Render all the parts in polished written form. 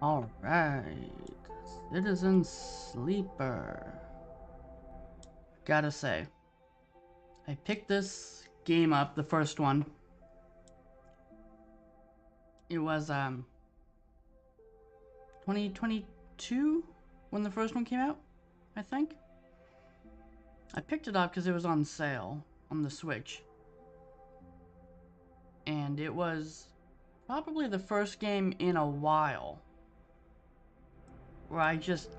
Alright. Citizen Sleeper. Gotta say, I picked this game up, the first one. It was 2022 when the first one came out, I think. I picked it up because it was on sale on the Switch. And it was probably the first game in a while where I just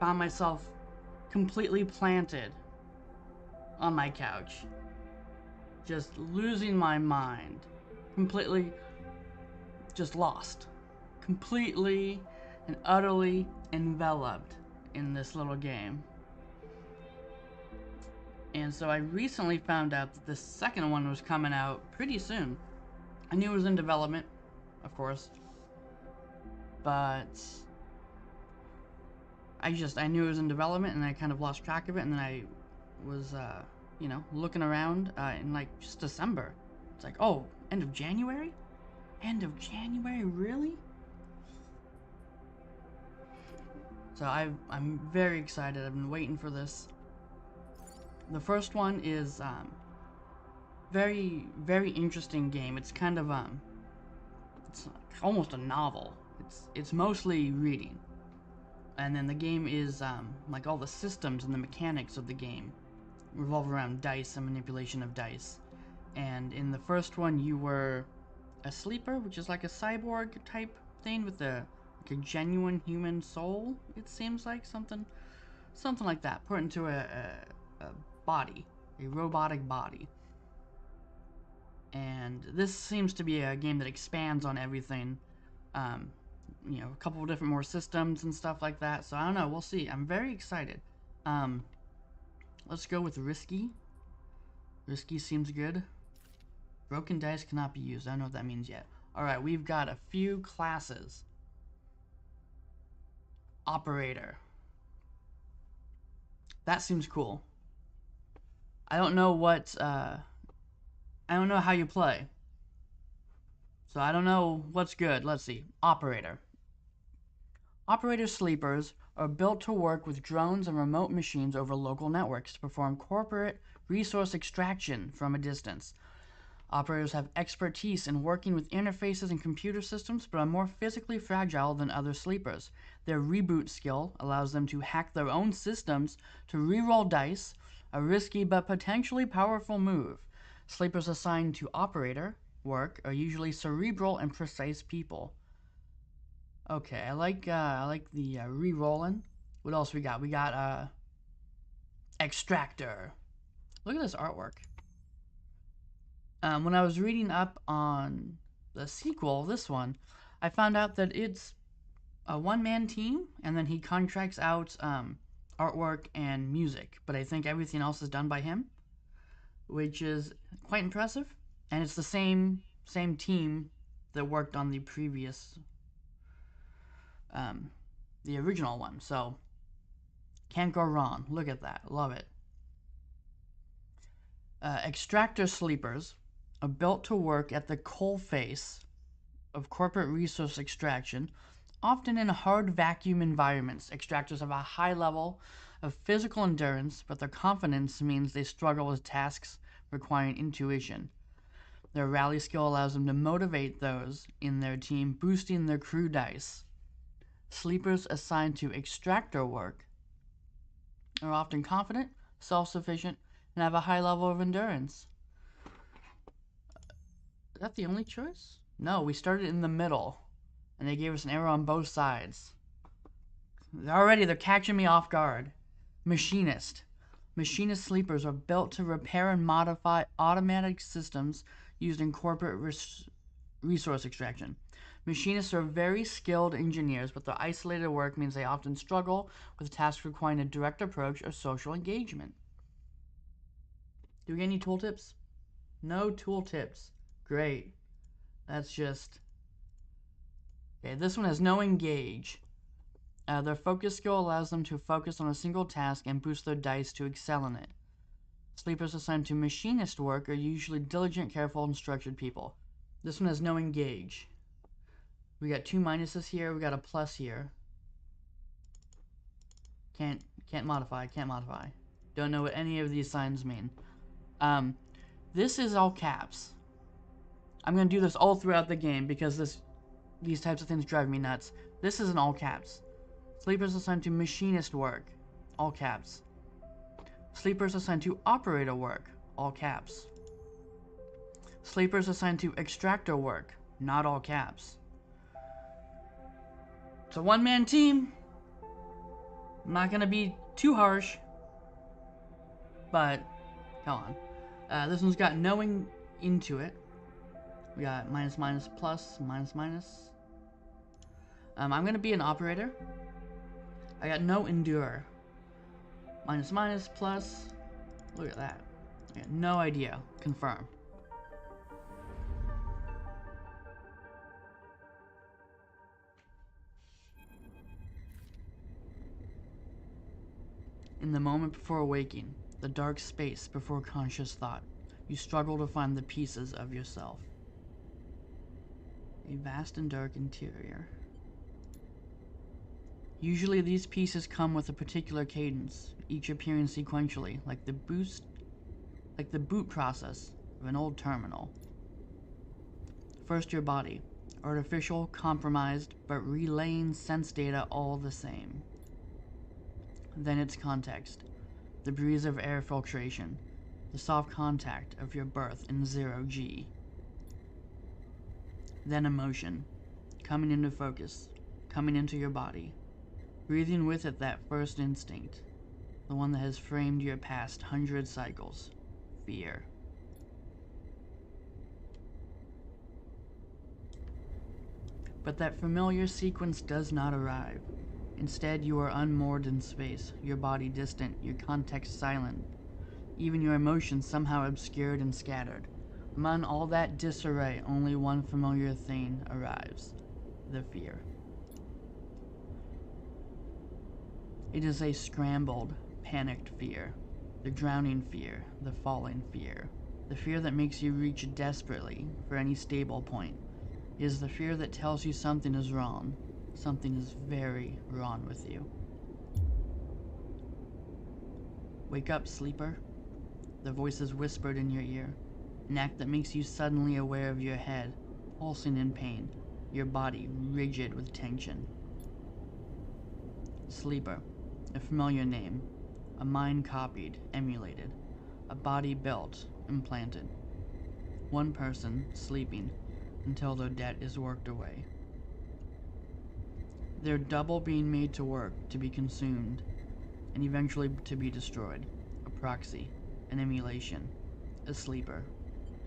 found myself completely planted on my couch, just losing my mind, completely just lost, completely and utterly enveloped in this little game. And so I recently found out that the second one was coming out pretty soon. I knew it was in development, of course, but I knew it was in development, and I kind of lost track of it, and then I was looking around in like just December. It's like, oh, end of January? End of January, really? So I'm very excited. I've been waiting for this. The first one is very, very interesting game. It's kind of it's almost a novel. It's mostly reading, and then the game is like all the systems and the mechanics of the game revolve around dice and manipulation of dice. And in the first one, you were a sleeper, which is like a cyborg type thing with like a genuine human soul. It seems like something like that, put into a body, a robotic body. And this seems to be a game that expands on everything. Um, a couple of different more systems and stuff like that. So I don't know. We'll see. I'm very excited. Um, let's go with risky. Risky seems good. Broken dice cannot be used. I don't know what that means yet. Alright, we've got a few classes. Operator. That seems cool. I don't know I don't know how you play. So I don't know what's good. Let's see. Operator. Operator sleepers are built to work with drones and remote machines over local networks to perform corporate resource extraction from a distance. Operators have expertise in working with interfaces and computer systems, but are more physically fragile than other sleepers. Their reboot skill allows them to hack their own systems to re-roll dice, a risky but potentially powerful move. Sleepers assigned to operator work are usually cerebral and precise people. Okay, I like the re-rolling. What else we got? We got extractor. Look at this artwork. When I was reading up on the sequel, this one, I found out that it's a one-man team, and then he contracts out artwork and music, but I think everything else is done by him, which is quite impressive. And it's the same team that worked on the previous, the original one. So can't go wrong. Look at that. Love it. Extractor sleepers are built to work at the coalface of corporate resource extraction, often in hard vacuum environments. Extractors have a high level of physical endurance, but their confidence means they struggle with tasks requiring intuition. Their rally skill allows them to motivate those in their team, boosting their crew dice. Sleepers assigned to extractor work are often confident, self-sufficient, and have a high level of endurance. Is that the only choice? No, we started in the middle, and they gave us an arrow on both sides. Already, they're catching me off guard. Machinist. Machinist sleepers are built to repair and modify automatic systems used in corporate resource extraction. Machinists are very skilled engineers, but their isolated work means they often struggle with tasks requiring a direct approach or social engagement. Do we get any tooltips? No tooltips. Great. That's just... Okay, this one has no engage. Their focus skill allows them to focus on a single task and boost their dice to excel in it. Sleepers assigned to machinist work are usually diligent, careful, and structured people. This one has no engage. We got 2 minuses here. We got a plus here. Can't modify. Can't modify. Don't know what any of these signs mean. This is all caps. I'm gonna do this all throughout the game because these types of things drive me nuts. This is in all caps. Sleepers assigned to machinist work, all caps. Sleepers assigned to operator work, all caps. Sleepers assigned to extractor work, not all caps. It's a one-man team. I'm not gonna be too harsh, but come on. This one's got knowing into it. We got minus, minus, plus, minus, minus. I'm gonna be an operator. I got no endure. Minus, minus, plus. Look at that. I got no idea. Confirm. In the moment before waking, the dark space before conscious thought, you struggle to find the pieces of yourself. A vast and dark interior. Usually these pieces come with a particular cadence, each appearing sequentially, like the boot process of an old terminal. First your body, artificial, compromised, but relaying sense data all the same. Then its context, the breeze of air filtration, the soft contact of your birth in 0G. Then emotion, coming into focus, coming into your body, breathing with it that first instinct, the one that has framed your past 100 cycles, fear. But that familiar sequence does not arrive. Instead, you are unmoored in space, your body distant, your context silent, even your emotions somehow obscured and scattered. Among all that disarray, only one familiar thing arrives: the fear. It is a scrambled, panicked fear. The drowning fear, the falling fear. The fear that makes you reach desperately for any stable point. It is the fear that tells you something is wrong. Something is very wrong with you. Wake up, sleeper. The voice is whispered in your ear. An act that makes you suddenly aware of your head, pulsing in pain, your body rigid with tension. Sleeper, a familiar name, a mind copied, emulated, a body built, implanted. One person sleeping until their debt is worked away. Their double being made to work, to be consumed, and eventually to be destroyed. A proxy, an emulation, a sleeper.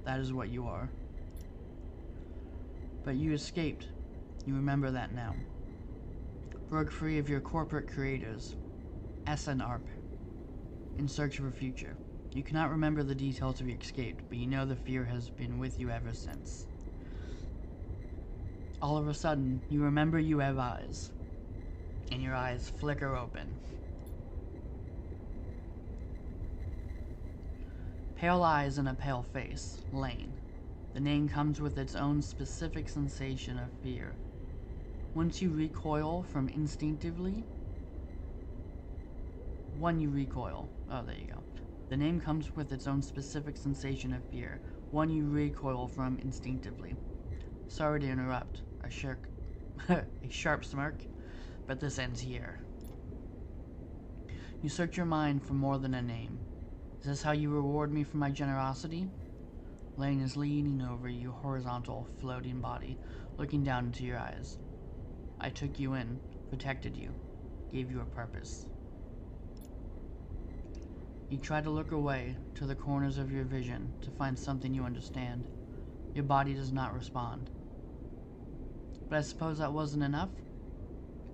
That is what you are. But you escaped. You remember that now. Broke free of your corporate creators, SNARP, in search of a future. You cannot remember the details of your escape, but you know the fear has been with you ever since. All of a sudden, you remember you have eyes, and your eyes flicker open. Pale eyes and a pale face, Lane. The name comes with its own specific sensation of fear. Once you recoil from instinctively, one you recoil. Oh, there you go. The name comes with its own specific sensation of fear. One you recoil from instinctively. Sorry to interrupt. A sharp smirk, but this ends here. You search your mind for more than a name. Is this how you reward me for my generosity? Lane is leaning over you, horizontal, floating body, looking down into your eyes. I took you in, protected you, gave you a purpose. You try to look away to the corners of your vision to find something you understand. Your body does not respond. But I suppose that wasn't enough?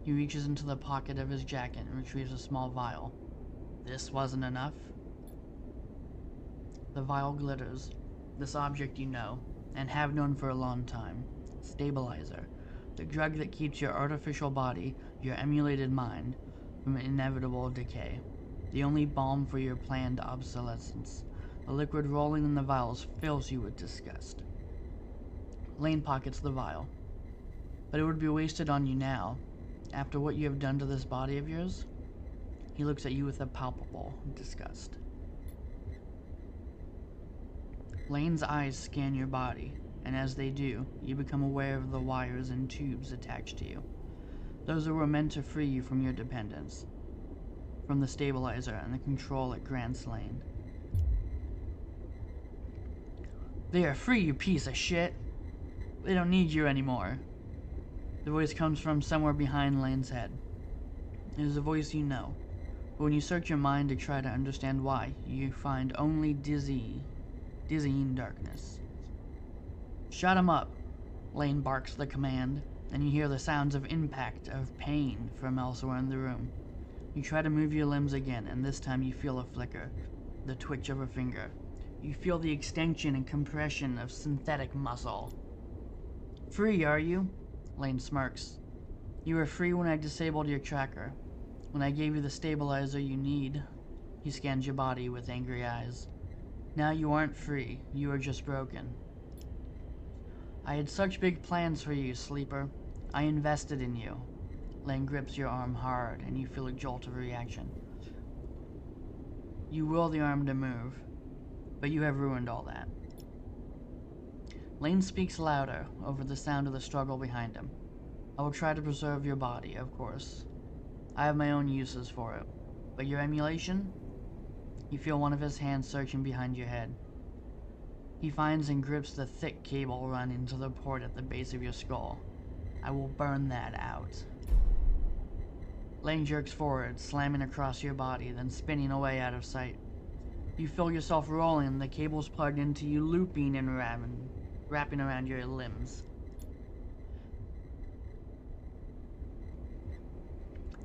He reaches into the pocket of his jacket and retrieves a small vial. This wasn't enough? The vial glitters. This object you know, and have known for a long time. Stabilizer. The drug that keeps your artificial body, your emulated mind, from inevitable decay. The only balm for your planned obsolescence. The liquid rolling in the vials fills you with disgust. Lane pockets the vial. but it would be wasted on you now. After what you have done to this body of yours, he looks at you with a palpable disgust. Lane's eyes scan your body, and as they do, you become aware of the wires and tubes attached to you. Those were meant to free you from your dependence, from the stabilizer and the control at Grant's Lane. They are free, you piece of shit! They don't need you anymore. The voice comes from somewhere behind Lane's head. It is a voice you know, but when you search your mind to try to understand why, you find only dizzying darkness. Shut him up, Lane barks the command, and you hear the sounds of impact, of pain from elsewhere in the room. You try to move your limbs again, and this time you feel a flicker, the twitch of a finger. You feel the extension and compression of synthetic muscle. Free, are you? Lane smirks. You were free when I disabled your tracker. When I gave you the stabilizer you need. He scans your body with angry eyes. Now you aren't free, you are just broken. I had such big plans for you, Sleeper. I invested in you. Lane grips your arm hard, and you feel a jolt of reaction. You will the arm to move, but you have ruined all that. Lane speaks louder over the sound of the struggle behind him. I will try to preserve your body, of course. I have my own uses for it. But your emulation? You feel one of his hands searching behind your head. He finds and grips the thick cable run into the port at the base of your skull. I will burn that out. Lane jerks forward, slamming across your body, then spinning away out of sight. You feel yourself rolling, the cables plugged into you looping and wrapping around your limbs.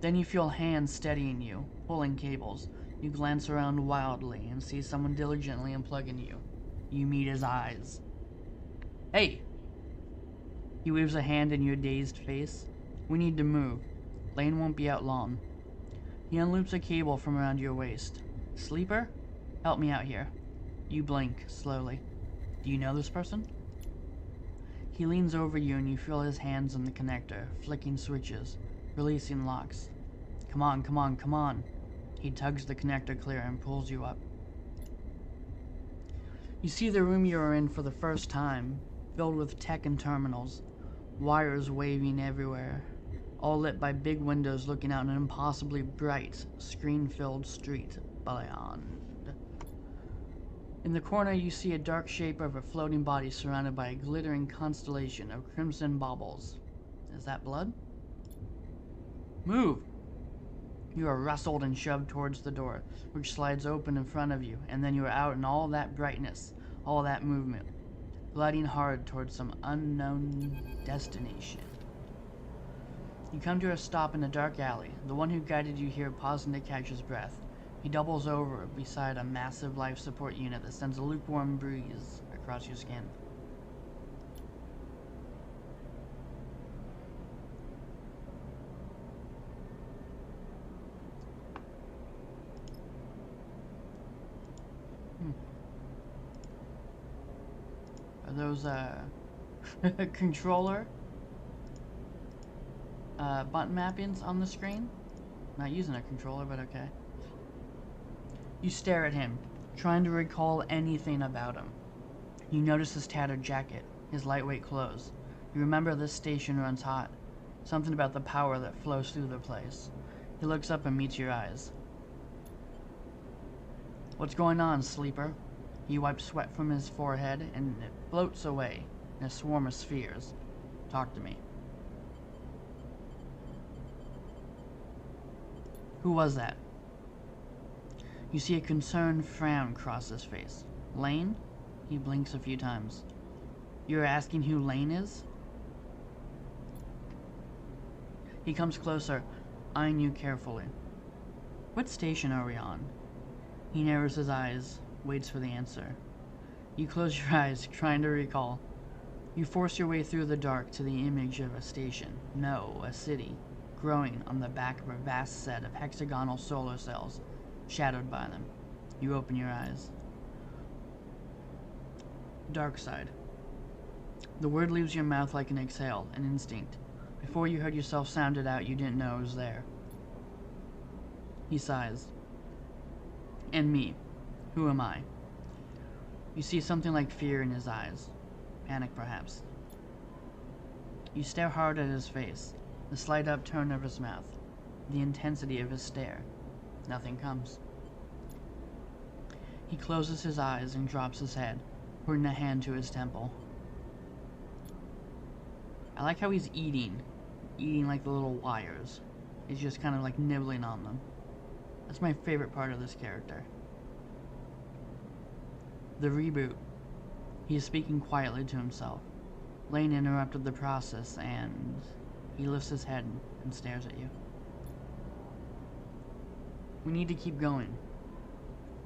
Then you feel hands steadying you, pulling cables. You glance around wildly and see someone diligently unplugging you. You meet his eyes. Hey! He waves a hand in your dazed face. We need to move. Lane won't be out long. He unloops a cable from around your waist. Sleeper? Help me out here. You blink, slowly. Do you know this person? He leans over you and you feel his hands on the connector, flicking switches, releasing locks. Come on, come on, come on. He tugs the connector clear and pulls you up. You see the room you are in for the first time, filled with tech and terminals, wires waving everywhere, all lit by big windows looking out an impossibly bright, screen-filled street beyond. In the corner you see a dark shape of a floating body surrounded by a glittering constellation of crimson baubles. Is that blood? Move! You are wrestled and shoved towards the door, which slides open in front of you, and then you are out in all that brightness, all that movement, gliding hard towards some unknown destination. You come to a stop in a dark alley, the one who guided you here pausing to catch his breath. He doubles over beside a massive life support unit that sends a lukewarm breeze across your skin. Are those, controller button mappings on the screen? Not using a controller, but okay. You stare at him, trying to recall anything about him. You notice his tattered jacket, his lightweight clothes. You remember this station runs hot. Something about the power that flows through the place. He looks up and meets your eyes. What's going on, Sleeper? He wipes sweat from his forehead, and it floats away in a swarm of spheres. Talk to me. Who was that? You see a concerned frown cross his face. Lane? He blinks a few times. You're asking who Lane is? He comes closer, eyeing you carefully. What station are we on? He narrows his eyes, waits for the answer. You close your eyes, trying to recall. You force your way through the dark to the image of a station. No, a city, growing on the back of a vast set of hexagonal solar cells, shadowed by them. You open your eyes. Dark side. The word leaves your mouth like an exhale, an instinct. Before you heard yourself sound it out, you didn't know it was there. He sighs. And me. Who am I? You see something like fear in his eyes. Panic, perhaps. You stare hard at his face, the slight upturn of his mouth, the intensity of his stare. Nothing comes. He closes his eyes and drops his head, putting a hand to his temple. I like how he's eating like the little wires. He's just kind of like nibbling on them. That's my favorite part of this character. The reboot. He is speaking quietly to himself. Lane interrupted the process and he lifts his head and stares at you. We need to keep going.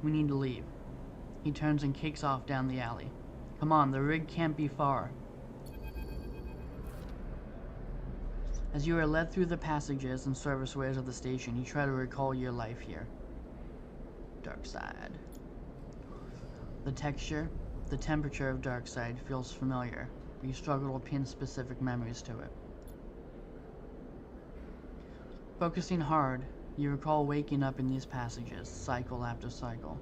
We need to leave. He turns and kicks off down the alley. Come on, the rig can't be far. As you are led through the passages and serviceways of the station, you try to recall your life here. Darkside. The texture, the temperature of Darkside feels familiar, but you struggle to pin specific memories to it. Focusing hard, you recall waking up in these passages, cycle after cycle.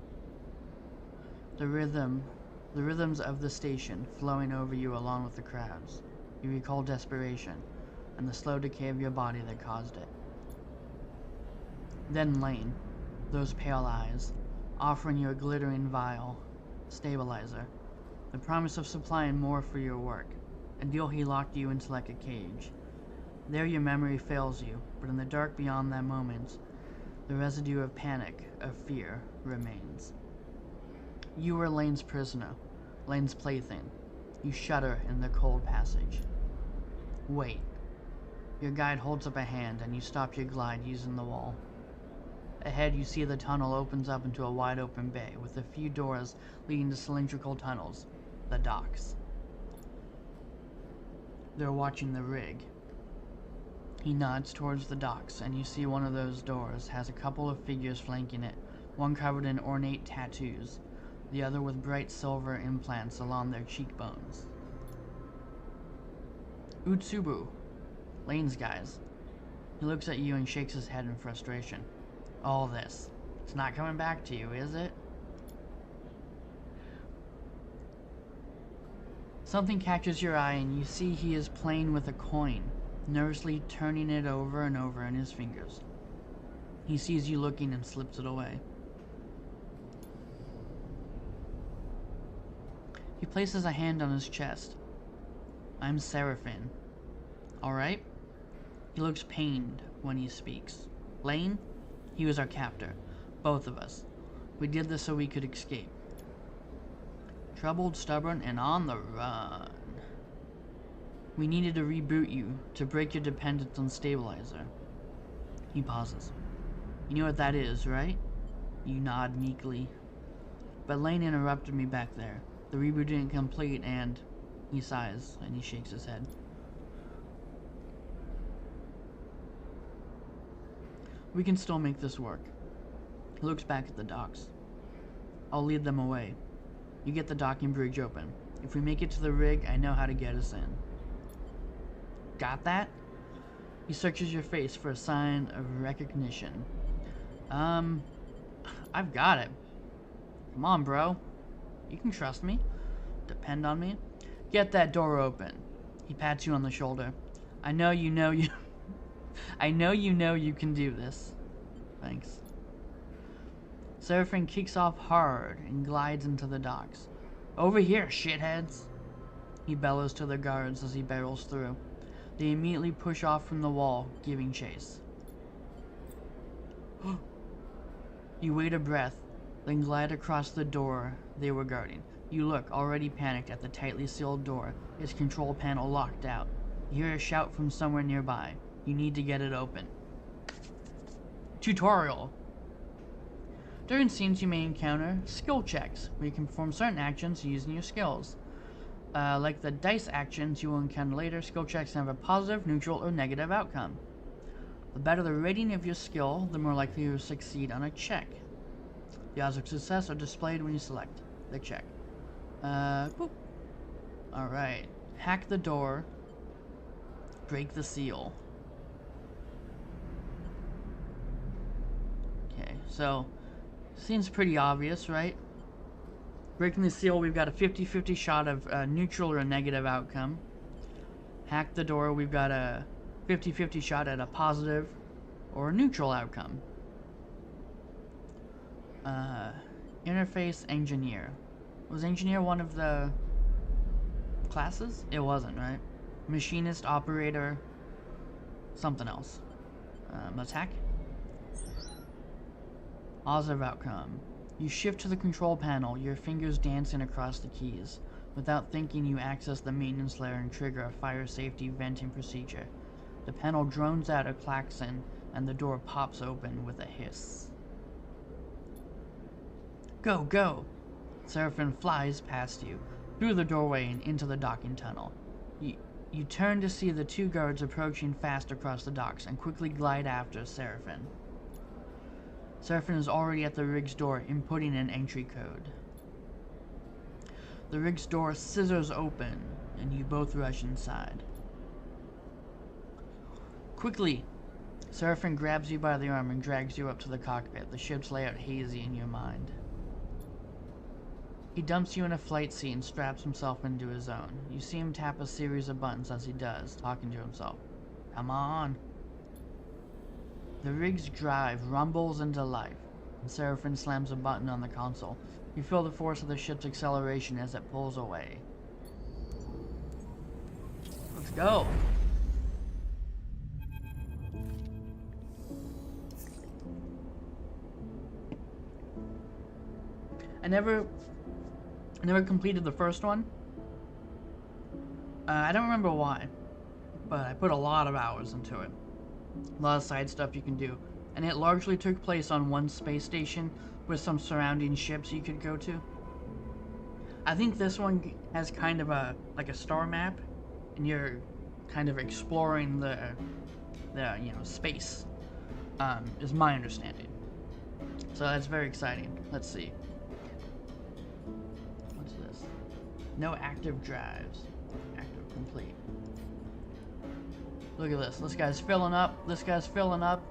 The rhythms of the station flowing over you along with the crowds. You recall desperation and the slow decay of your body that caused it. Then Lane, those pale eyes, offering you a glittering vial, stabilizer, the promise of supplying more for your work, a deal he locked you into like a cage. There your memory fails you, but in the dark beyond that moment, the residue of panic, of fear, remains. You are Lane's prisoner, Lane's plaything. You shudder in the cold passage. Wait. Your guide holds up a hand and you stop your glide using the wall. Ahead you see the tunnel opens up into a wide open bay with a few doors leading to cylindrical tunnels, the docks. They're watching the rig. He nods towards the docks and you see one of those doors has a couple of figures flanking it, one covered in ornate tattoos, the other with bright silver implants along their cheekbones. Utsubu, Lane's guys. He looks at you and shakes his head in frustration. All this. It's not coming back to you, is it? Something catches your eye and you see he is playing with a coin, nervously turning it over and over in his fingers. He sees you looking and slips it away. He places a hand on his chest. I'm Seraphin. Alright? He looks pained when he speaks. Lane? He was our captor. Both of us. We did this so we could escape. Troubled, stubborn, and on the run. We needed to reboot you, to break your dependence on stabilizer. He pauses. You know what that is, right? You nod meekly. But Lane interrupted me back there. The reboot didn't complete and... He sighs, and he shakes his head. We can still make this work. He looks back at the docks. I'll lead them away. You get the docking bridge open. If we make it to the rig, I know how to get us in. Got that? He searches your face for a sign of recognition. I've got it. Come on, bro. You can trust me. Depend on me. Get that door open. He pats you on the shoulder. I know you can do this. Thanks. Seraphin kicks off hard and glides into the docks. Over here, shitheads! He bellows to the guards as he barrels through. They immediately push off from the wall, giving chase. You wait a breath, then glide across the door they were guarding. You look, already panicked, at the tightly sealed door, its control panel locked out. You hear a shout from somewhere nearby. You need to get it open. Tutorial. During scenes you may encounter skill checks, where you can perform certain actions using your skills. Like the dice actions you will encounter later, skill checks can have a positive, neutral, or negative outcome. The better the rating of your skill, the more likely you will succeed on a check. The odds of success are displayed when you select the check. Boop. Alright. Hack the door. Break the seal. Okay, so seems pretty obvious, right? Breaking the seal, we've got a 50-50 shot of a neutral or a negative outcome. Hack the door, we've got a 50-50 shot at a positive or a neutral outcome. Interface engineer. Was engineer one of the classes? It wasn't, right? Machinist, operator, something else. Attack. Positive outcome. You shift to the control panel, your fingers dancing across the keys. Without thinking, you access the maintenance layer and trigger a fire safety venting procedure. The panel drones out a klaxon, and the door pops open with a hiss. Go, go! Seraphim flies past you, through the doorway and into the docking tunnel. You turn to see the two guards approaching fast across the docks and quickly glide after Seraphim. Seraphim is already at the rig's door, inputting an entry code. The rig's door scissors open, and you both rush inside. Quickly! Seraphim grabs you by the arm and drags you up to the cockpit, the ship's layout hazy in your mind. He dumps you in a flight seat and straps himself into his own. You see him tap a series of buttons as he does, talking to himself. Come on! The rig's drive rumbles into life, and Seraphim slams a button on the console. You feel the force of the ship's acceleration as it pulls away. Let's go! I never completed the first one. I don't remember why, but I put a lot of hours into it. A lot of side stuff you can do, and it largely took place on one space station with some surrounding ships you could go to. I think this one has kind of a star map, and you're kind of exploring the space. Is my understanding. So that's very exciting. Let's see. What's this? No active drives. Active complete. Look at this. This guy's filling up. This guy's filling up.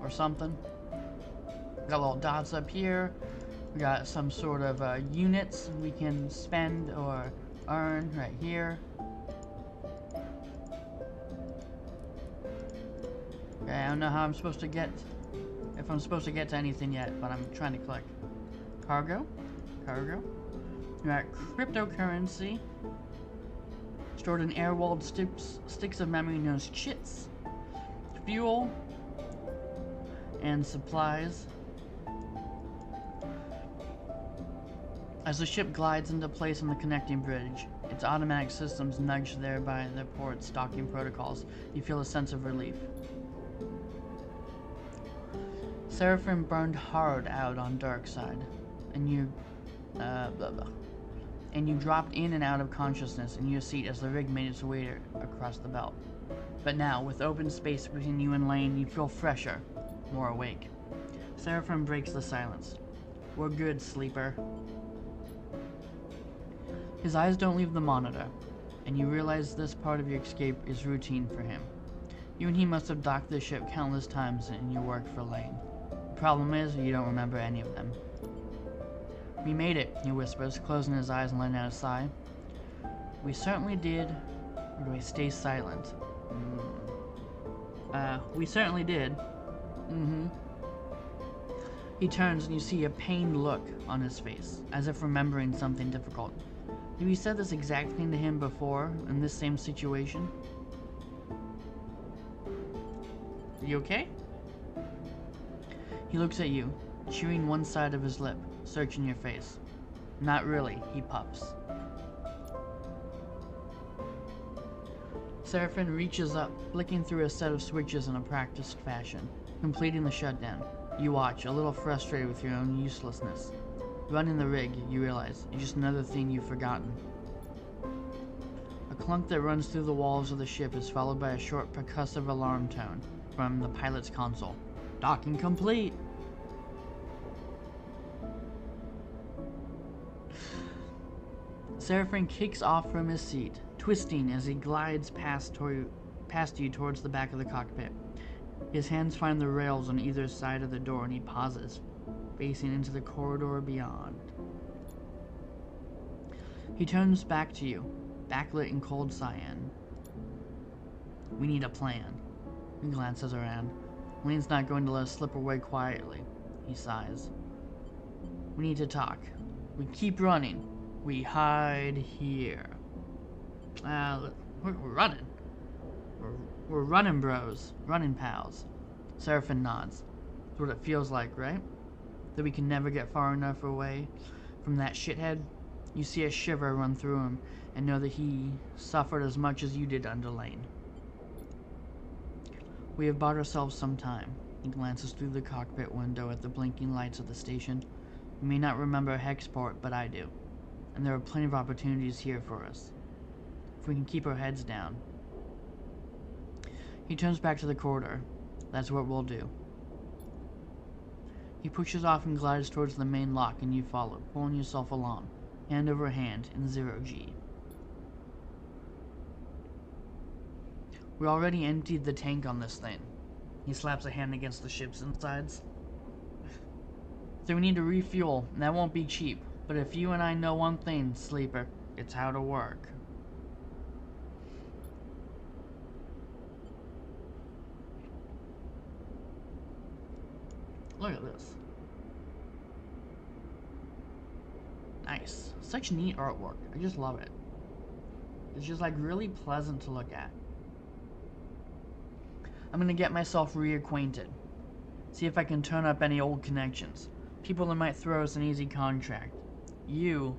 Or something. Got little dots up here. We got some sort of units we can spend or earn right here. Okay, I don't know how I'm supposed to get... if I'm supposed to get to anything yet, but I'm trying to click. Cargo. Cargo. You got cryptocurrency. Stored in air-walled sticks of memory known as chits. Fuel. And supplies. As the ship glides into place on the connecting bridge, its automatic systems nudged there by the port's docking protocols, you feel a sense of relief. Seraphim burned hard out on Darkside, and you dropped in and out of consciousness in your seat as the rig made its way across the belt. But now, with open space between you and Lane, you feel fresher, more awake. Seraphim breaks the silence. We're good, sleeper. His eyes don't leave the monitor, and you realize this part of your escape is routine for him. You and he must have docked this ship countless times in your work for Lane. The problem is, you don't remember any of them. We made it, he whispers, closing his eyes and letting out a sigh. We certainly did. Or do I stay silent? We certainly did. He turns and you see a pained look on his face, as if remembering something difficult. Have you said this exact thing to him before, in this same situation? Are you okay? He looks at you, chewing one side of his lip, searching your face. Not really, he puffs. Seraphim reaches up, flicking through a set of switches in a practiced fashion, completing the shutdown. You watch, a little frustrated with your own uselessness. Running the rig, you realize, is just another thing you've forgotten. A clunk that runs through the walls of the ship is followed by a short percussive alarm tone from the pilot's console. Docking complete! Seraphim kicks off from his seat, twisting as he glides past past you towards the back of the cockpit. His hands find the rails on either side of the door and he pauses, facing into the corridor beyond. He turns back to you, backlit in cold cyan. We need a plan. He glances around. Lane's not going to let us slip away quietly. He sighs. We need to talk. We keep running. We hide here. We're running. We're running, bros. Running pals. Seraphin nods. That's what it feels like, right? That we can never get far enough away from that shithead. You see a shiver run through him and know that he suffered as much as you did under Lane. We have bought ourselves some time. He glances through the cockpit window at the blinking lights of the station. You may not remember Hexport, but I do. And there are plenty of opportunities here for us. If we can keep our heads down. He turns back to the corridor. That's what we'll do. He pushes off and glides towards the main lock, and you follow, pulling yourself along, hand over hand in 0G. We already emptied the tank on this thing. He slaps a hand against the ship's insides. So we need to refuel, and that won't be cheap. But if you and I know one thing, Sleeper, it's how to work. Look at this. Nice. Such neat artwork. I just love it. It's just like really pleasant to look at. I'm gonna get myself reacquainted. See if I can turn up any old connections. People that might throw us an easy contract. You,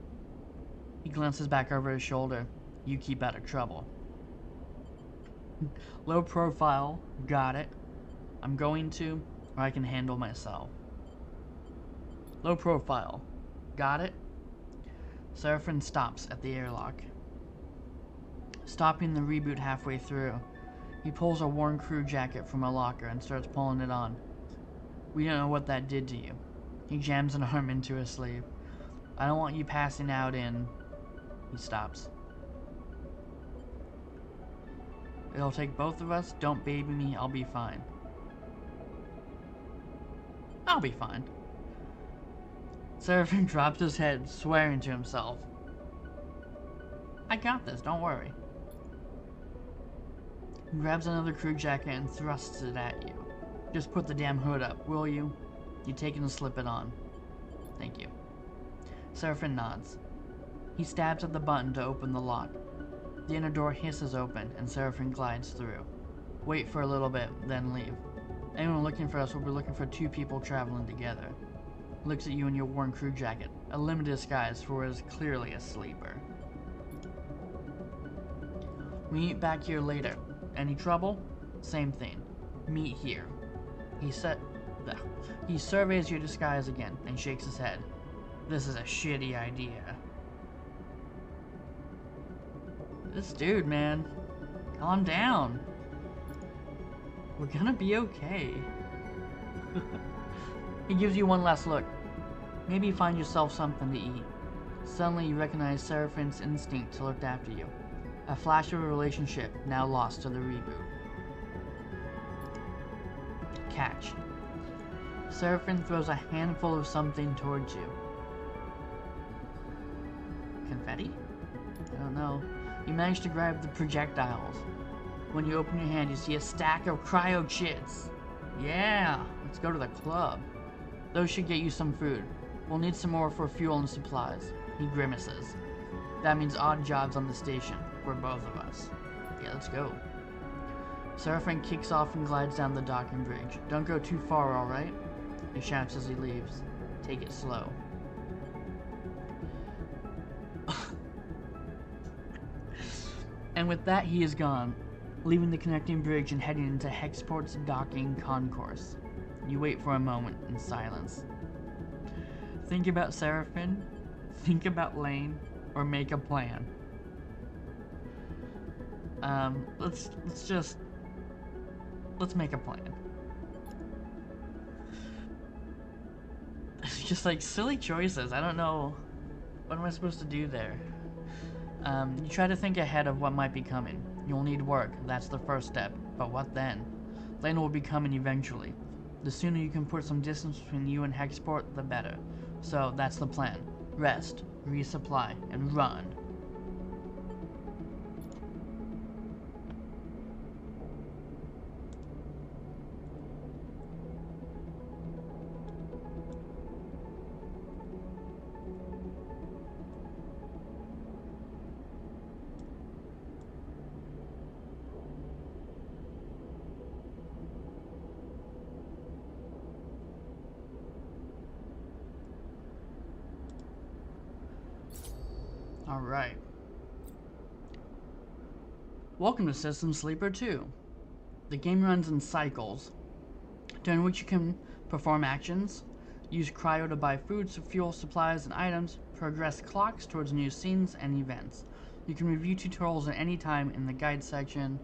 he glances back over his shoulder. You keep out of trouble. Low profile, got it. I'm going to, or I can handle myself. Low profile, got it. Seraphin stops at the airlock. Stopping the reboot halfway through. He pulls a worn crew jacket from a locker and starts pulling it on. We don't know what that did to you. He jams an arm into his sleeve. I don't want you passing out in... He stops. It'll take both of us. Don't baby me. I'll be fine. I'll be fine. Seraphin drops his head, swearing to himself. I got this. Don't worry. He grabs another crew jacket and thrusts it at you. Just put the damn hood up, will you? You take it and slip it on. Thank you. Seraphin nods. He stabs at the button to open the lock. The inner door hisses open, and Seraphin glides through. Wait for a little bit, then leave. Anyone looking for us will be looking for two people traveling together. Looks at you in your worn crew jacket, a limited disguise for what is clearly a sleeper. We meet back here later. Any trouble? Same thing. Meet here. He surveys your disguise again and shakes his head. This is a shitty idea. This dude, man. Calm down. We're gonna be okay. He gives you one last look. Maybe find yourself something to eat. Suddenly you recognize Seraphin's instinct to look after you. A flash of a relationship now lost to the reboot. Catch. Seraphin throws a handful of something towards you. Confetti? I don't know. You manage to grab the projectiles. When you open your hand, you see a stack of cryo chits. Yeah, let's go to the club. Those should get you some food. We'll need some more for fuel and supplies. He grimaces. That means odd jobs on the station, for both of us. Yeah, let's go. Seraphin kicks off and glides down the docking bridge. Don't go too far, alright? He shouts as he leaves. Take it slow. And with that, he is gone, leaving the connecting bridge and heading into Hexport's docking concourse. You wait for a moment in silence. Think about Seraphin, think about Lane, or make a plan. Let's make a plan. It's just like silly choices. I don't know. What am I supposed to do there? You try to think ahead of what might be coming. You'll need work, that's the first step, but what then? Land will be coming eventually. The sooner you can put some distance between you and Hexport, the better. So that's the plan. Rest, resupply, and run. Alright. Welcome to System Sleeper 2. The game runs in cycles, during which you can perform actions, use cryo to buy food, fuel, supplies, and items, progress clocks towards new scenes and events. You can review tutorials at any time in the guide section.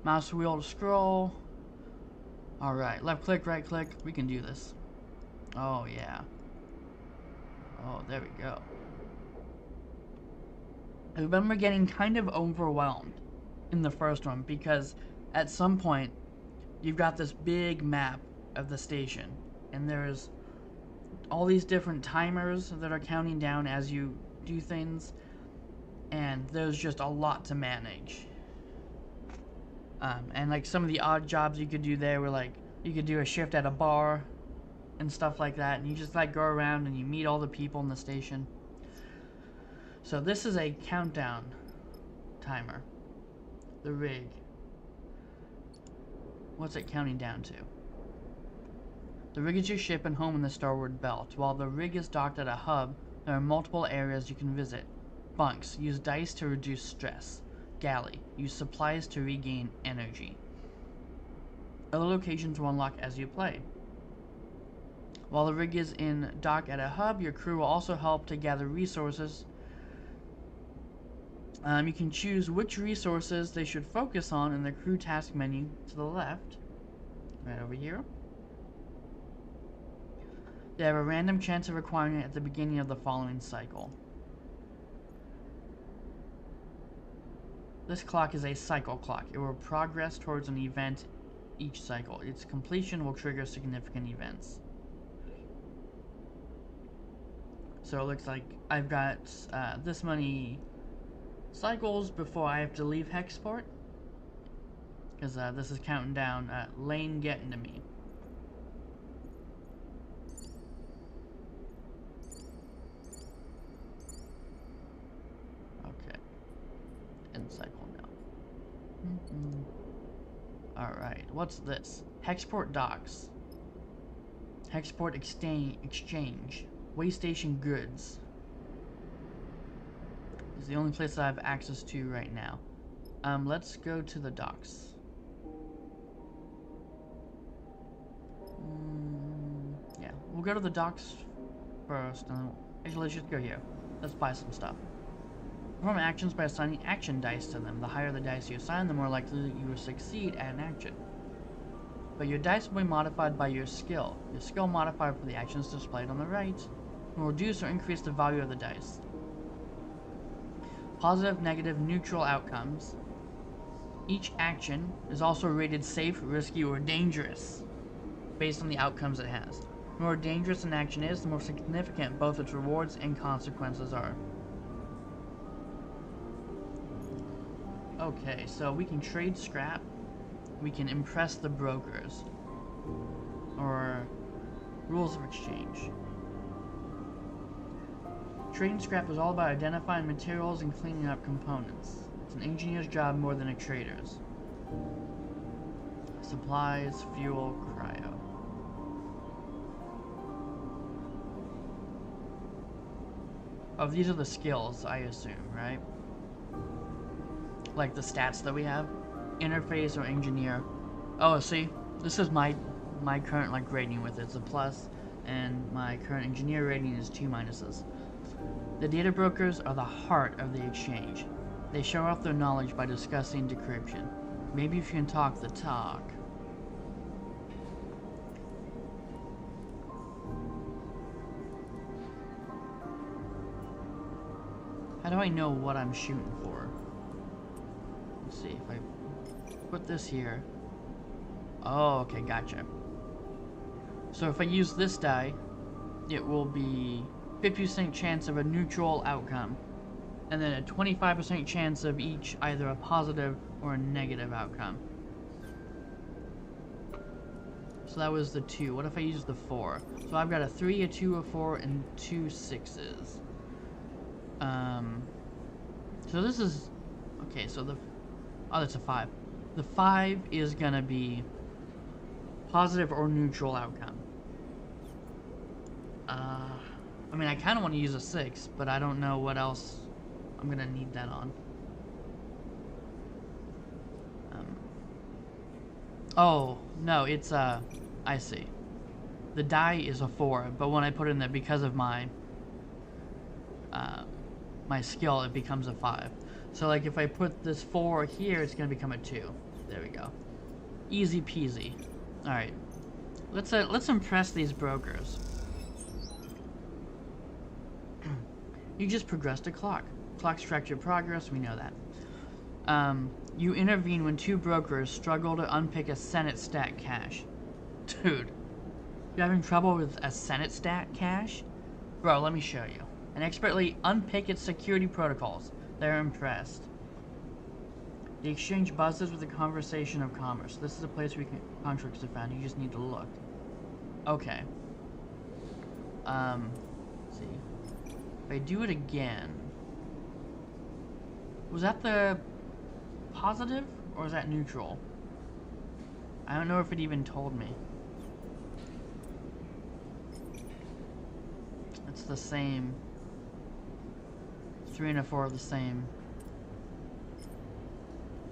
Mouse wheel to scroll. Alright, left click, right click, we can do this. Oh yeah. Oh, there we go. I remember getting kind of overwhelmed in the first one because at some point you've got this big map of the station and there's all these different timers that are counting down as you do things, and there's just a lot to manage. And like some of the odd jobs you could do there were like you could do a shift at a bar and stuff like that, and you just like go around and you meet all the people in the station. So this is a countdown timer. The rig. What's it counting down to? The rig is your ship and home in the Starward belt. While the rig is docked at a hub, there are multiple areas you can visit. Bunks. Use dice to reduce stress. Galley. Use supplies to regain energy. Other locations will unlock as you play. While the rig is in dock at a hub, your crew will also help to gather resources. You can choose which resources they should focus on in the crew task menu to the left, right over here. They have a random chance of acquiring it at the beginning of the following cycle. This clock is a cycle clock. It will progress towards an event each cycle. Its completion will trigger significant events. So it looks like I've got this many cycles before I have to leave Hexport, because this is counting down Lane getting to me. Okay, end cycle now. Alright, what's this? Hexport docks. Hexport exchange. Waystation goods. Is the only place I have access to right now. Let's go to the docks. Yeah, we'll go to the docks first, and actually let's just go here. Let's buy some stuff. Perform actions by assigning action dice to them. The higher the dice you assign, the more likely you will succeed at an action. But your dice will be modified by your skill. Your skill modifier for the actions displayed on the right will reduce or increase the value of the dice. Positive, negative, neutral outcomes. Each action is also rated safe, risky, or dangerous based on the outcomes it has. The more dangerous an action is, the more significant both its rewards and consequences are. Okay, so we can trade scrap. We can impress the brokers. Or rules of exchange. Trading scrap is all about identifying materials and cleaning up components. It's an engineer's job more than a trader's. Supplies, fuel, cryo. Oh, these are the skills, I assume, right? Like the stats that we have. Interface or engineer. Oh, see, this is my current like rating with it. It's a plus, and my current engineer rating is 2 minuses. The data brokers are the heart of the exchange. They show off their knowledge by discussing decryption. Maybe if you can talk the talk. How do I know what I'm shooting for? Let's see if I put this here. Oh, okay, gotcha. So if I use this die, it will be 50% chance of a neutral outcome, and then a 25% chance of each either a positive or a negative outcome. So that was the 2. What if I use the 4? So I've got a 3, a 2, a 4, and 2 6s. So this is... Okay, so the... Oh, that's a 5. The 5 is gonna be positive or neutral outcome. I mean, I kind of want to use a 6, but I don't know what else I'm gonna need that on. Oh, no, it's, I see. The die is a 4, but when I put it in there, because of my, my skill, it becomes a 5. So, like, if I put this 4 here, it's gonna become a 2. There we go. Easy peasy. Alright. Let's impress these brokers. You just progressed a clock. Clocks track your progress, we know that. You intervene when 2 brokers struggle to unpick a Senate stat cache. Dude, you having trouble with a Senate stat cache? Bro, let me show you. And expertly unpick its security protocols. They're impressed. The exchange buzzes with the conversation of commerce. This is a place where contracts are found. You just need to look. Okay. Let's see. If I do it again... Was that the positive, or was that neutral? I don't know if it even told me. It's the same. 3 and a 4 are the same.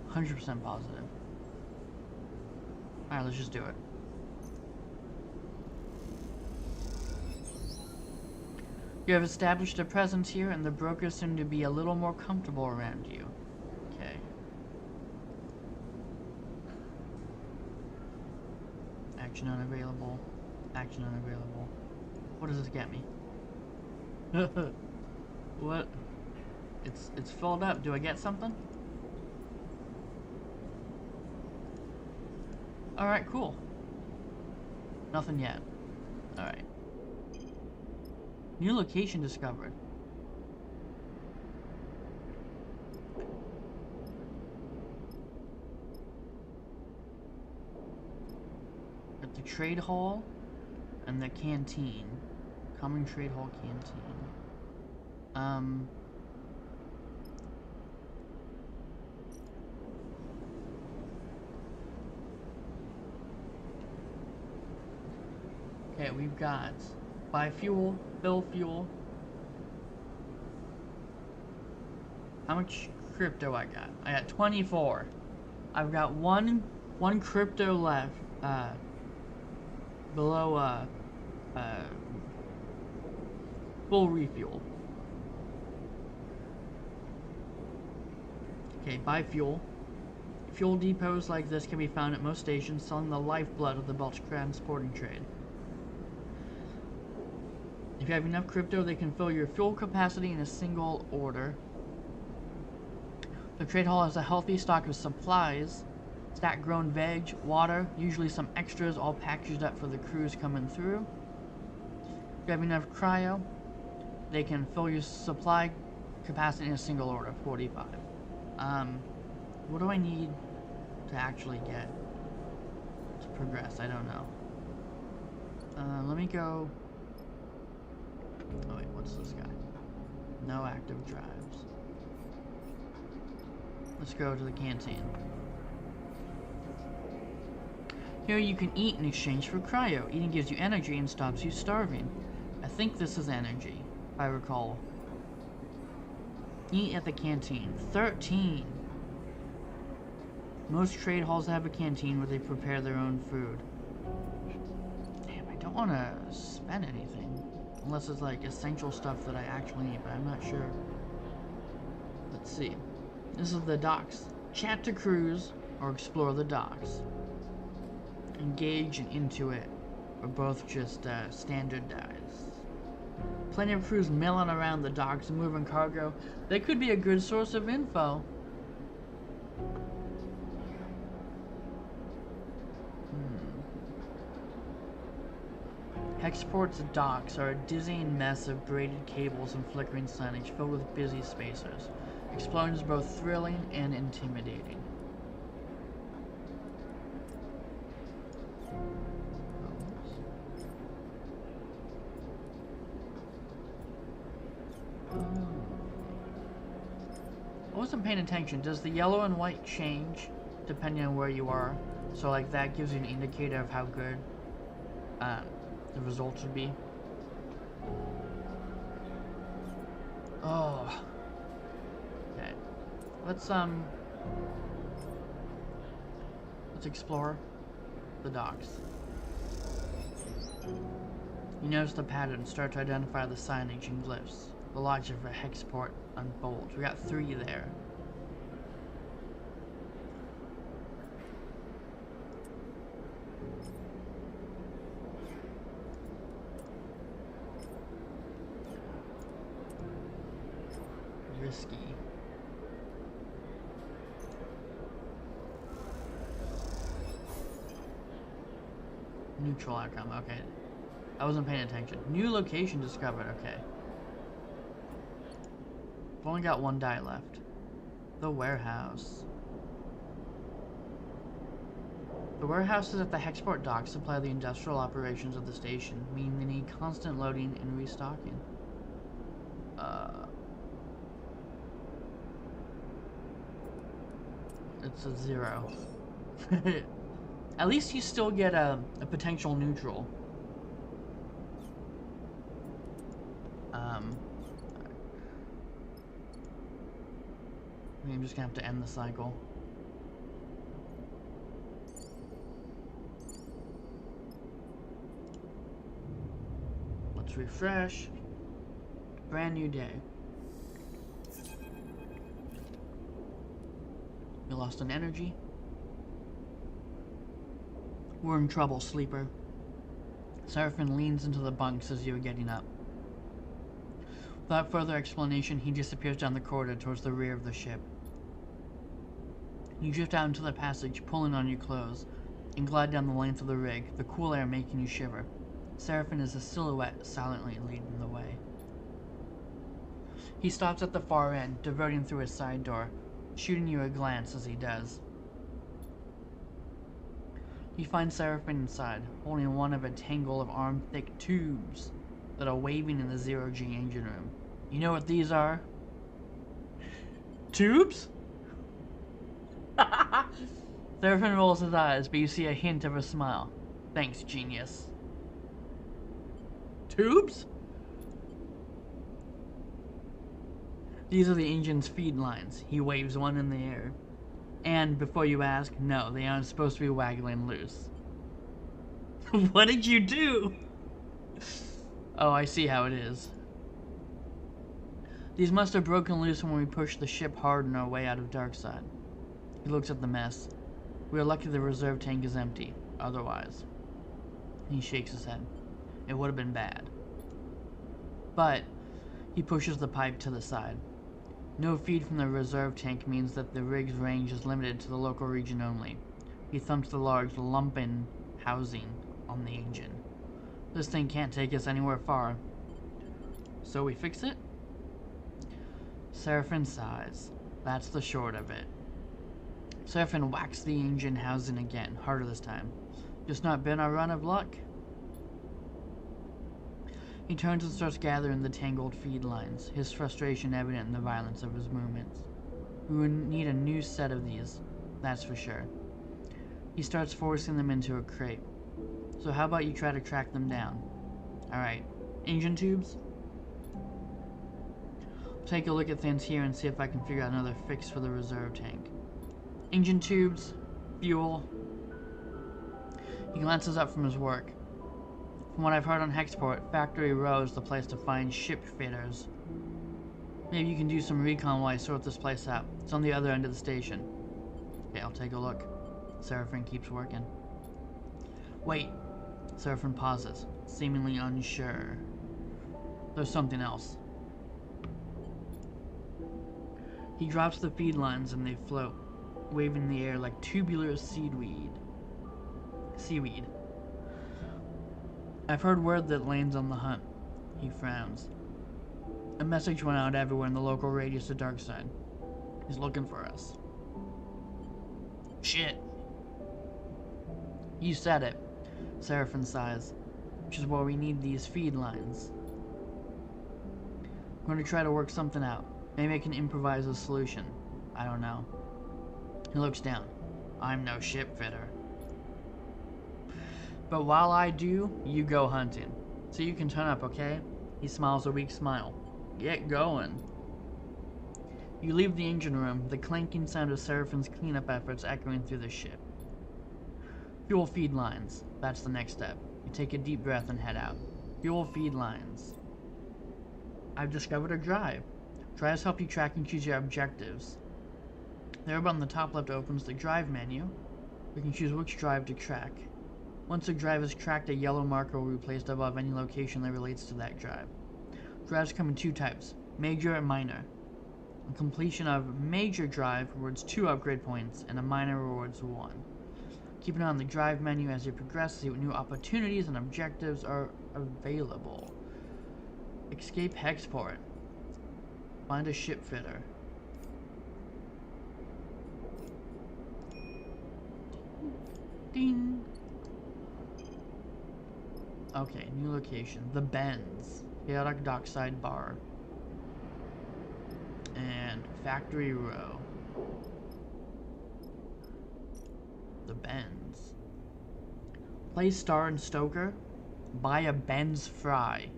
100% positive. Alright, let's just do it. You have established a presence here, and the brokers seem to be a little more comfortable around you. Okay. Action unavailable. Action unavailable. What does this get me? What? It's filled up. Do I get something? Alright, cool. Nothing yet. Alright. New location discovered. At the trade hall and the canteen. Common trade hall canteen. Okay, we've got buy fuel, fill fuel. How much crypto I got? I got 24. I've got one crypto left. Below full refuel. Okay, buy fuel. Fuel depots like this can be found at most stations, selling the lifeblood of the bulk transporting trade. If you have enough crypto, they can fill your fuel capacity in a single order. The trade hall has a healthy stock of supplies, stat-grown veg, water, usually some extras, all packaged up for the crews coming through. If you have enough cryo, they can fill your supply capacity in a single order, 45. What do I need to actually get to progress? I don't know. Let me go... Oh wait, what's this guy? No active drives. Let's go to the canteen. Here you can eat in exchange for cryo. Eating gives you energy and stops you starving. I think this is energy, if I recall. Eat at the canteen. 13! Most trade halls have a canteen where they prepare their own food. Damn, I don't want to spend anything. Unless it's like essential stuff that I actually need, but I'm not sure. Let's see. This is the docks. Chat to cruise or explore the docks. Engage and Intuit are both just standard dies. Plenty of crews milling around the docks and moving cargo. They could be a good source of info. Hexport's docks are a dizzying mess of braided cables and flickering signage filled with busy spacers. Exploring is both thrilling and intimidating. I wasn't paying attention. Does the yellow and white change depending on where you are? So like that gives you an indicator of how good the results would be. Oh. Okay. Let's explore the docks. You notice the pattern, start to identify the signage and glyphs. The logic for Hexport unfolds. We got 3 there. Risky. Neutral outcome, okay. I wasn't paying attention. New location discovered, okay. I've only got 1 die left. The warehouse. The warehouses at the Hexport docks supply the industrial operations of the station, meaning they need constant loading and restocking. It's a 0. At least you still get a potential neutral. I'm just gonna have to end the cycle. Let's refresh. Brand new day. You lost an energy. We're in trouble, sleeper. Seraphin leans into the bunks as you are getting up. Without further explanation, he disappears down the corridor towards the rear of the ship. You drift out into the passage, pulling on your clothes, and glide down the length of the rig, the cool air making you shiver. Seraphin is a silhouette, silently leading the way. He stops at the far end, diverting through a side door, shooting you a glance as he does. You find Seraphin inside, holding one of a tangle of arm-thick tubes that are waving in the zero-G engine room. You know what these are? Tubes? Seraphin rolls his eyes, but you see a hint of a smile. Thanks, genius. Tubes? These are the engine's feed lines. He waves one in the air. And, before you ask, no, they aren't supposed to be waggling loose. What did you do? Oh, I see how it is. These must have broken loose when we pushed the ship hard on our way out of Darkside. He looks at the mess. We are lucky the reserve tank is empty. Otherwise. He shakes his head. It would have been bad. But, he pushes the pipe to the side. No feed from the reserve tank means that the rig's range is limited to the local region only. He thumps the large lumpen housing on the engine. This thing can't take us anywhere far. So we fix it? Seraphin sighs. That's the short of it. Seraphin whacks the engine housing again, harder this time. Just not been our run of luck? He turns and starts gathering the tangled feed lines, his frustration evident in the violence of his movements. We would need a new set of these, that's for sure. He starts forcing them into a crate. So how about you try to track them down? Alright, engine tubes? I'll take a look at things here and see if I can figure out another fix for the reserve tank. Engine tubes, fuel. He glances up from his work. From what I've heard on Hexport, Factory Row is the place to find ship fitters. Maybe you can do some recon while I sort this place out. It's on the other end of the station. Okay, I'll take a look. Seraphin keeps working. Wait. Seraphin pauses, seemingly unsure. There's something else. He drops the feed lines and they float, waving in the air like tubular seaweed. I've heard word that Lane's on the hunt. He frowns. A message went out everywhere in the local radius of Darkside. He's looking for us. Shit. You said it. Seraphin sighs. Which is why we need these feed lines. I'm going to try to work something out. Maybe I can improvise a solution. I don't know. He looks down. I'm no ship fitter. But while I do, you go hunting. So you can turn up, okay? He smiles a weak smile. Get going. You leave the engine room, the clanking sound of Seraphin's cleanup efforts echoing through the ship. Fuel feed lines. That's the next step. You take a deep breath and head out. Fuel feed lines. I've discovered a drive. Drives help you track and choose your objectives. There on the top left opens the drive menu. You can choose which drive to track. Once a drive is tracked, a yellow marker will be placed above any location that relates to that drive. Drives come in two types, major and minor. A completion of major drive rewards 2 upgrade points, and a minor rewards 1. Keep an eye on the drive menu as you progress to see what new opportunities and objectives are available. Escape Hexport. Find a ship fitter. Ding! Okay, new location. The Bends. Chaotic Dockside Bar. And Factory Row. The Bends. Play Star and Stoker. Buy a Ben's Fry.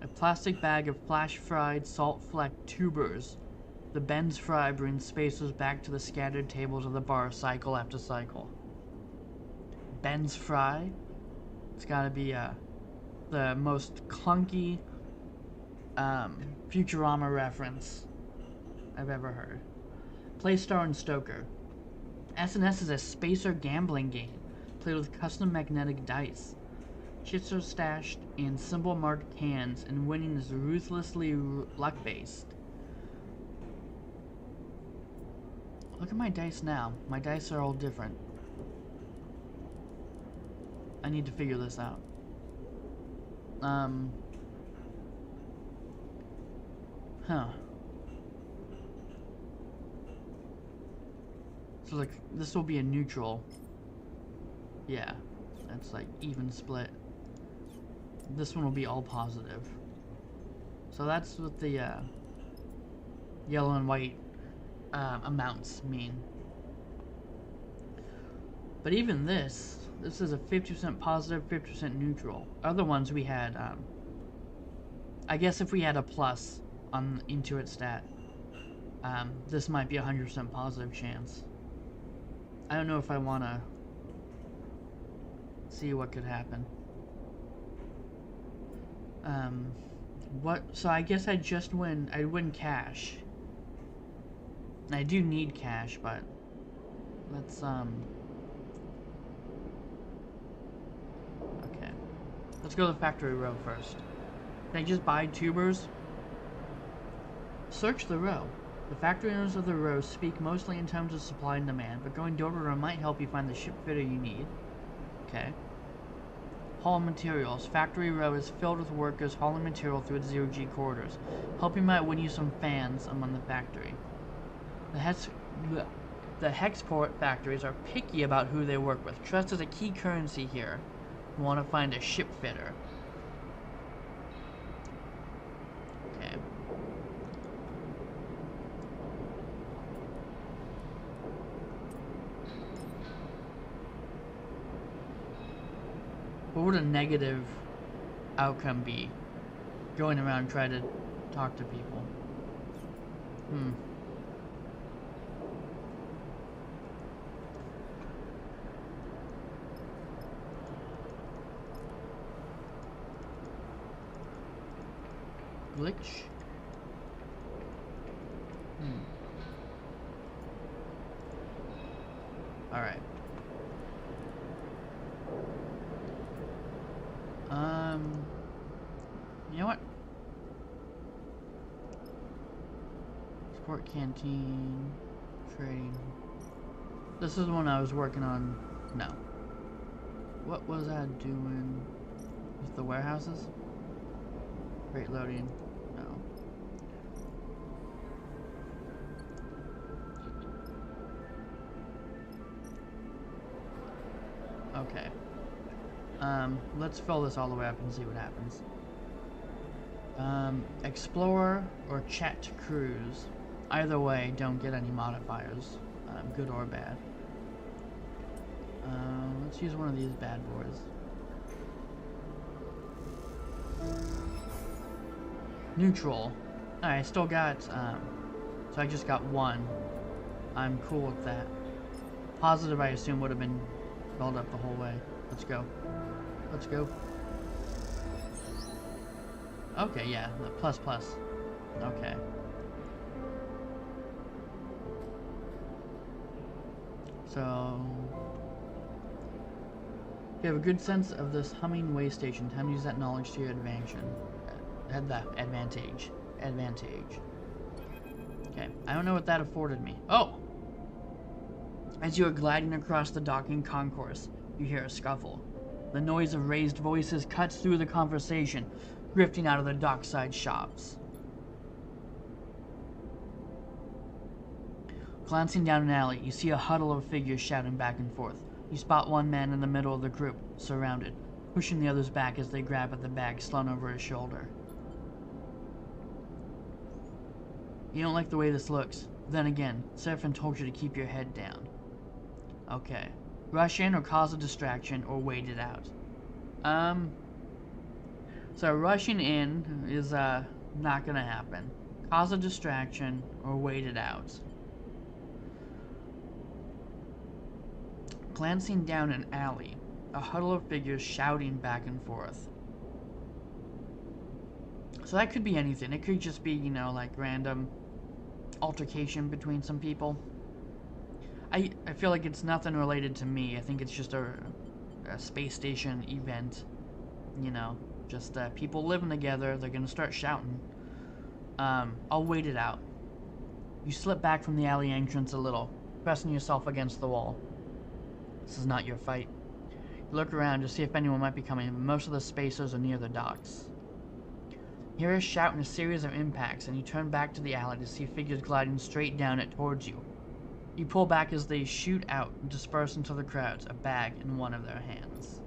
A plastic bag of flash-fried, salt-flecked tubers. The Ben's Fry brings spacers back to the scattered tables of the bar cycle after cycle. Ben's Fry? It's gotta be the most clunky Futurama reference I've ever heard. Play Star and Stoker. SNS is a spacer gambling game played with custom magnetic dice. Chips are stashed in symbol-marked cans, and winning is ruthlessly luck-based. Look at my dice now. My dice are all different. I need to figure this out. Huh. So like, this will be a neutral. Yeah. That's like even split. This one will be all positive. So that's what the yellow and white amounts mean. But even this is a 50% positive, 50% neutral. Other ones we had, I guess if we had a plus on Intuit stat, this might be a 100% positive chance. I don't know if I want to see what could happen. So I guess I'd win cash. I do need cash, but let's, okay. Let's go to the factory row first. Can I just buy tubers? Search the row. The factory owners of the row speak mostly in terms of supply and demand, but going door to door might help you find the ship fitter you need. Okay. Haul materials. Factory row is filled with workers hauling material through its zero-G corridors. Helping might win you some fans among the factory. The Hexport factories are picky about who they work with. Trust is a key currency here. You want to find a ship fitter. Okay. What would a negative outcome be? Going around trying to talk to people. Glitch? Alright. You know what? Sport canteen, trading. This is the one I was working on. No. what was I doing with the warehouses? Freight loading. No. Okay. Let's fill this all the way up and see what happens. Explore or chat to cruise. Either way, don't get any modifiers, good or bad. Let's use one of these bad boys. Neutral. Alright, I still got, so I just got one. I'm cool with that. Positive, I assume, would have been built up the whole way. Let's go. Let's go. Okay, yeah, the plus plus. Okay. So, you have a good sense of this humming way station. Time to use that knowledge to your advantage. Advantage. Okay, I don't know what that afforded me. Oh! As you are gliding across the docking concourse, you hear a scuffle. The noise of raised voices cuts through the conversation, drifting out of the dockside shops. Glancing down an alley, you see a huddle of figures shouting back and forth. You spot one man in the middle of the group, surrounded, pushing the others back as they grab at the bag slung over his shoulder. You don't like the way this looks. Then again, Seraphim told you to keep your head down. Okay. Rush in or cause a distraction or wait it out. So rushing in is not gonna happen. Cause a distraction or wait it out. Glancing down an alley, a huddle of figures shouting back and forth. So that could be anything. It could just be, you know, like random altercation between some people. I feel like it's nothing related to me. I think it's just a space station event. You know, just people living together. They're gonna start shouting. I'll wait it out. You slip back from the alley entrance a little, pressing yourself against the wall. This is not your fight. You look around to see if anyone might be coming, but most of the spacers are near the docks. You hear a shout and a series of impacts, and you turn back to the alley to see figures gliding straight down it towards you. You pull back as they shoot out and disperse into the crowds, a bag in one of their hands.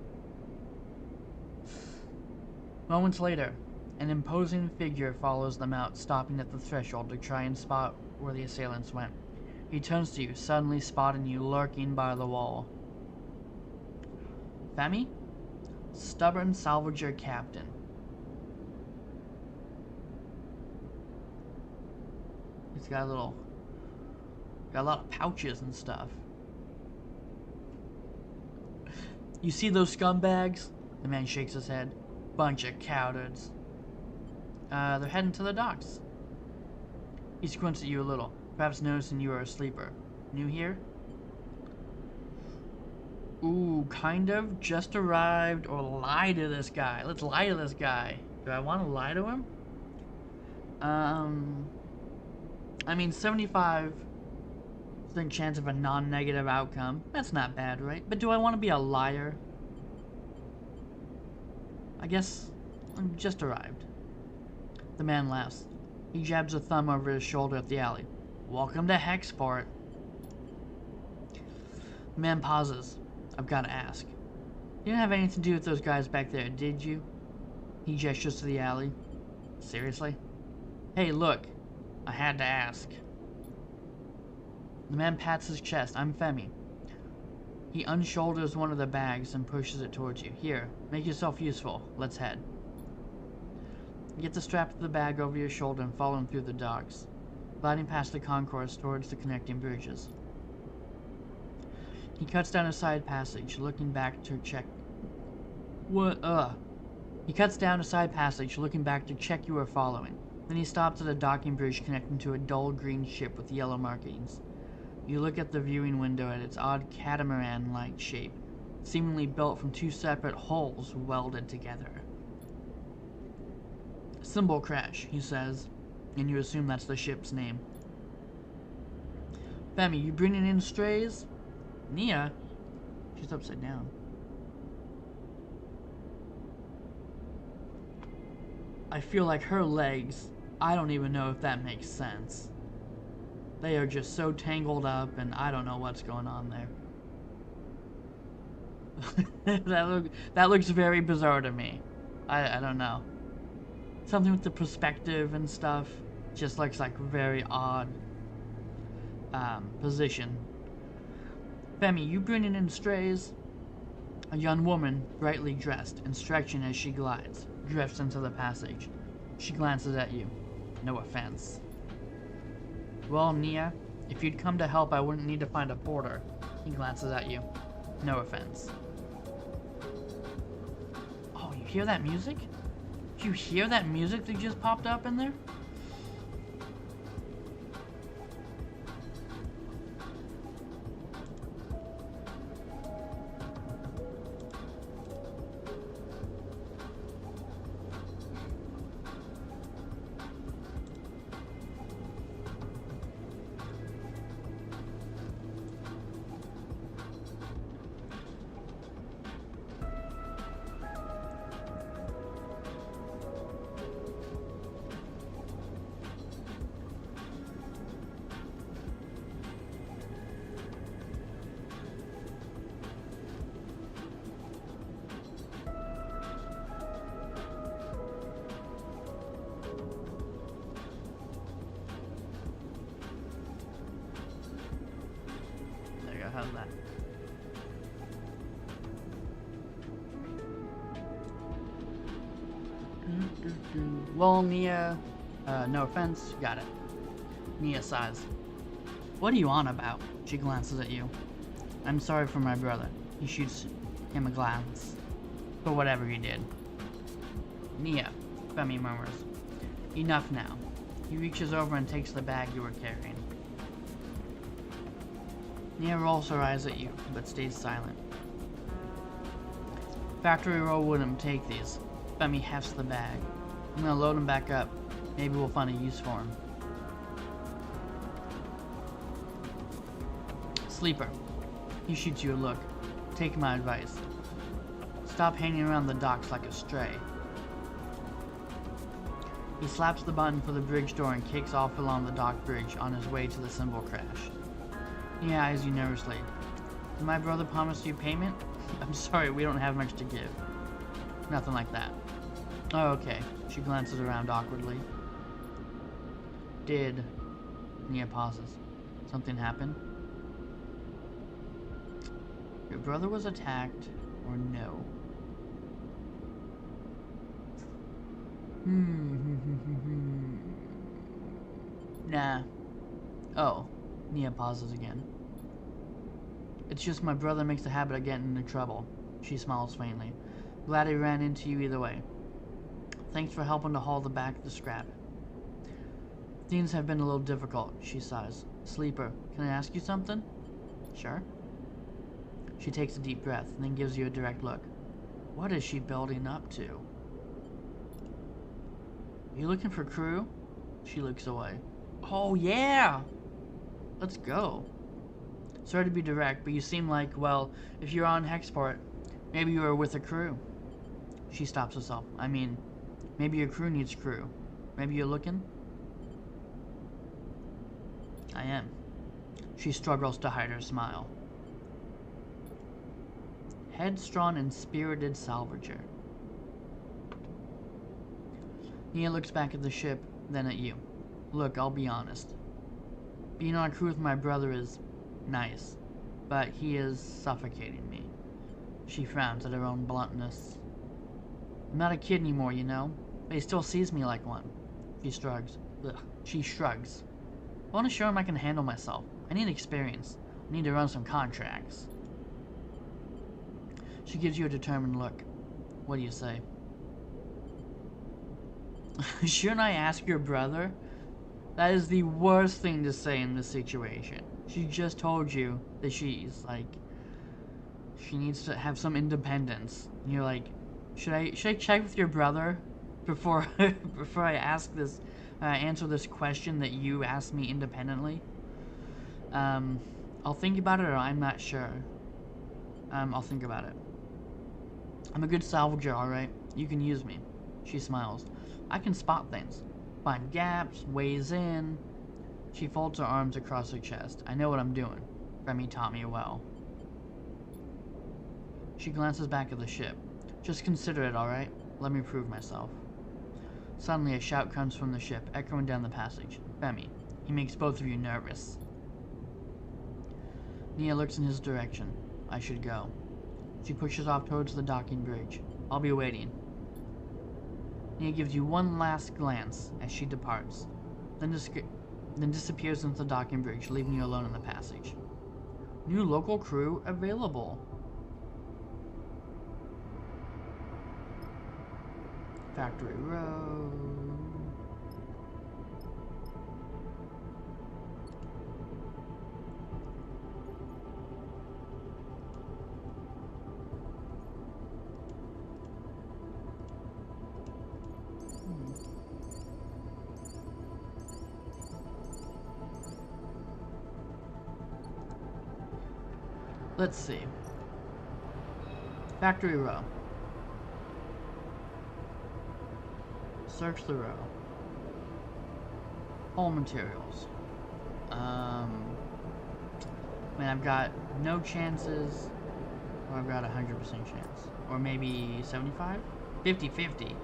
Moments later, an imposing figure follows them out, stopping at the threshold to try and spot where the assailants went. He turns to you, suddenly spotting you lurking by the wall. Femi? Stubborn salvager captain. He's got a lot of pouches and stuff. You see those scumbags? The man shakes his head. Bunch of cowards. They're heading to the docks. He squints at you a little, perhaps noticing you are a sleeper. New here? Ooh, kind of. Just arrived, or lie to this guy. Let's lie to this guy. Do I want to lie to him? I mean, 75% chance of a non-negative outcome. That's not bad, right? But do I want to be a liar? I guess I'm just arrived. The man laughs. He jabs a thumb over his shoulder at the alley. Welcome to Hexport. The man pauses. I've got to ask. You didn't have anything to do with those guys back there, did you? He gestures to the alley. Seriously? Hey, look. I had to ask. The man pats his chest. I'm Femi. He unshoulders one of the bags and pushes it towards you. Here, make yourself useful. Let's head. You get the strap of the bag over your shoulder and follow him through the docks, gliding past the concourse towards the connecting bridges. He cuts down a side passage, looking back to check... He cuts down a side passage, looking back to check you are following. Then he stops at a docking bridge connecting to a dull green ship with yellow markings. You look at the viewing window at its odd catamaran-like shape, seemingly built from two separate hulls welded together. Symbol crash, he says, and you assume that's the ship's name. Femi, you bringing in strays? Nia? She's upside down. I feel like her legs, I don't even know if that makes sense. They are just so tangled up, and I don't know what's going on there. That looks very bizarre to me. I don't know. Something with the perspective and stuff just looks like a very odd position. Femi, you bringing in strays? A young woman, brightly dressed and stretching as she glides, drifts into the passage. She glances at you. No offense. Well, Nia, if you'd come to help, I wouldn't need to find a porter. He glances at you. No offense. Oh, you hear that music? Did you hear that music that just popped up in there? There you go, how's that? Well, Nia, no offense, got it. Nia sighs. What are you on about? She glances at you. I'm sorry for my brother. He shoots him a glance. For whatever he did. Nia, Femi murmurs. Enough now. He reaches over and takes the bag you were carrying. Nia rolls her eyes at you, but stays silent. Factory Row wouldn't take these. Femi hefts the bag. I'm gonna load him back up. Maybe we'll find a use for him. Sleeper. He shoots you a look. Take my advice. Stop hanging around the docks like a stray. He slaps the button for the bridge door and kicks off along the dock bridge on his way to the cymbal crash. He eyes you nervously. Did my brother promise you payment? I'm sorry, we don't have much to give. Nothing like that. Oh, okay. She glances around awkwardly. Did... Nia pauses. Something happen? Your brother was attacked, or no? Nah. Oh. Nia pauses again. It's just my brother makes a habit of getting into trouble. She smiles faintly. Glad he ran into you either way. Thanks for helping to haul the back of the scrap. Things have been a little difficult, she sighs. Sleeper, can I ask you something? Sure. She takes a deep breath and then gives you a direct look. What is she building up to? Are you looking for crew? She looks away. Oh yeah! Let's go. Sorry to be direct, but you seem like, well, if you're on Hexport, maybe you were with a crew. She stops herself. I mean, maybe your crew needs crew. Maybe you're looking? I am. She struggles to hide her smile. Headstrong and spirited salvager. Nia looks back at the ship, then at you. Look, I'll be honest. Being on a crew with my brother is nice, but he is suffocating me. She frowns at her own bluntness. I'm not a kid anymore, you know, but he still sees me like one. She shrugs. She shrugs. I want to show him I can handle myself. I need experience. I need to run some contracts. She gives you a determined look. What do you say? Shouldn't I ask your brother? That is the worst thing to say in this situation. She just told you that she's like, she needs to have some independence. And you're like, should I check with your brother before before I ask this, answer this question that you asked me independently? I'll think about it, or I'm not sure. I'll think about it. I'm a good salvager, all right. You can use me. She smiles. I can spot things. Find gaps, ways in. She folds her arms across her chest. I know what I'm doing. Remy taught me well. She glances back at the ship. Just consider it, alright? Let me prove myself. Suddenly a shout comes from the ship, echoing down the passage. Remy, he makes both of you nervous. Nia looks in his direction. I should go. She pushes off towards the docking bridge. I'll be waiting. Nia gives you one last glance as she departs, then disappears into the docking bridge, leaving you alone in the passage. New local crew available. Factory Row. Let's see. Factory Row. Search the row. All materials. Man, I've got no chances, or I've got 100% chance. Or maybe 75? 50-50.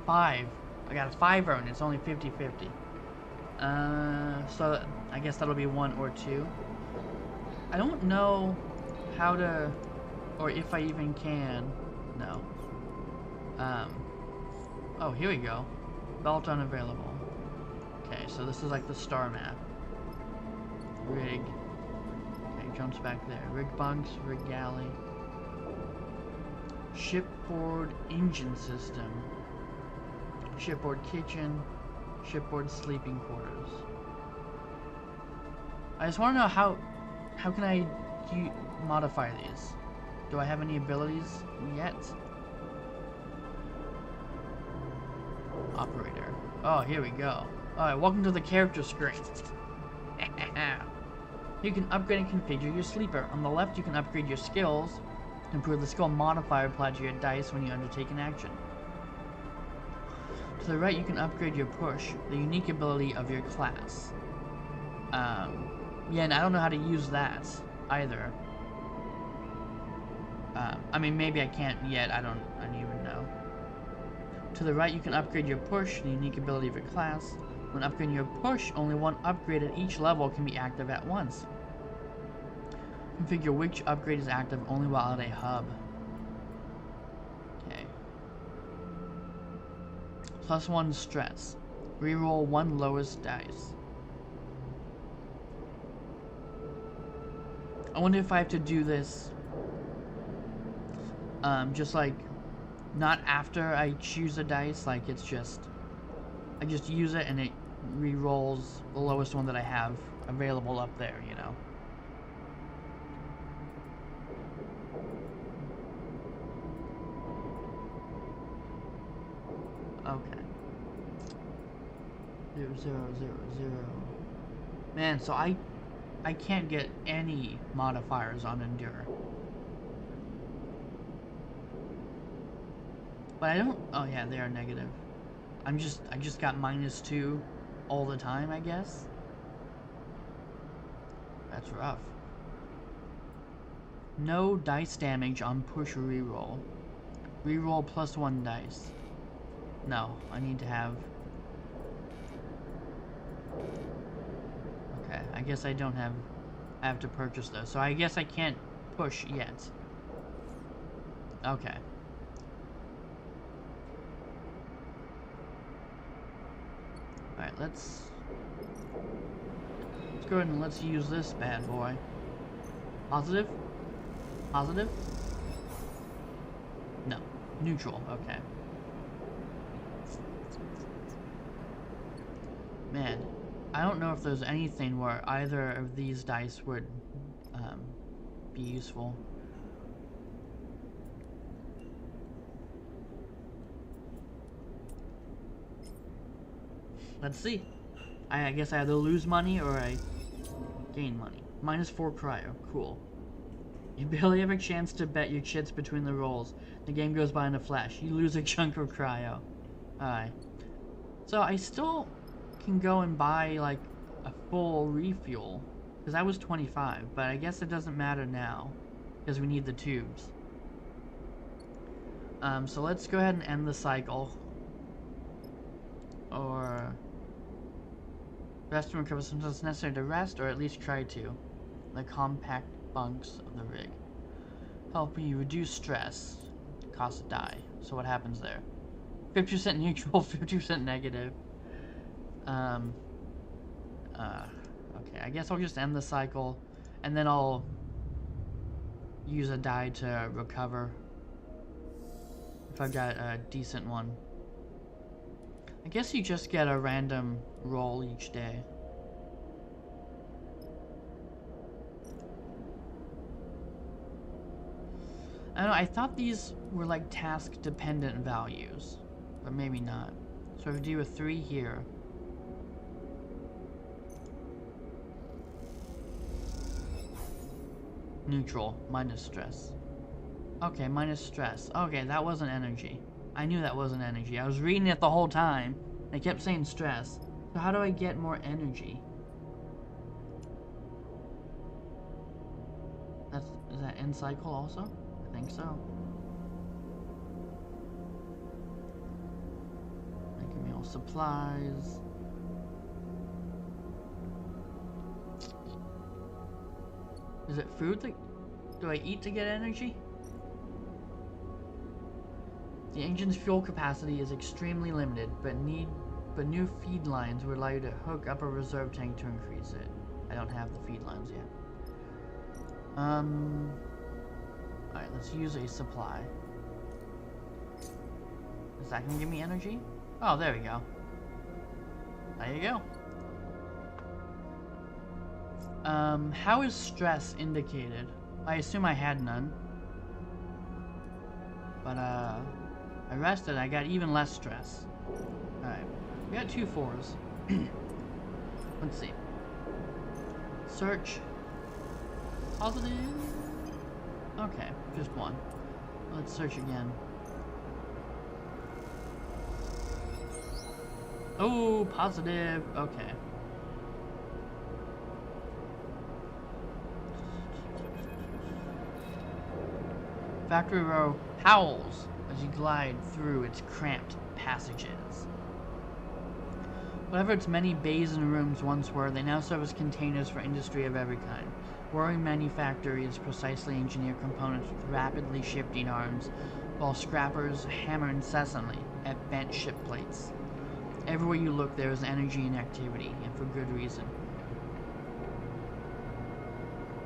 5. I got a 5er and it's only 50-50. So I guess that'll be 1 or 2. I don't know how to, or if I even can. No. Oh, here we go. Belt unavailable. Okay, so this is like the star map. Rig. Okay, jumps back there. Rig bunks, rig galley. Shipboard engine system. Shipboard kitchen. Shipboard sleeping quarters. I just want to know how can I modify these? Do I have any abilities yet? Operator. Oh, here we go. Alright, welcome to the character screen. You can upgrade and configure your sleeper. On the left, you can upgrade your skills, improve the skill modifier applied to your dice when you undertake an action. To the right, you can upgrade your push, the unique ability of your class. Yeah, and I don't know how to use that either. I mean, maybe I can't yet. I don't even know. To the right, you can upgrade your push, the unique ability of your class. When upgrading your push, only one upgrade at each level can be active at once. Configure which upgrade is active only while at a hub. Okay. +1 stress. Reroll 1 lowest dice. I wonder if I have to do this just like not after I choose a dice, like it's just I just use it and it re-rolls the lowest one that I have available up there, you know. Okay. 0, 0, 0, 0. Man, so I can't get any modifiers on Endure. But I don't. Oh yeah, they are negative. I just got -2 all the time, I guess. That's rough. No dice damage on push reroll. Reroll +1 dice. No, I need to have. Okay, I guess I don't have. I have to purchase those, so I guess I can't push yet. Okay. Alright, let's go ahead and let's use this bad boy. Positive? Positive? No. Neutral, okay. Man, I don't know if there's anything where either of these dice would be useful. Let's see. I guess I either lose money or I gain money. -4 cryo. Cool. You barely have a chance to bet your chits between the rolls. The game goes by in a flash. You lose a chunk of cryo. Alright. So I still can go and buy like a full refuel. Because I was 25, but I guess it doesn't matter now. Because we need the tubes. So let's go ahead and end the cycle. Or rest and recover sometimes it's necessary to rest, or at least try to. The compact bunks of the rig. Help you reduce stress. Cost a die. So what happens there? 50% neutral, 50% negative. Okay, I guess I'll just end the cycle, and then I'll use a die to recover if I got a decent one. I guess you just get a random roll each day. I don't know, I thought these were like task dependent values, but maybe not. So if we do a 3 here. Neutral, minus stress. Okay, minus stress. Okay, that wasn't energy. I knew that wasn't energy. I was reading it the whole time. They kept saying stress. So how do I get more energy? Is that end cycle also? I think so. Making me all supplies. Is it food that do I eat to get energy? The engine's fuel capacity is extremely limited, but new feed lines would allow you to hook up a reserve tank to increase it. I don't have the feed lines yet. Alright, let's use a supply. Is that gonna give me energy? Oh, there we go. There you go. How is stress indicated? I assume I had none. But, I rested, I got even less stress. Alright, we got 2 4s. Let's see. Search. Positive. Okay, just 1. Let's search again. Oh, positive. Okay. Factory row howls as you glide through its cramped passages. Whatever its many bays and rooms once were, they now serve as containers for industry of every kind. Whirring manufactories precisely engineer components with rapidly shifting arms, while scrappers hammer incessantly at bent ship plates. Everywhere you look, there is energy and activity, and for good reason.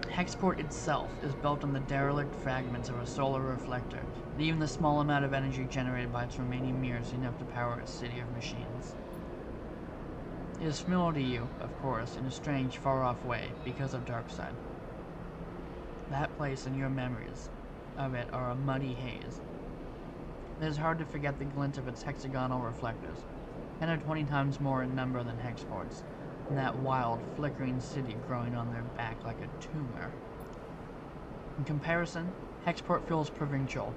Hexport itself is built on the derelict fragments of a solar reflector, and even the small amount of energy generated by its remaining mirrors is enough to power a city of machines. It is familiar to you, of course, in a strange, far-off way, because of Darkside. That place and your memories of it are a muddy haze. It is hard to forget the glint of its hexagonal reflectors, 10 or 20 times more in number than Hexport's, and that wild, flickering city growing on their back like a tumor. In comparison, Hexport feels provincial,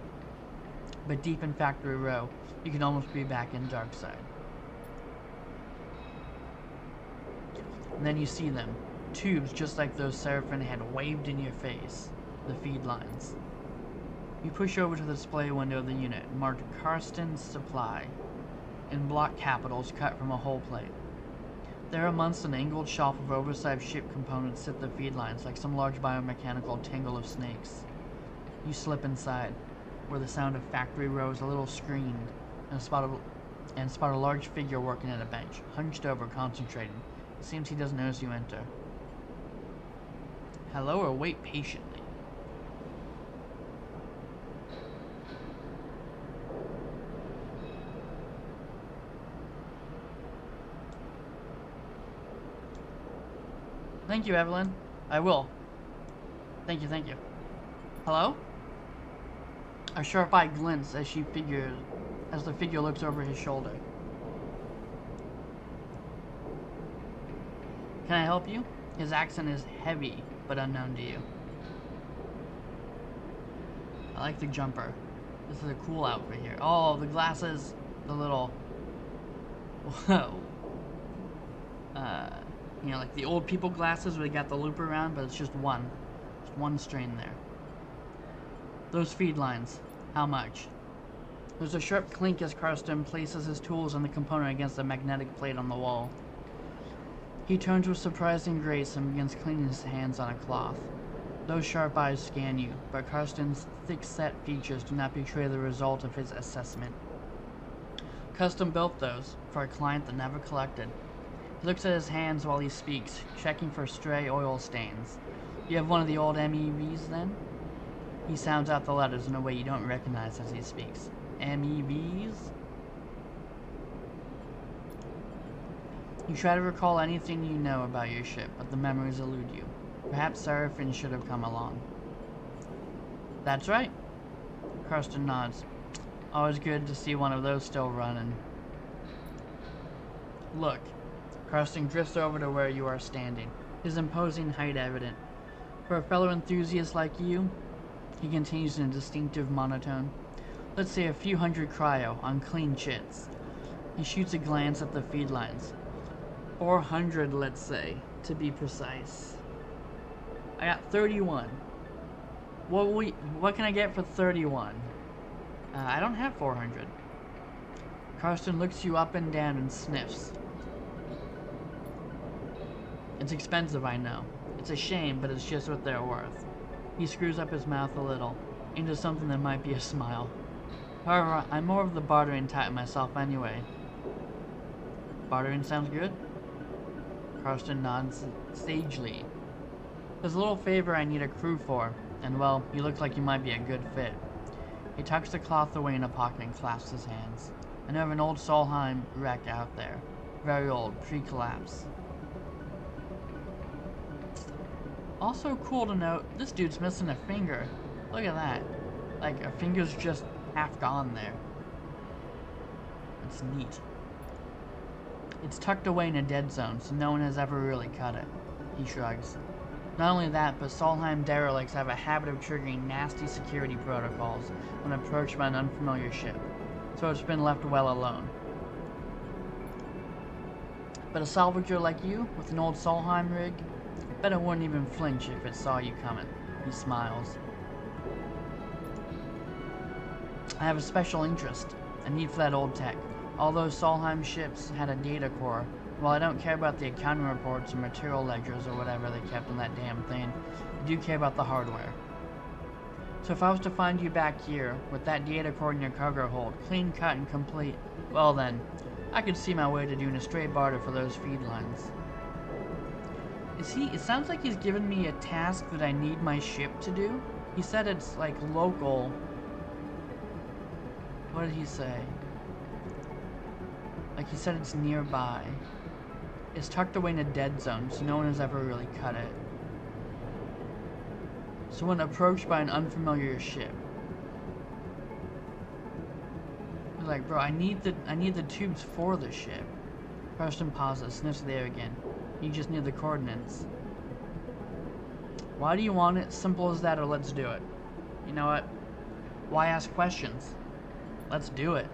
but deep in Factory Row, you can almost be back in Darkside. And then you see them, tubes just like those Seraphin had waved in your face, the feed lines. You push over to the display window of the unit, marked Karsten's Supply, in block capitals cut from a whole plate. There amongst an angled shelf of oversized ship components sit the feed lines like some large biomechanical tangle of snakes. You slip inside, where the sound of Factory Row is a little screened, and spot a large figure working at a bench, hunched over, concentrating. It seems he doesn't notice you enter. Hello, or wait patiently. Thank you, Evelyn. I will. Thank you, thank you. Hello? A sharp eye glints as the figure looks over his shoulder. Can I help you? His accent is heavy, but unknown to you. I like the jumper. This is a cool outfit here. Oh, the glasses, the little, whoa. You know, like the old people glasses where they got the loop around, but it's just one strain there. Those feed lines, how much? There's a sharp clink as Karsten places his tools on the component against the magnetic plate on the wall. He turns with surprising grace and begins cleaning his hands on a cloth. Those sharp eyes scan you, but Karsten's thick-set features do not betray the result of his assessment. Custom built those, for a client that never collected. He looks at his hands while he speaks, checking for stray oil stains. You have one of the old MEVs then? He sounds out the letters in a way you don't recognize as he speaks. MEVs? You try to recall anything you know about your ship, but the memories elude you. Perhaps Seraphin should have come along. That's right. Karsten nods. Always good to see one of those still running. Look. Karsten drifts over to where you are standing, his imposing height evident. For a fellow enthusiast like you, he continues in a distinctive monotone. Let's say a few hundred cryo on clean chits. He shoots a glance at the feed lines. 400, let's say, to be precise. I got 31. What can I get for 31? I don't have 400. Karsten looks you up and down and sniffs. It's expensive, I know. It's a shame, but it's just what they're worth. He screws up his mouth a little, into something that might be a smile. However, I'm more of the bartering type myself anyway. Bartering sounds good? Karsten nods sagely. There's a little favor I need a crew for, and well, you look like you might be a good fit. He tucks the cloth away in a pocket and clasps his hands. I know of an old Solheim wreck out there. Very old, pre-collapse. Also cool to note, this dude's missing a finger. Look at that. Like, a finger's just half gone there. It's neat. It's tucked away in a dead zone, so no one has ever really cut it. He shrugs. Not only that, but Solheim derelicts have a habit of triggering nasty security protocols when approached by an unfamiliar ship, so it's been left well alone. But a salvager like you, with an old Solheim rig, bet it wouldn't even flinch if it saw you coming. He smiles. I have a special interest, a need for that old tech. All those Solheim ships had a data core. While I don't care about the accounting reports or material ledgers or whatever they kept in that damn thing, I do care about the hardware. So if I was to find you back here, with that data core in your cargo hold, clean cut and complete, well then, I could see my way to doing a straight barter for those feed lines. It sounds like he's given me a task that I need my ship to do. He said it's like local. What did he say? Like he said it's nearby. It's tucked away in a dead zone, so no one has ever really cut it. So when approached by an unfamiliar ship. He's like, bro, I need the tubes for the ship. Karsten pauses, sniffs the air again. You just need the coordinates. Why do you want it? Simple as that, or let's do it. You know what? Why ask questions? Let's do it.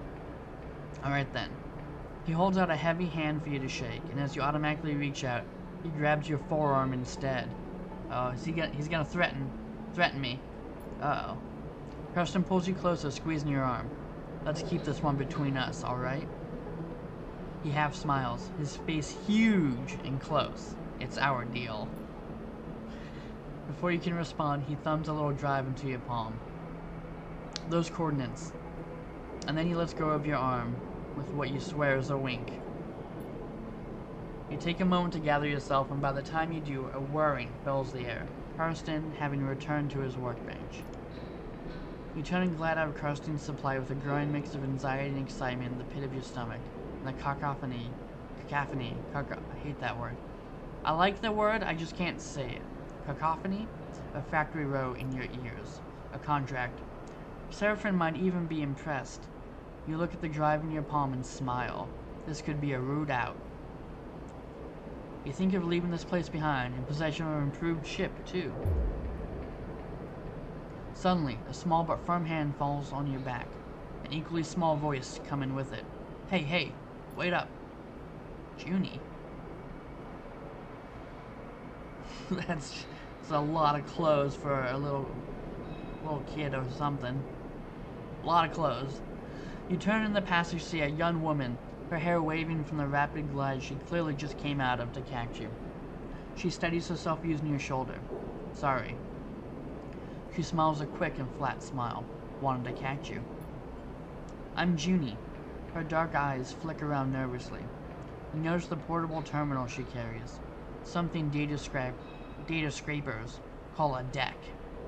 Alright then. He holds out a heavy hand for you to shake, and as you automatically reach out, he grabs your forearm instead. Oh, he's gonna threaten me. Uh-oh. Karsten pulls you closer, squeezing your arm. Let's keep this one between us, alright? He half smiles, his face huge and close. It's our deal. Before you can respond, he thumbs a little drive into your palm. Those coordinates. And then he lets go of your arm with what you swear is a wink. You take a moment to gather yourself, and by the time you do, a whirring fills the air, Karsten having returned to his workbench. You turn and glide out of Karsten's supply with a growing mix of anxiety and excitement in the pit of your stomach, and the cacophony, I hate that word. I like the word, I just can't say it. Cacophony? A factory row in your ears. A contract. Seraphin might even be impressed. You look at the drive in your palm and smile. This could be a rude out. You think of leaving this place behind, in possession of an improved ship, too. Suddenly, a small but firm hand falls on your back, an equally small voice coming with it. Hey, hey, wait up. Junie. That's a lot of clothes for a little kid or something. A lot of clothes. You turn in the passage to see a young woman, her hair waving from the rapid glide she clearly just came out of to catch you. She steadies herself using your shoulder. Sorry. She smiles a quick and flat smile. Wanted to catch you. I'm Junie. Her dark eyes flick around nervously. You notice the portable terminal she carries. Something data scrapers call a deck,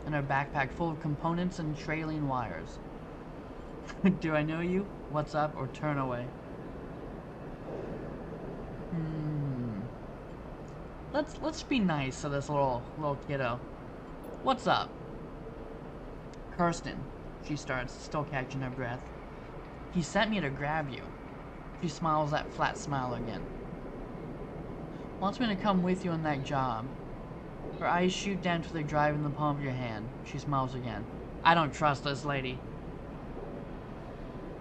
and her backpack full of components and trailing wires. Do I know you? What's up? Or turn away? Let's be nice to this little kiddo. What's up? Kirsten, she starts, still catching her breath. He sent me to grab you. She smiles that flat smile again. Wants me to come with you on that job. Her eyes shoot down to the drive in the palm of your hand. She smiles again. I don't trust this lady.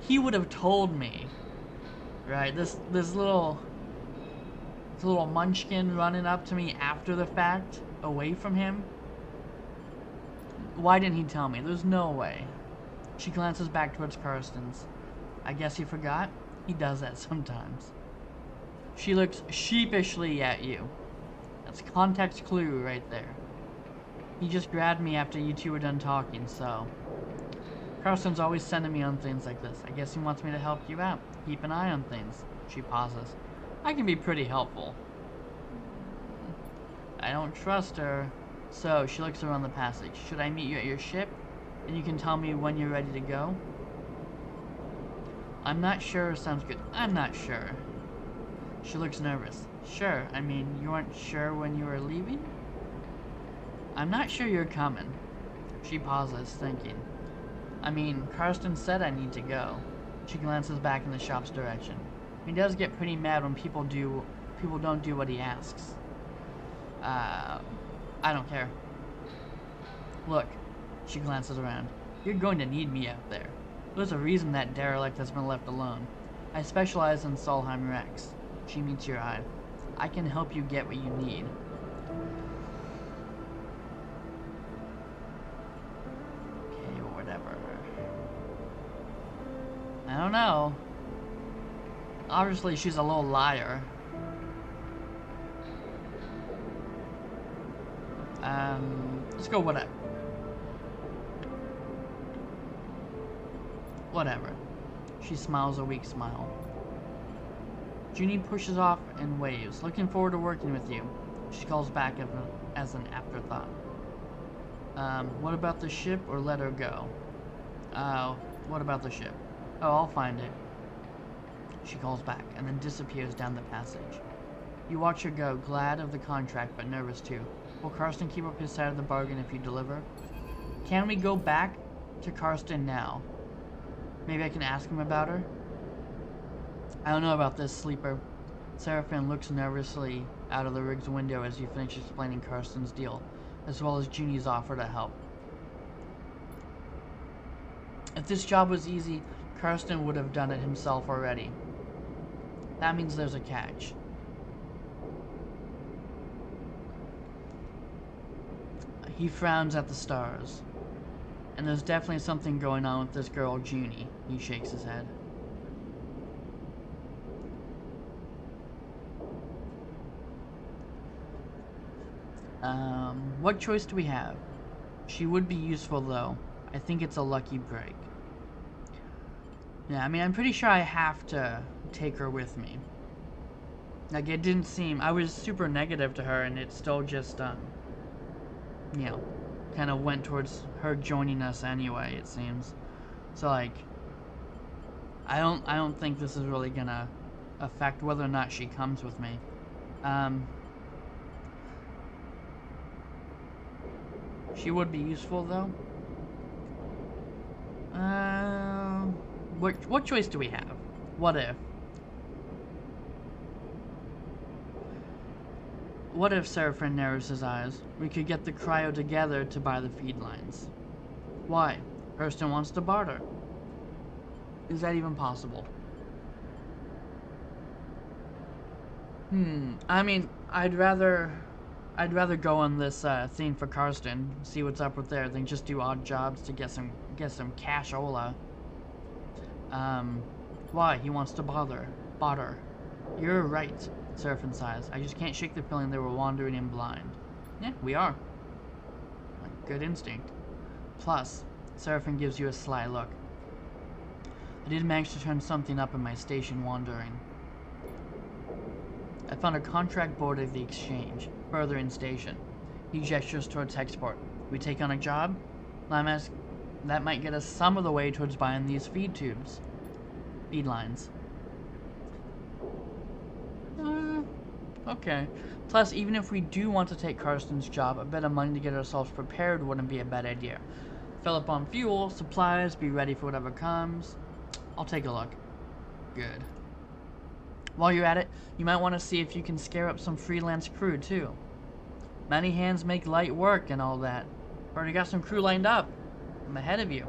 He would have told me. Right, this little munchkin running up to me after the fact, away from him. Why didn't he tell me? There's no way. She glances back towards Karsten's. I guess he forgot? He does that sometimes. She looks sheepishly at you. That's context clue right there. He just grabbed me after you two were done talking, so... Karsten's always sending me on things like this. I guess he wants me to help you out. Keep an eye on things. She pauses. I can be pretty helpful. I don't trust her. So, she looks around the passage. Should I meet you at your ship? And you can tell me when you're ready to go? I'm not sure sounds good. I'm not sure. She looks nervous. Sure, I mean, you weren't sure when you were leaving? I'm not sure you're coming. She pauses, thinking. I mean, Karsten said I need to go. She glances back in the shop's direction. He does get pretty mad when people don't do what he asks. I don't care. Look, she glances around. You're going to need me out there. There's a reason that derelict has been left alone. I specialize in Solheim wrecks. She meets your eye. I can help you get what you need. Okay, whatever. I don't know. Obviously, she's a little liar. Let's go whatever. Whatever. She smiles a weak smile. Junie pushes off and waves. Looking forward to working with you. She calls back as an afterthought. What about the ship, or let her go? What about the ship? Oh, I'll find it. She calls back, and then disappears down the passage. You watch her go, glad of the contract, but nervous too. Will Karsten keep up his side of the bargain if you deliver? Can we go back to Karsten now? Maybe I can ask him about her? I don't know about this, Sleeper. Seraphin looks nervously out of the rig's window as you finish explaining Karsten's deal, as well as Junie's offer to help. If this job was easy, Karsten would have done it himself already. That means there's a catch. He frowns at the stars. And there's definitely something going on with this girl, Junie. He shakes his head. What choice do we have? She would be useful, though. I think it's a lucky break. Yeah, I mean, I'm pretty sure I have to take her with me. Like, it didn't seem... I was super negative to her, and it still just, you know, kind of went towards her joining us anyway, it seems. So, like, I don't think this is really gonna affect whether or not she comes with me. She would be useful, though. What choice do we have? What if? What if Seraphin narrows his eyes? We could get the cryo together to buy the feed lines. Why? Hurston wants to barter. Is that even possible? I mean, I'd rather go on this thing for Karsten, see what's up with there, than just do odd jobs to get some cashola. Why? He wants to barter. You're right, Seraphin sighs. I just can't shake the feeling they were wandering in blind. Yeah, we are. Good instinct. Plus, Seraphin gives you a sly look. I did manage to turn something up in my station wandering. I found a contract board of the exchange, further in station. He gestures towards Hexport. We take on a job? Limask, that might get us some of the way towards buying these feed lines. Okay. Plus, even if we do want to take Karsten's job, a bit of money to get ourselves prepared wouldn't be a bad idea. Fill up on fuel, supplies, be ready for whatever comes. I'll take a look. Good. While you're at it, you might want to see if you can scare up some freelance crew, too. Many hands make light work and all that. Already got some crew lined up. I'm ahead of you.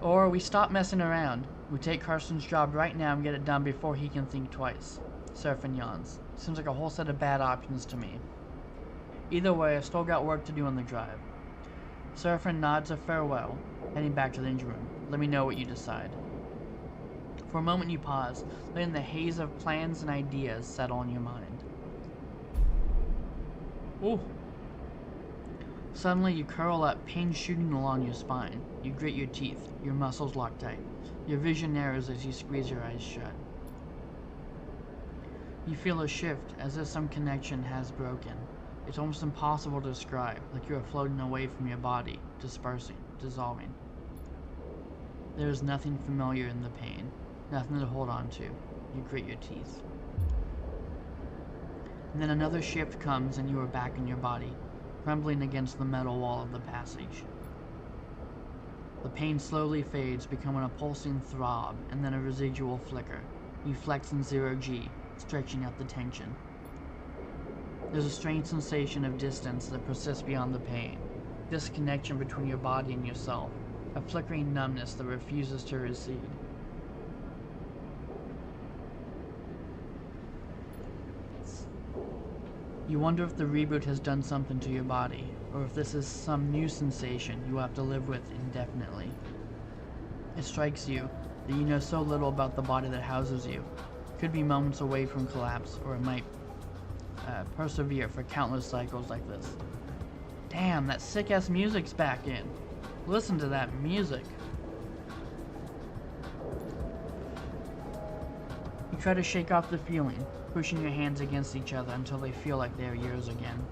Or we stop messing around. We take Karsten's job right now and get it done before he can think twice. Seraphin yawns. Seems like a whole set of bad options to me. Either way, I've still got work to do on the drive. Seraphin nods a farewell, heading back to the engine room. Let me know what you decide. For a moment you pause, letting the haze of plans and ideas settle in your mind. Ooh. Suddenly you curl up, pain shooting along your spine. You grit your teeth, your muscles lock tight. Your vision narrows as you squeeze your eyes shut. You feel a shift, as if some connection has broken. It's almost impossible to describe, like you are floating away from your body, dispersing, dissolving. There is nothing familiar in the pain, nothing to hold on to. You grit your teeth. And then another shift comes and you are back in your body, crumbling against the metal wall of the passage. The pain slowly fades, becoming a pulsing throb, and then a residual flicker. You flex in 0G, stretching out the tension. There's a strange sensation of distance that persists beyond the pain. Disconnection between your body and yourself. A flickering numbness that refuses to recede. You wonder if the reboot has done something to your body, or if this is some new sensation you have to live with indefinitely. It strikes you that you know so little about the body that houses you. Could be moments away from collapse, or it might persevere for countless cycles like this. Damn, that sick-ass music's back in. Listen to that music. You try to shake off the feeling, pushing your hands against each other until they feel like they are yours again.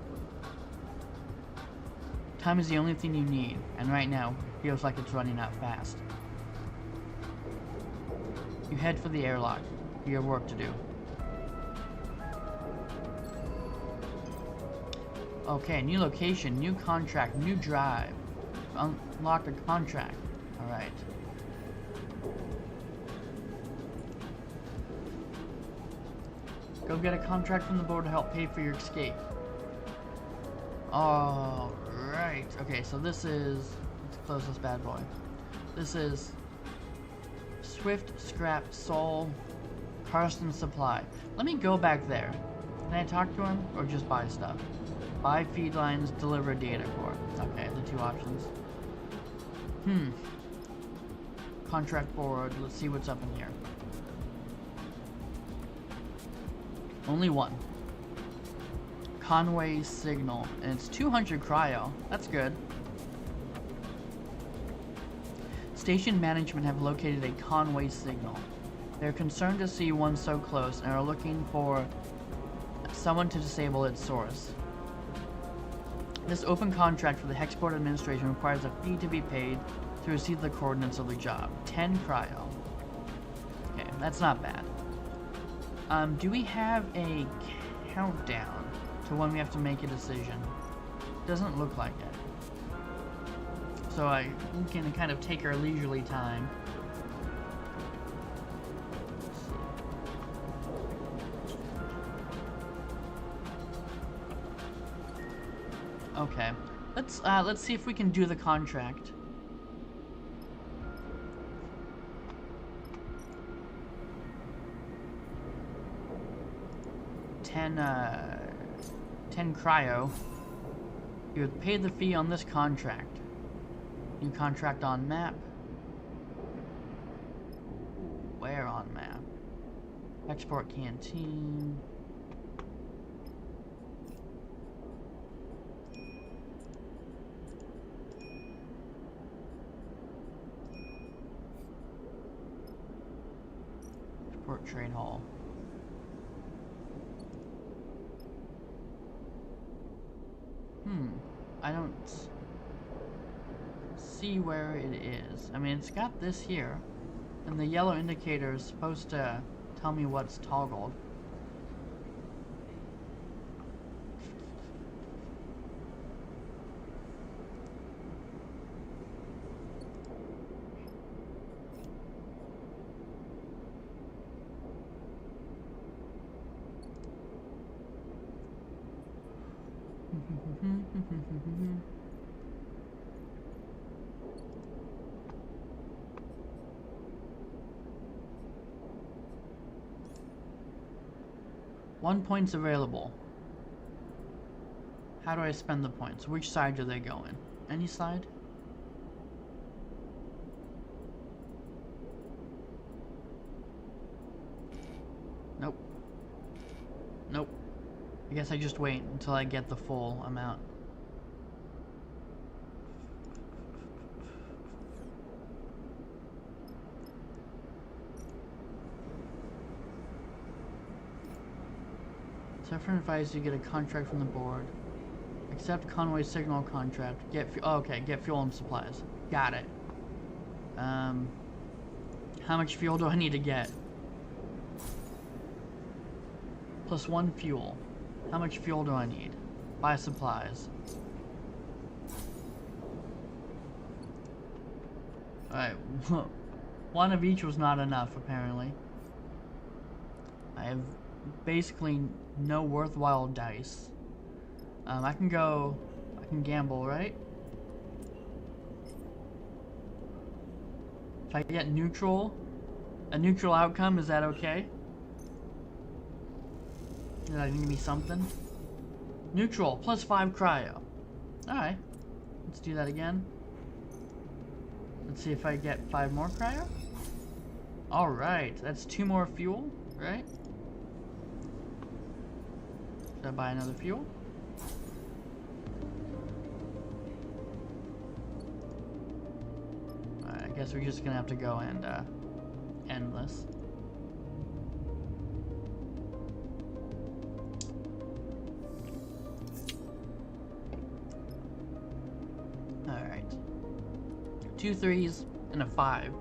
Time is the only thing you need, and right now, it feels like it's running out fast. You head for the airlock. You have work to do. Okay, new location, new contract, new drive. Unlock a contract. Alright. Go get a contract from the board to help pay for your escape. Alright. Okay, so this is... Let's close this bad boy. This is... Swift, Scrap, Soul, Karsten Supply. Let me go back there. Can I talk to him, or just buy stuff? Buy feed lines, deliver data core. Okay, the two options. Contract board. Let's see what's up in here. Only one. Conway Signal, and it's 200 cryo. That's good. Station management have located a Conway Signal. They're concerned to see one so close and are looking for someone to disable its source. This open contract for the Hexport administration requires a fee to be paid to receive the coordinates of the job. 10 cryo. Okay, that's not bad. Do we have a countdown to when we have to make a decision? Doesn't look like it. So we can kind of take our leisurely time. Okay, let's let's see if we can do the contract. Ten cryo. You would pay the fee on this contract. New contract on map. Where on map? Export canteen. Export trade hall. I don't see where it is. I mean, it's got this here, and the yellow indicator is supposed to tell me what's toggled. One point's available. How do I spend the points? Which side do they go in? Any side? Nope. Nope. I guess I just wait until I get the full amount. Different advice, you get a contract from the board. Accept Conway signal contract. Get okay, get fuel and supplies. Got it. How much fuel do I need to get? Plus 1 fuel. How much fuel do I need? Buy supplies. Alright, one of each was not enough, apparently. I have basically no worthwhile dice. I can gamble, right? If I get a neutral outcome, is that okay? Is that gonna be something? Neutral, plus 5 cryo. Alright, let's do that again. Let's see if I get 5 more cryo. Alright, that's 2 more fuel, right? Should I buy another fuel? Alright, I guess we're just gonna have to go and end this. Alright. 2 3s and a 5.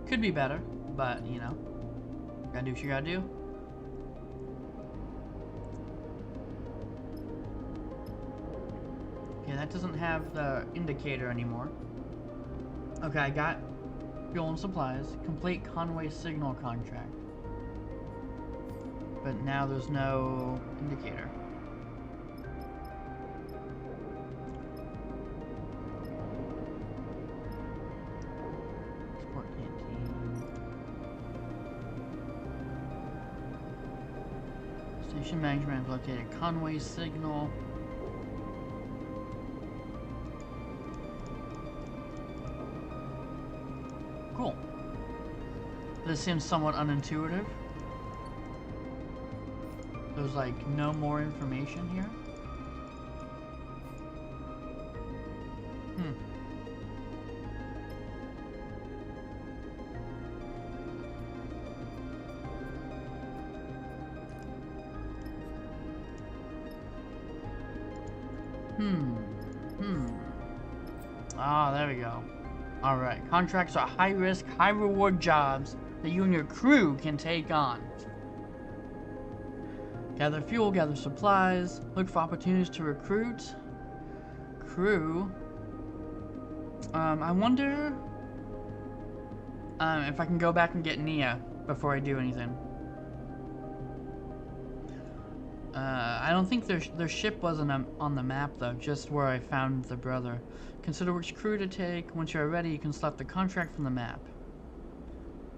Could be better, but you know, gotta do what you gotta do. That doesn't have the indicator anymore. Okay, I got fuel and supplies. Complete Conway signal contract. But now there's no indicator. Export canteen. Station management is located at Conway signal. Cool. This seems somewhat unintuitive. There's like no more information here. Ah, there we go. Alright, contracts are high-risk, high-reward jobs that you and your crew can take on. Gather fuel, gather supplies, look for opportunities to recruit. Crew. I wonder if I can go back and get Nia before I do anything. I don't think their ship wasn't on the map though, just where I found the brother. Consider which crew to take. Once you are ready, you can select the contract from the map.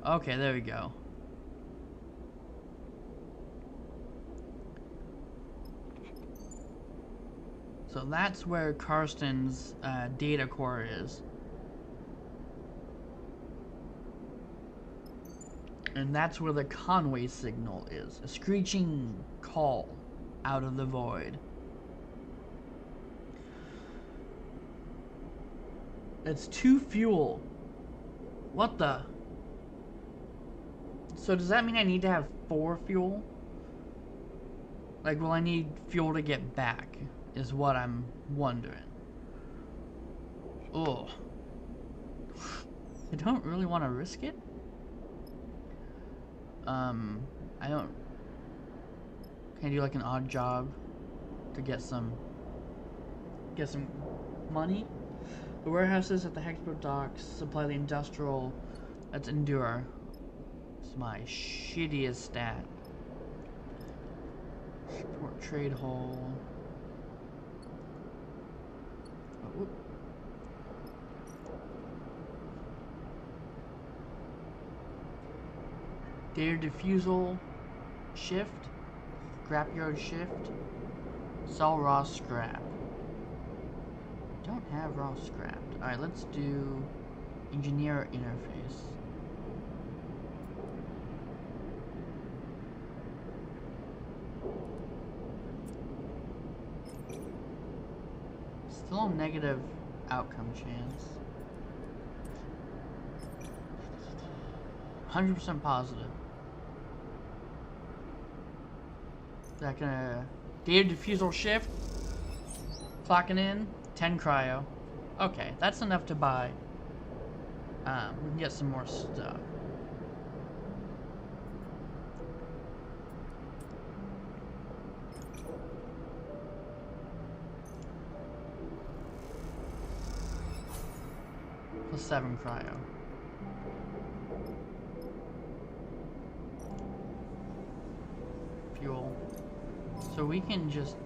Okay, there we go. So that's where Karsten's data core is. And that's where the Conway signal is. A screeching call out of the void. It's 2 fuel. What the? So does that mean I need to have 4 fuel? Like, will I need fuel to get back? Is what I'm wondering. Oh. I don't really want to risk it. I don't... Can I do like an odd job to get some money? The warehouses at the Hexport docks supply the industrial. Let's endure. It's my shittiest stat. Support trade hole. Oh, whoop. Data diffusal shift. Scrapyard shift. Sell raw scrap. Don't have raw scrap. Alright, let's do engineer interface. Still a negative outcome chance. 100% positive. Is that gonna... Data diffusal shift. Clocking in. 10 cryo. Okay, that's enough to buy. We can get some more stuff. Plus 7 cryo. Fuel. So we can just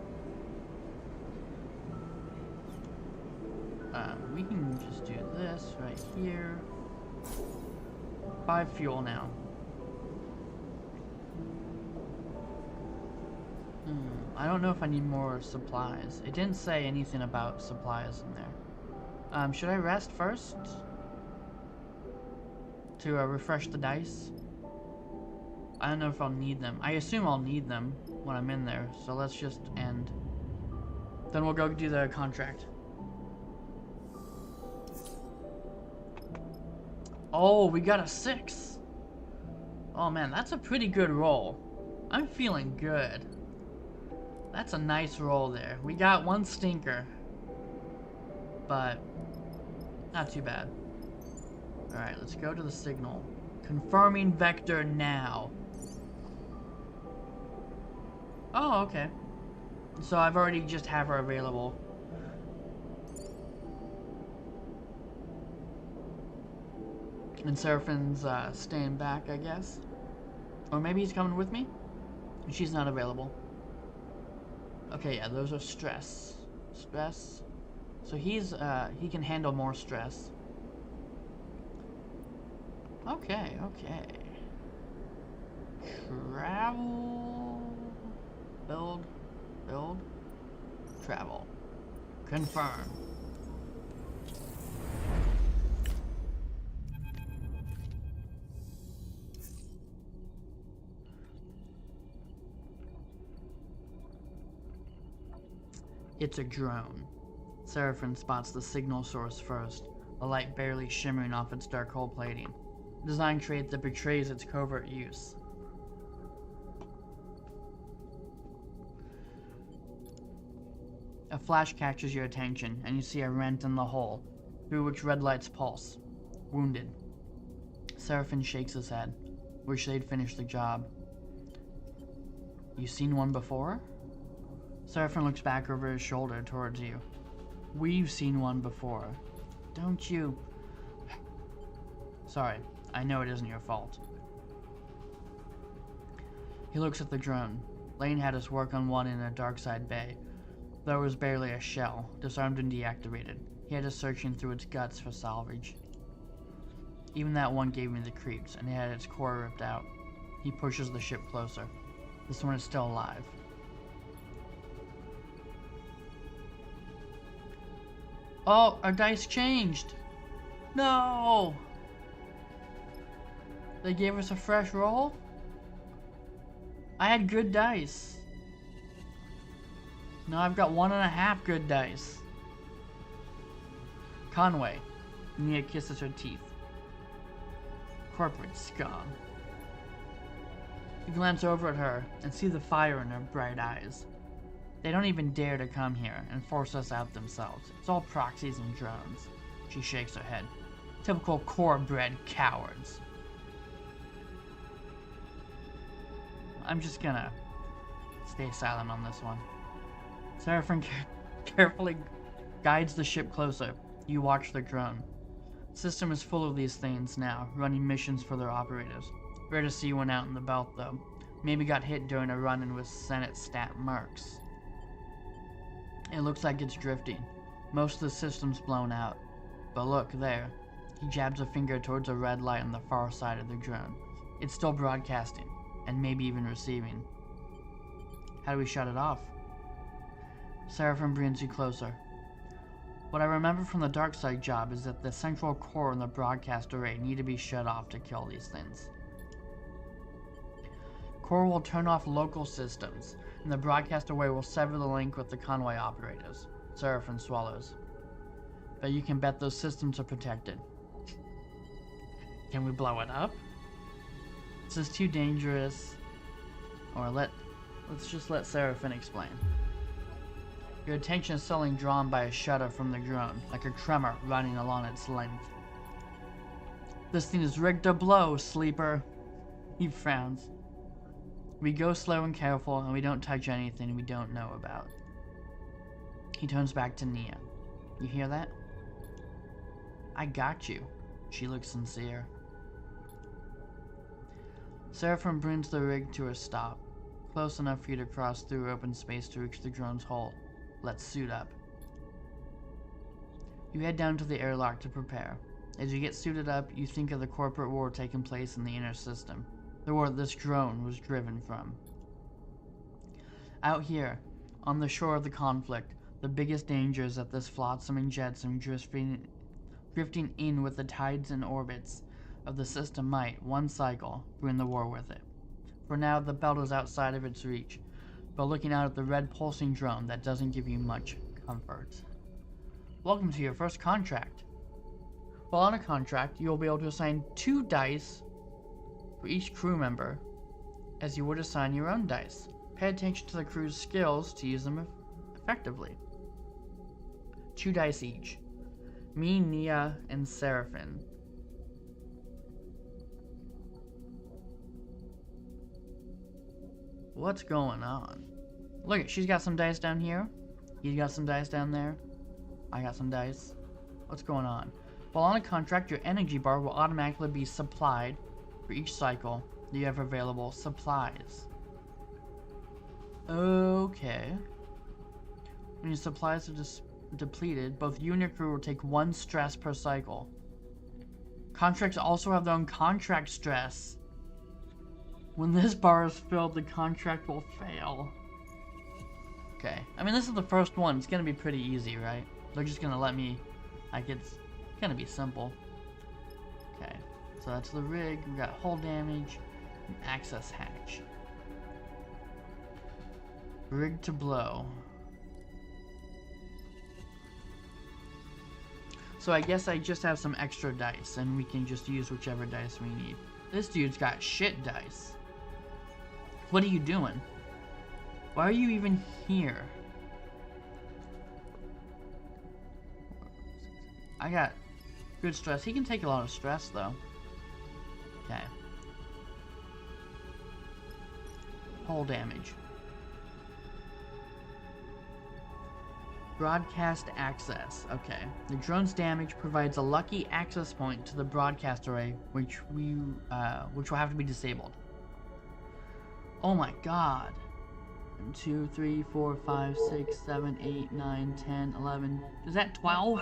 do this right here. 5 fuel now. I don't know if I need more supplies. It didn't say anything about supplies in there. Should I rest first? To refresh the dice? I don't know if I'll need them. I assume I'll need them when I'm in there, so let's just end. Then we'll go do the contract. Oh, we got a 6. Oh man, that's a pretty good roll. I'm feeling good. That's a nice roll there. We got 1 stinker, but not too bad. Alright, let's go to the signal. Confirming vector now. Oh, okay. So I've already just have her available. And Seraphin's staying back, I guess. Or maybe he's coming with me? She's not available. Okay, yeah, those are stress. Stress. So he's, he can handle more stress. Okay, okay. Travel. Build. Build. Travel. Confirm. It's a drone. Seraphin spots the signal source first, the light barely shimmering off its dark hull plating. Design trait that betrays its covert use. A flash catches your attention, and you see a rent in the hull, through which red lights pulse. Wounded. Seraphin shakes his head. Wish they'd finished the job. You seen one before? Seraphin looks back over his shoulder towards you. We've seen one before. Don't you... Sorry, I know it isn't your fault. He looks at the drone. Lane had us work on one in a darkside bay. Though it was barely a shell, disarmed and deactivated. He had us searching through its guts for salvage. Even that one gave me the creeps, and it had its core ripped out. He pushes the ship closer. This one is still alive. Oh, our dice changed! No! They gave us a fresh roll? I had good dice. Now I've got 1.5 good dice. Conway. Nia kisses her teeth. Corporate scum. You glance over at her and see the fire in her bright eyes. They don't even dare to come here and force us out themselves. It's all proxies and drones. She shakes her head. Typical core-bred cowards. I'm just gonna stay silent on this one. Seraphim carefully guides the ship closer. You watch the drone. The system is full of these things now, running missions for their operators. Rare to see one out in the belt, though. Maybe got hit during a run-in with Senate stat mercs. It looks like it's drifting. Most of the system's blown out. But look, there. He jabs a finger towards a red light on the far side of the drone. It's still broadcasting, and maybe even receiving. How do we shut it off? Seraphim brings you closer. What I remember from the dark side job is that the central core and the broadcast array need to be shut off to kill these things. Core will turn off local systems, and the broadcast array will sever the link with the Conway operators. Seraphim swallows. But you can bet those systems are protected. Can we blow it up? This is too dangerous. Or let's just let Seraphim explain. Your attention is suddenly drawn by a shudder from the drone, like a tremor running along its length. This thing is rigged to blow, sleeper. He frowns. We go slow and careful, and we don't touch anything we don't know about. He turns back to Nia. You hear that? I got you. She looks sincere. Seraphim brings the rig to a stop, close enough for you to cross through open space to reach the drone's hull. Let's suit up. You head down to the airlock to prepare. As you get suited up, you think of the corporate war taking place in the inner system, the war this drone was driven from. Out here, on the shore of the conflict, the biggest danger is that this flotsam and jetsam drifting in with the tides and orbits of the system might, one cycle, bring the war with it. For now, the belt is outside of its reach, but looking out at the red pulsing drone, that doesn't give you much comfort. Welcome to your first contract. While on a contract, you will be able to assign 2 dice for each crew member, as you would assign your own dice. Pay attention to the crew's skills to use them effectively. 2 dice each. Me, Nia, and Seraphim. What's going on? Look, she's got some dice down here. You got some dice down there. I got some dice. What's going on? While on a contract, your energy bar will automatically be supplied for each cycle that you have available supplies. Okay. When your supplies are depleted, both you and your crew will take 1 stress per cycle. Contracts also have their own contract stress. When this bar is filled, the contract will fail. Okay. I mean, this is the first one. It's gonna be pretty easy, right? They're just gonna let me... Like, it's gonna be simple. Okay. So that's the rig. We got hull damage and access hatch. Rig to blow. So I guess I just have some extra dice, and we can just use whichever dice we need. This dude's got shit dice. What are you doing? Why are you even here? I got good stress. He can take a lot of stress, though. Okay. Hull damage. Broadcast access. Okay. The drone's damage provides a lucky access point to the broadcast array, which will have to be disabled. Oh my god. 1, 2, 3, 4, 5, 6, 7, 8, 9, 10, 11. Is that 12?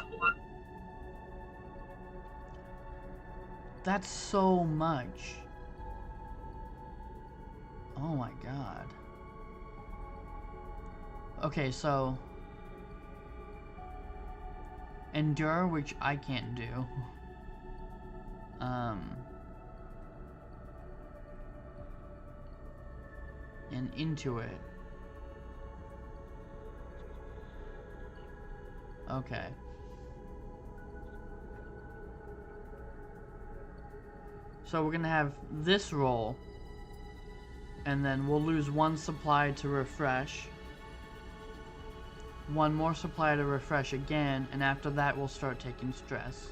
That's so much. Oh my god. Okay, so endure, which I can't do. And into it. Okay. So we're gonna have this roll, and then we'll lose 1 supply to refresh. 1 more supply to refresh again, and after that we'll start taking stress.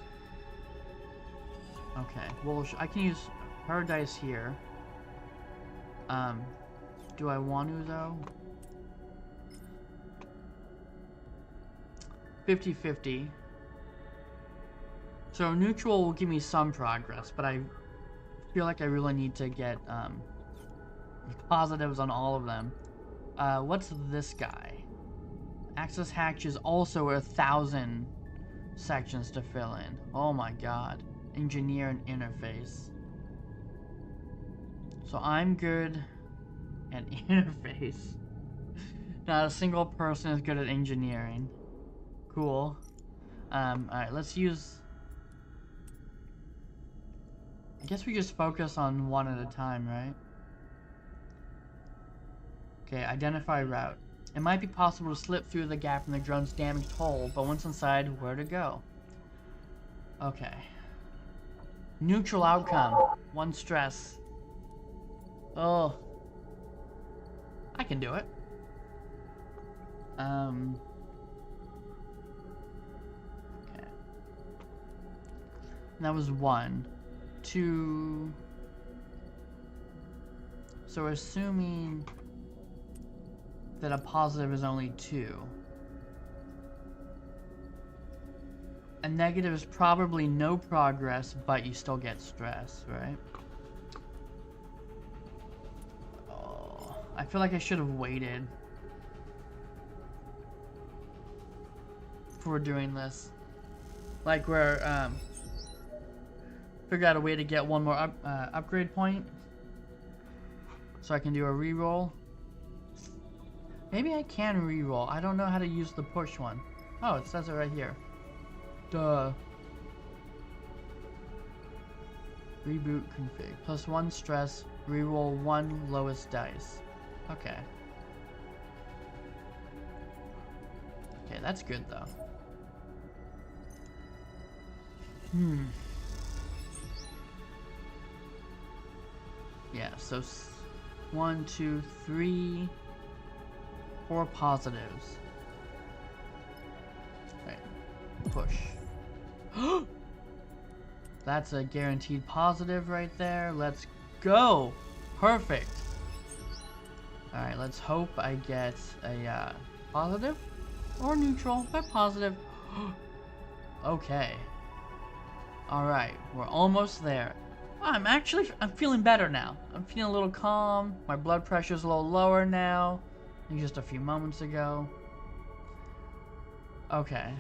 Okay, well, I can use her dice here. Do I want to, though? 50-50. So neutral will give me some progress, but I feel like I really need to get positives on all of them. What's this guy? Access hatch is also 1,000 sections to fill in. Oh my god. Engineer and interface. So I'm good at interface. Not a single person is good at engineering. Cool. Alright, let's use... I guess we just focus on one at a time, right? Okay, identify route. It might be possible to slip through the gap in the drone's damaged hull, but once inside, where to go? Okay. Neutral outcome. 1 stress. Oh. I can do it. Okay. That was 1. 2. So assuming that a positive is only 2. A negative is probably no progress, but you still get stress, right? Oh, I feel like I should have waited before doing this. Like where, figure out a way to get 1 more upgrade point, so I can do a reroll. Maybe I can reroll. I don't know how to use the push one. Oh, it says it right here. Duh. Reboot config. Plus 1 stress. Reroll 1 lowest dice. Okay. Okay, that's good though. Yeah, so 1, 2, 3, 4 positives. Right. Push. That's a guaranteed positive right there. Let's go. Perfect. Alright, let's hope I get a positive or neutral, but positive. Okay. Alright, we're almost there. I'm feeling better now. I'm feeling a little calm. My blood pressure's a little lower now than just a few moments ago. Okay.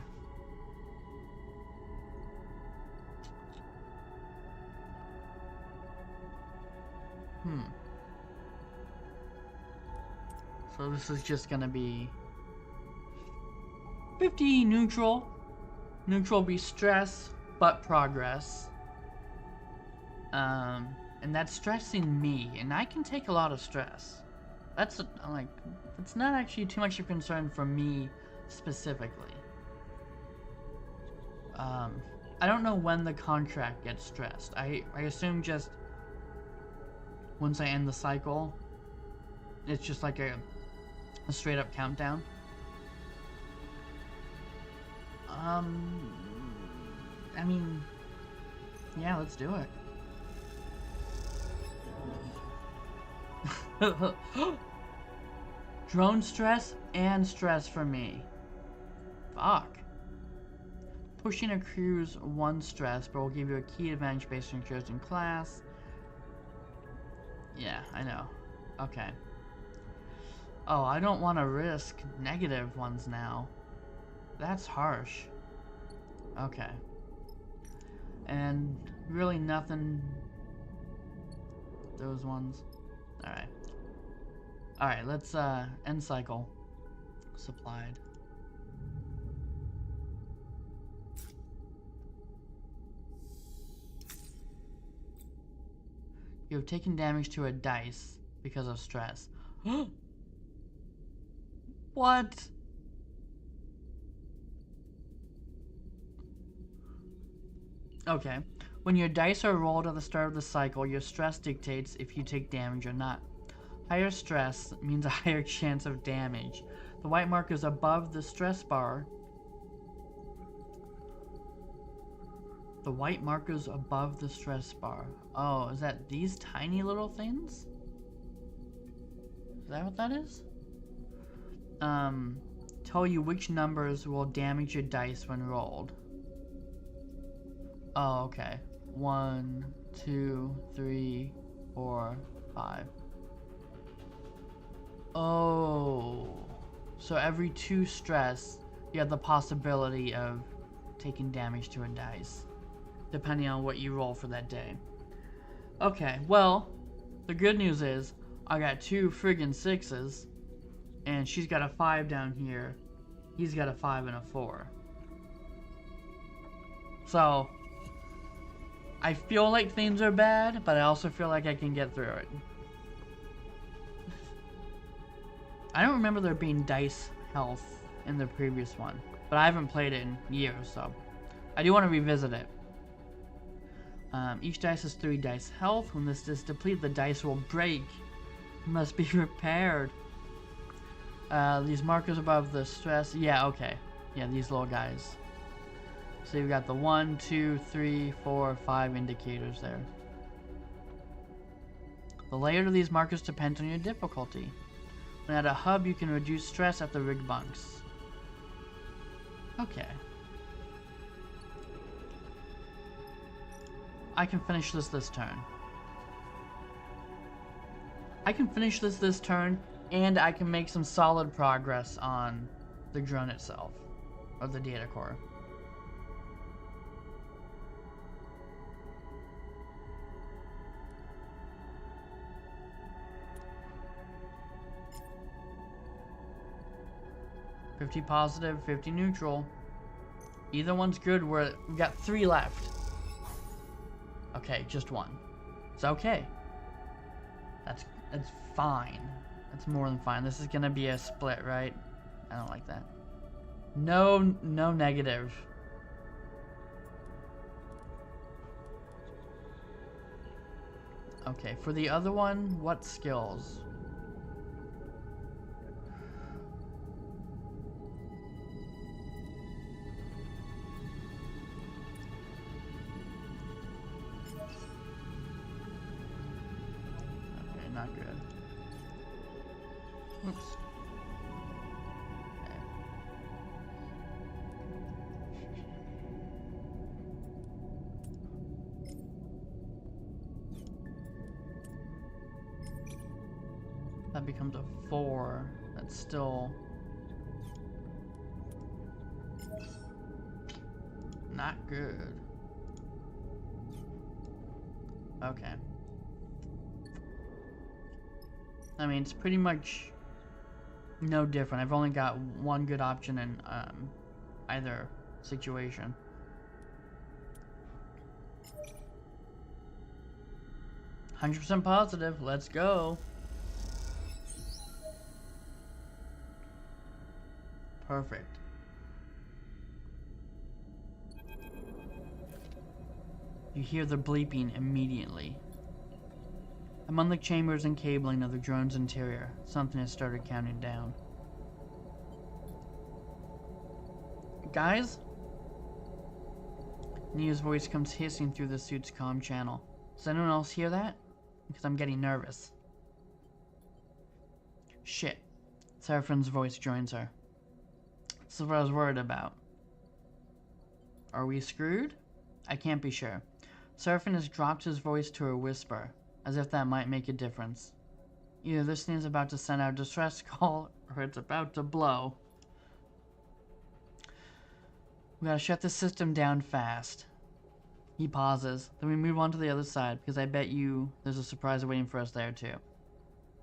So this is just gonna be 50 neutral. Neutral be stress, but progress. And that's stressing me, and I can take a lot of stress. That's it's not actually too much of a concern for me specifically. I don't know when the contract gets stressed. I assume just once I end the cycle, it's just like a straight up countdown. I mean, yeah, let's do it. Drone stress and stress for me. Fuck. Pushing accrues 1 stress, but will give you a key advantage based on your chosen class. Yeah, I know. Okay. Oh, I don't want to risk negative ones now. That's harsh. Okay. And really nothing... Those ones. Alright. Alright, let's end cycle. Supplied. You have taken damage to a dice because of stress. What? Okay. When your dice are rolled at the start of the cycle, your stress dictates if you take damage or not. Higher stress means a higher chance of damage. The white markers above the stress bar. The white markers above the stress bar. Oh, is that these tiny little things? Is that what that is? Tell you which numbers will damage your dice when rolled. Oh, okay. 1, 2, 3, 4, 5. Oh. So every 2 stress, you have the possibility of taking damage to a dice, depending on what you roll for that day. Okay, well, the good news is, I got 2 friggin' 6s, and she's got a 5 down here. He's got a 5 and a 4. So, I feel like things are bad, but I also feel like I can get through it. I don't remember there being dice health in the previous one, but I haven't played it in years, so I do want to revisit it. Each dice has 3 dice health. When this is depleted, the dice will break. It must be repaired. These markers above the stress. Yeah, okay. Yeah, these little guys. So you've got the 1, 2, 3, 4, 5 indicators there. The layout of these markers depends on your difficulty. When at a hub, you can reduce stress at the rig bunks. Okay. I can finish this turn. I can finish this turn, and I can make some solid progress on the drone itself, or the data core. $50 positive, 50 neutral. Either one's good. We got 3 left. Okay, just 1. It's okay. That's fine. That's more than fine. This is gonna be a split, right? I don't like that. No negative. Okay, for the other one, what skills? Okay, not good. Oops. Okay. That becomes a 4. That's still not good. Okay. I mean, it's pretty much no different. I've only got one good option in either situation. %100% positive. Let's go. Perfect. You hear the bleeping immediately. Among the chambers and cabling of the drone's interior, something has started counting down. Guys? Nia's voice comes hissing through the suit's comm channel. Does anyone else hear that? Because I'm getting nervous. Shit. Seraphine's voice joins her. This is what I was worried about. Are we screwed? I can't be sure. Seraphine has dropped his voice to a whisper, as if that might make a difference. Either this thing's about to send out a distress call, or it's about to blow. We gotta shut the system down fast. He pauses. Then we move on to the other side, because I bet you there's a surprise waiting for us there too.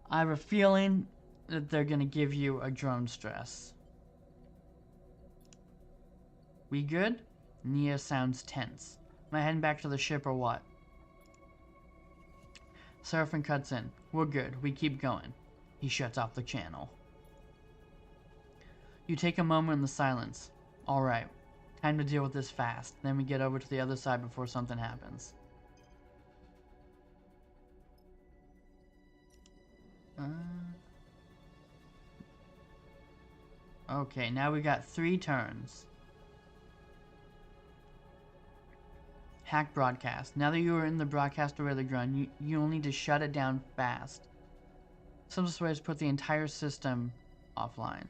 I have a feeling that they're gonna give you a drone stress. We good? Nia sounds tense. Am I heading back to the ship or what? Seraphin cuts in. We're good. We keep going. He shuts off the channel. You take a moment in the silence. Alright. Time to deal with this fast. Then we get over to the other side before something happens. Okay, now we got 3 turns. Hack broadcast. Now that you are in the broadcast array of the drone, you'll need to shut it down fast. Simplest way is to put the entire system offline.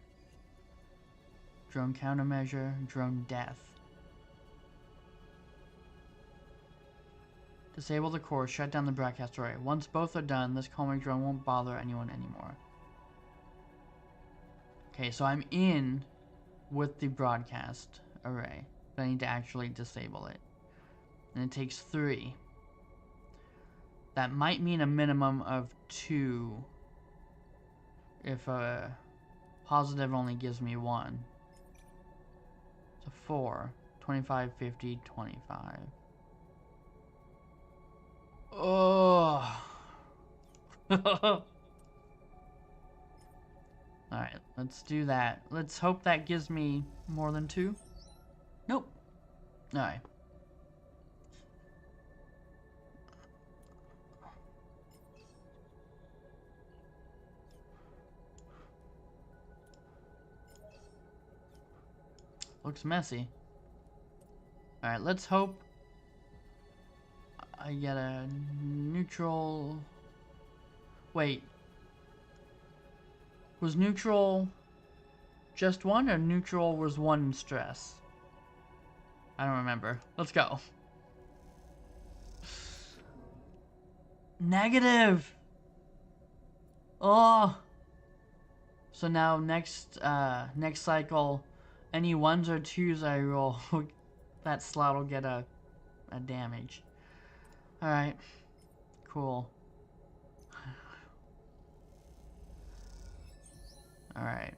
Drone countermeasure, drone death. Disable the core, shut down the broadcast array. Once both are done, this calming drone won't bother anyone anymore. Okay, so I'm in with the broadcast array, but I need to actually disable it. And it takes 3. That might mean a minimum of 2 if a positive only gives me 1. So 4, 25, 50, 25. Oh. Alright, let's do that. Let's hope that gives me more than 2. Nope. Alright. Looks messy. Alright, let's hope I get a neutral... Wait. Was neutral just 1 or neutral was 1 stress? I don't remember. Let's go. Negative! Oh! So now next cycle, any 1s or 2s I roll, that slot will get a damage. Alright. Cool. Alright.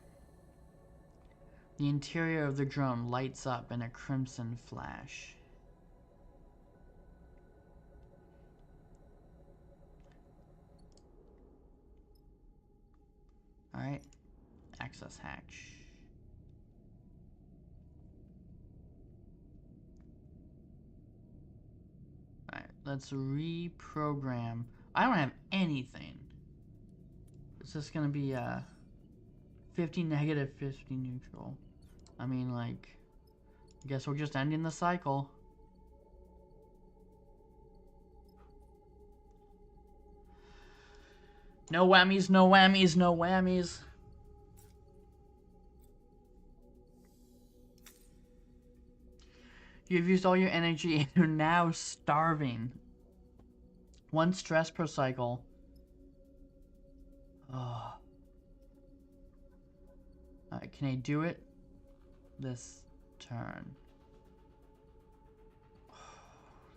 The interior of the drone lights up in a crimson flash. Alright. Access hatch. Alright, let's reprogram. I don't have anything. Is this gonna be 50 negative, 50 neutral? I mean, like, I guess we're just ending the cycle. No whammies, no whammies, no whammies. You've used all your energy and you're now starving. 1 stress per cycle. Oh. Alright, can I do it this turn?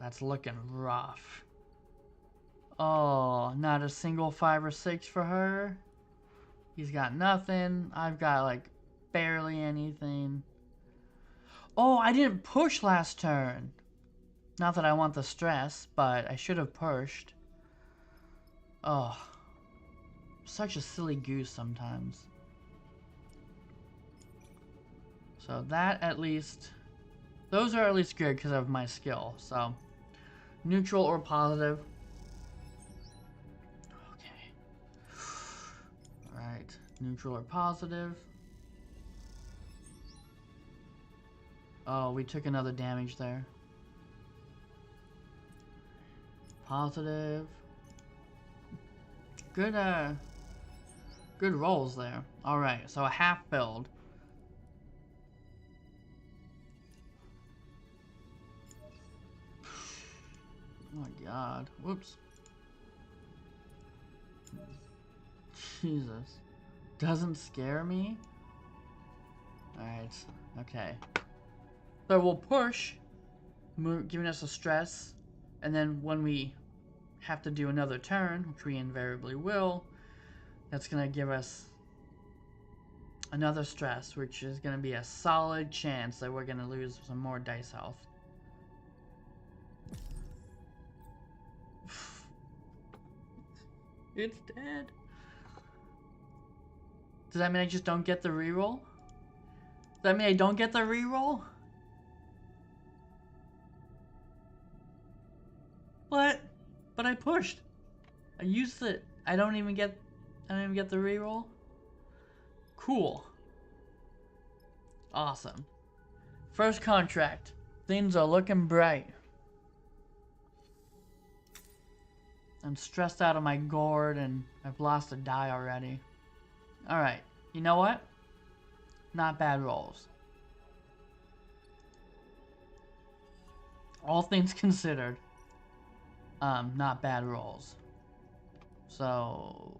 That's looking rough. Oh, not a single 5 or 6 for her. He's got nothing. I've got, like, barely anything. Oh, I didn't push last turn. Not that I want the stress, but I should have pushed. Oh. Such a silly goose sometimes. So that at least... Those are at least good because of my skill. So, neutral or positive. Okay. Alright. Neutral or positive. Oh, we took another damage there. Positive. Good, good rolls there. Alright, so a half build. Oh my god. Whoops. Jesus. Doesn't scare me? Alright, okay. So we'll push, giving us a stress, and then when we have to do another turn, which we invariably will, that's going to give us another stress, which is going to be a solid chance that we're going to lose some more dice health. It's dead. Does that mean I just don't get the reroll? Does that mean I don't get the reroll? What? But I pushed. I used it. I don't even get the reroll. Cool. Awesome. First contract. Things are looking bright. I'm stressed out of my gourd and I've lost a die already. Alright. You know what? Not bad rolls. All things considered. Not bad rolls. So,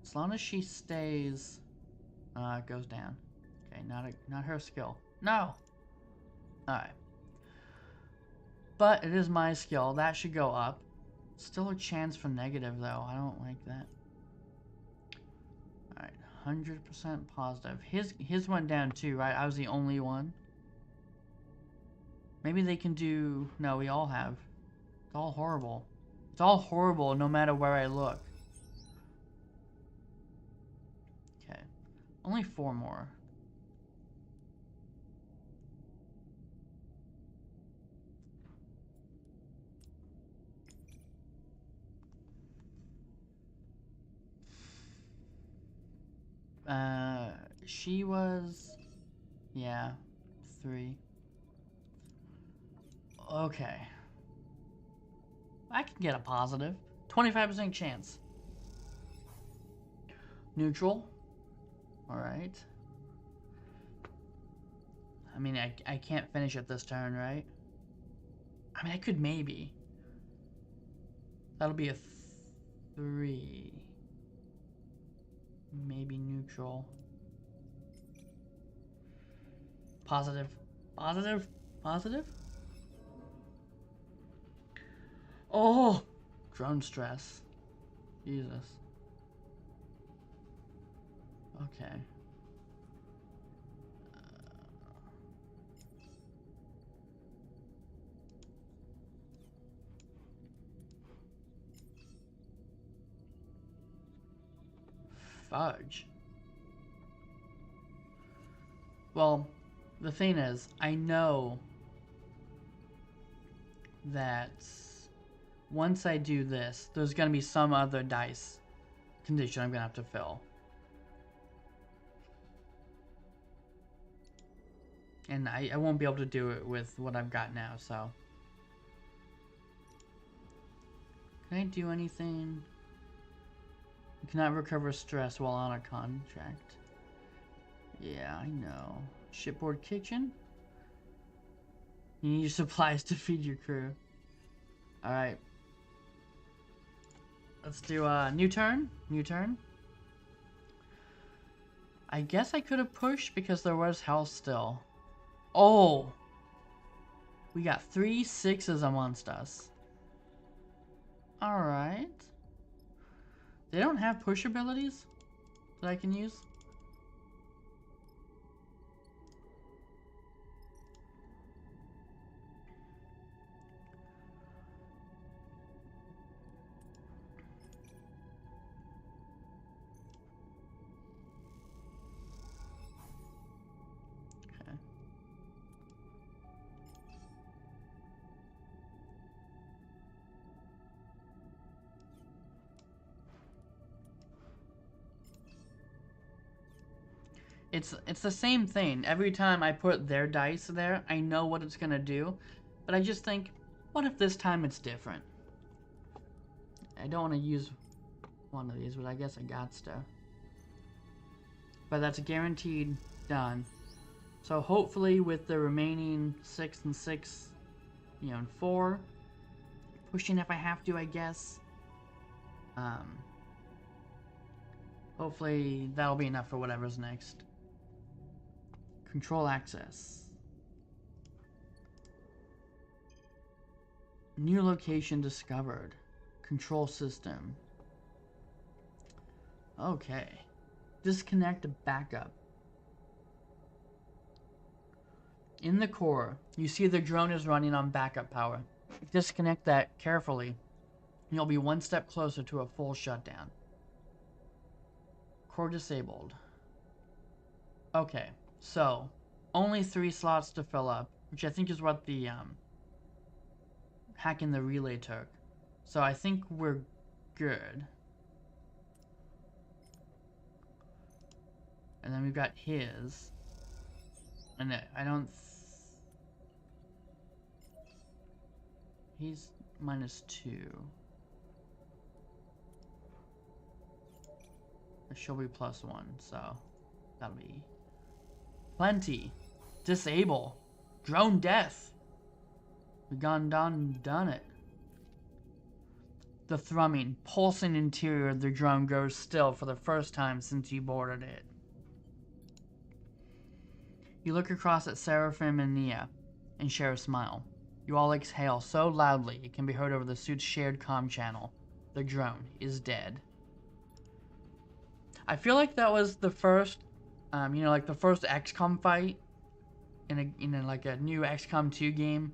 as long as she stays, it goes down. Okay, not her skill. No. All right. But it is my skill. That should go up. Still a chance for negative though. I don't like that. All right, 100% positive. His went down too, right? I was the only one. Maybe they can do. No, we all have. It's all horrible. It's all horrible no matter where I look. Okay. Only 4 more. She was... Yeah. 3. Okay. I can get a positive. 25% chance. Neutral. Alright. I mean, I can't finish it this turn, right? I mean, I could maybe. That'll be a 3. Maybe neutral. Positive. Positive? Positive? Oh! Drone stress. Jesus. Okay. Fudge. Well, the thing is, I know that once I do this, there's going to be some other dice condition I'm going to have to fill. And I won't be able to do it with what I've got now, so. Can I do anything? You cannot recover stress while on a contract. Yeah, I know. Shipboard kitchen? You need your supplies to feed your crew. Alright. Let's do a new turn. New turn. I guess I could have pushed because there was health still. Oh! We got 3 6s amongst us. Alright. They don't have push abilities that I can use? Okay. It's the same thing. Every time I put their dice there, I know what it's gonna do, but I just think, what if this time it's different? I don't want to use one of these, but I guess I got to. But that's guaranteed done. So hopefully with the remaining 6 and 6, you know, and 4, pushing if I have to, I guess. Hopefully that'll be enough for whatever's next. Control access. New location discovered. Control system. Okay. Disconnect backup. In the core, you see the drone is running on backup power. Disconnect that carefully, and you'll be one step closer to a full shutdown. Core disabled. Okay, so only 3 slots to fill up, which I think is what the hacking the relay took. So I think we're good. And then we've got his. And I don't... He's -2. She'll be +1, so that'll be plenty. Disable. Drone death. We've gone down and done it. The thrumming, pulsing interior of the drone goes still for the first time since you boarded it. You look across at Seraphim and Nia and share a smile. You all exhale so loudly it can be heard over the suit's shared comm channel. The drone is dead. I feel like that was the first, like the first XCOM fight in a like a new XCOM 2 game.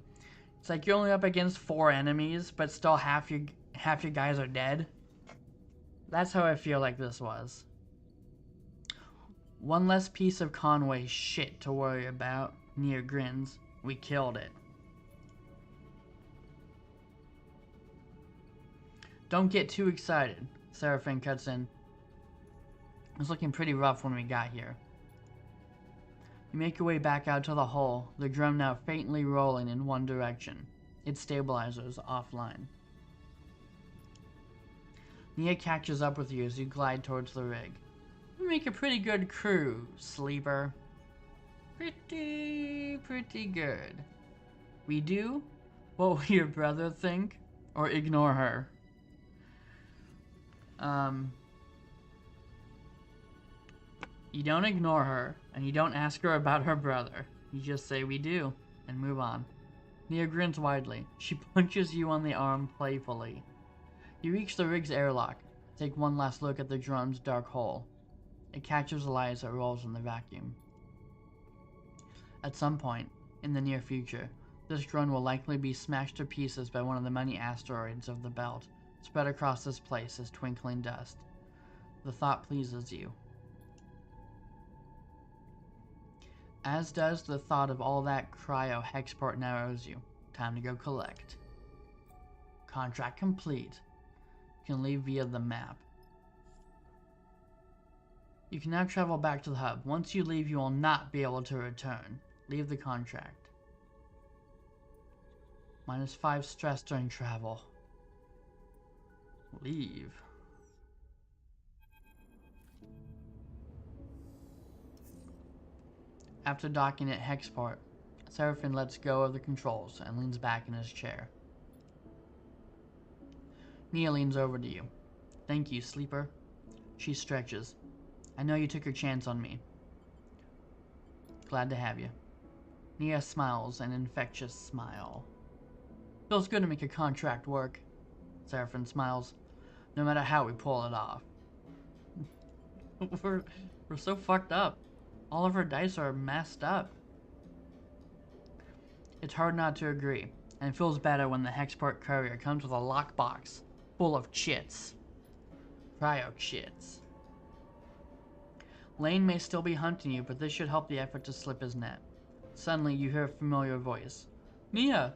It's like you're only up against 4 enemies, but still half your guys are dead. That's how I feel like this was. One less piece of Conway shit to worry about. Nia grins. We killed it. Don't get too excited. Seraphim cuts in. It was looking pretty rough when we got here. You make your way back out to the hull, the drone now faintly rolling in one direction. Its stabilizers offline. Nia catches up with you as you glide towards the rig. You make a pretty good crew, Sleeper. Pretty good. We do? What will your brother think? Or ignore her? You don't ignore her, and you don't ask her about her brother. You just say we do, and move on. Nia grins widely. She punches you on the arm playfully. You reach the rig's airlock. Take one last look at the drone's dark hole. It catches the light as it rolls in the vacuum. At some point, in the near future, this drone will likely be smashed to pieces by one of the many asteroids of the belt, spread across this place as twinkling dust. The thought pleases you. As does the thought of all that cryo Hexport now owes you. Time to go collect. Contract complete. You can leave via the map. You can now travel back to the hub. Once you leave, you will not be able to return. Leave the contract. -5 stress during travel. Leave. After docking at Hexport, Seraphim lets go of the controls and leans back in his chair. Nia leans over to you. Thank you, Sleeper. She stretches. I know you took your chance on me. Glad to have you. Nia smiles an infectious smile. Feels good to make a contract work. Seraphim smiles. No matter how we pull it off. We're so fucked up. All of her dice are messed up. It's hard not to agree, and it feels better when the Hexport courier comes with a lockbox full of chits. Cryo chits. Lane may still be hunting you, but this should help the effort to slip his net. Suddenly, you hear a familiar voice. Nia!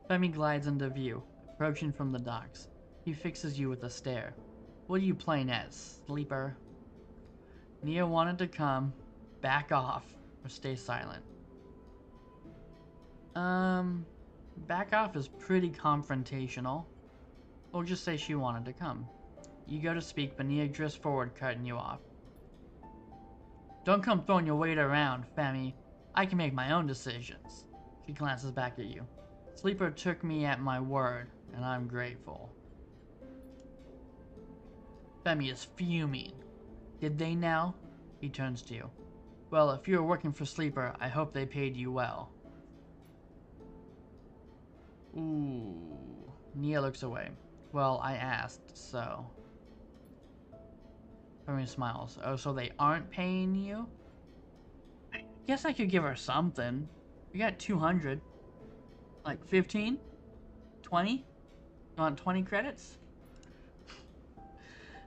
Femi glides into view, approaching from the docks. He fixes you with a stare. What are you playing as, Sleeper? Nia wanted to come, back off, or stay silent. Back off is pretty confrontational. We'll just say she wanted to come. You go to speak, but Nia drifts forward, cutting you off. Don't come throwing your weight around, Femi. I can make my own decisions. She glances back at you. Sleeper took me at my word, and I'm grateful. Femi is fuming. Did they now? He turns to you. Well, if you were working for Sleeper, I hope they paid you well. Ooh. Nia looks away. Well, I asked, so. Femi smiles. Oh, so they aren't paying you? I guess I could give her something. We got 200. Like 15? 20? You want 20 credits?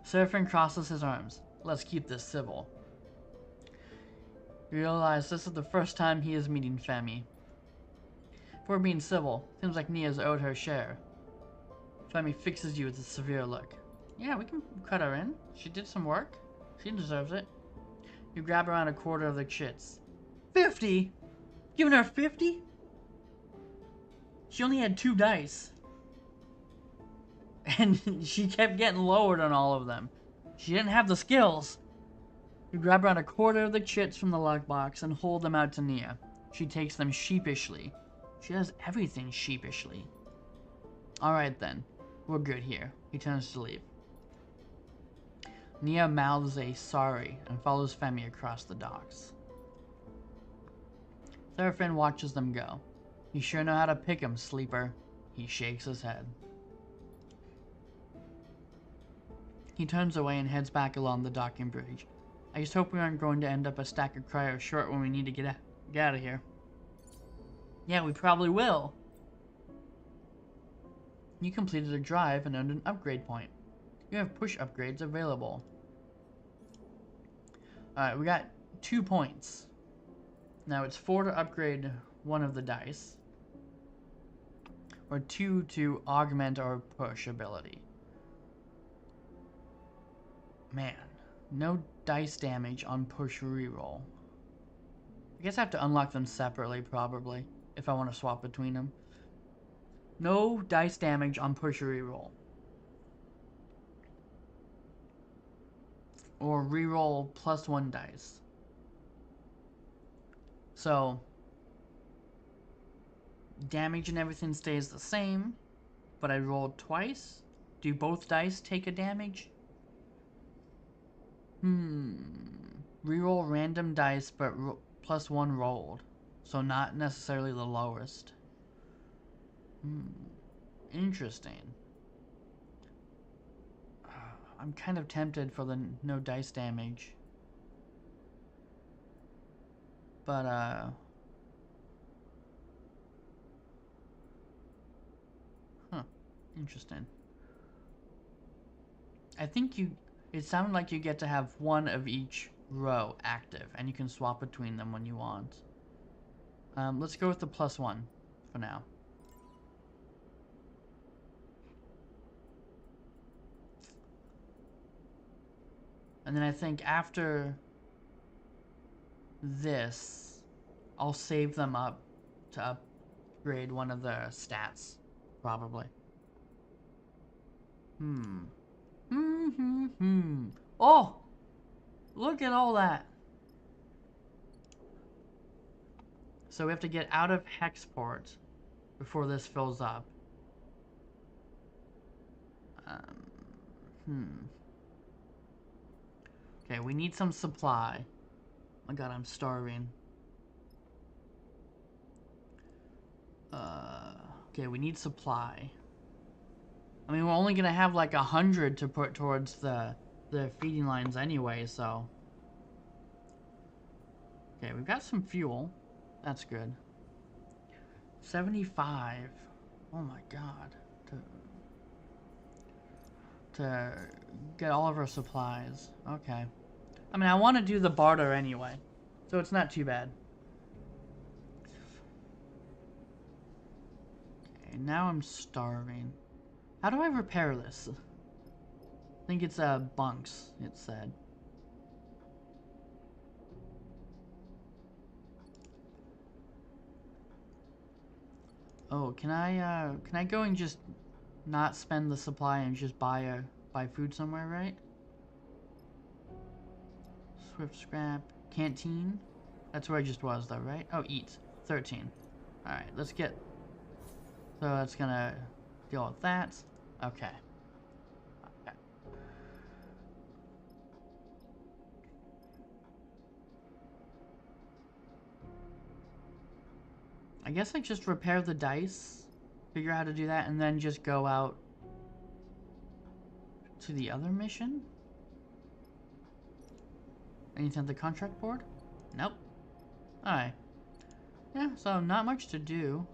Seraphin crosses his arms. Let's keep this civil. You realize this is the first time he is meeting Femi. If we're being civil, seems like Nia's owed her share. Femi fixes you with a severe look. Yeah, we can cut her in. She did some work. She deserves it. You grab around a quarter of the chits. 50? Giving her 50? She only had 2 dice. And she kept getting lowered on all of them. She didn't have the skills. You grab around a quarter of the chits from the lockbox and hold them out to Nia. She takes them sheepishly. She does everything sheepishly. Alright then. We're good here. He turns to leave. Nia mouths a sorry and follows Femi across the docks. Seraphin watches them go. You sure know how to pick 'em, Sleeper. He shakes his head. He turns away and heads back along the docking bridge. I just hope we aren't going to end up a stack of cryos short when we need to get out of here. Yeah, we probably will. You completed a drive and earned an upgrade point. You have push upgrades available. Alright, we got 2 points. Now it's 4 to upgrade one of the dice, or 2 to augment our push ability. Man, no dice damage on push reroll. I guess I have to unlock them separately, probably, if I want to swap between them. No dice damage on push reroll. Or reroll +1 dice. So, damage and everything stays the same, but I rolled twice. Do both dice take a damage? Reroll random dice, but +1 rolled. So not necessarily the lowest. Interesting. I'm kind of tempted for the no dice damage. But, interesting. I think it sounded like you get to have 1 of each row active, and you can swap between them when you want. Let's go with the +1 for now. And then I think after this, I'll save them up to upgrade one of the stats, probably. Oh! Look at all that! So we have to get out of Hexport before this fills up. Okay, we need some supply. Oh my god, I'm starving. Okay, we need supply. I mean, we're only gonna have like 100 to put towards the feeding lines anyway, so. Okay, we've got some fuel. That's good. 75. Oh my god. To get all of our supplies. Okay. I mean, I want to do the barter anyway, so it's not too bad. Okay, now I'm starving. How do I repair this? I think it's bunks, it said. Oh, can I go and just not spend the supply and just buy food somewhere, right? Swift scrap. Canteen? That's where I just was though, right? Oh, eat. 13. Alright, let's get... So that's gonna deal with that. Okay. I guess I just repair the dice, figure out how to do that, and then just go out to the other mission? Anything at the contract board? Nope. Alright. Yeah, so not much to do.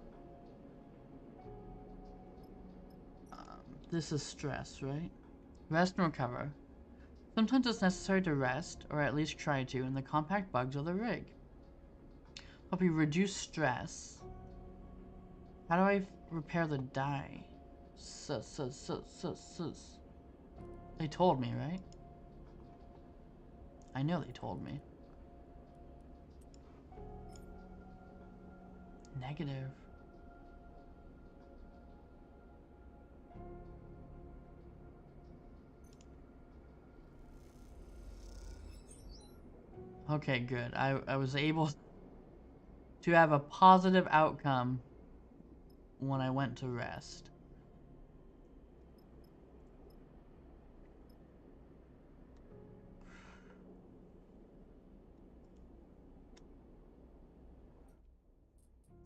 This is stress, right? Rest and recover. Sometimes it's necessary to rest, or at least try to, in the compact bugs of the rig. Help you reduce stress. How do I repair the die? They told me, right? I know they told me. Negative. Okay, good. I was able to have a positive outcome when I went to rest.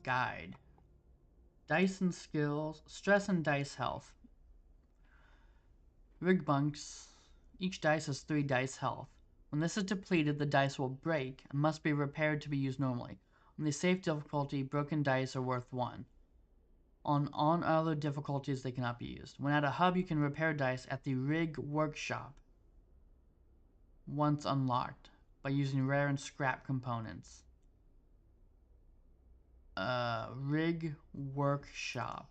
Guide. Dice and skills. Stress and dice health. Rig bunks. Each dice has 3 dice health. When this is depleted, the dice will break and must be repaired to be used normally. On the safe difficulty, broken dice are worth 1. On other difficulties, they cannot be used. When at a hub, you can repair dice at the Rig Workshop once unlocked by using rare and scrap components. Rig Workshop.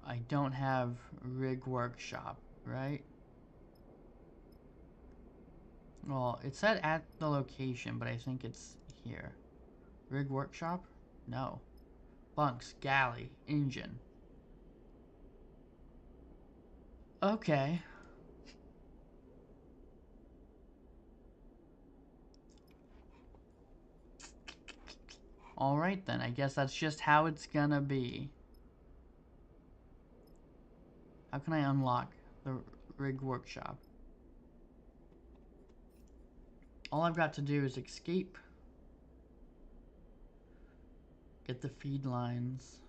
I don't have Rig Workshop, right? Well, it said at the location, but I think it's here. Rig Workshop? No. Bunks, galley, engine. Okay. Alright then, I guess that's just how it's gonna be. How can I unlock the Rig Workshop? All I've got to do is escape. Get the feed lines.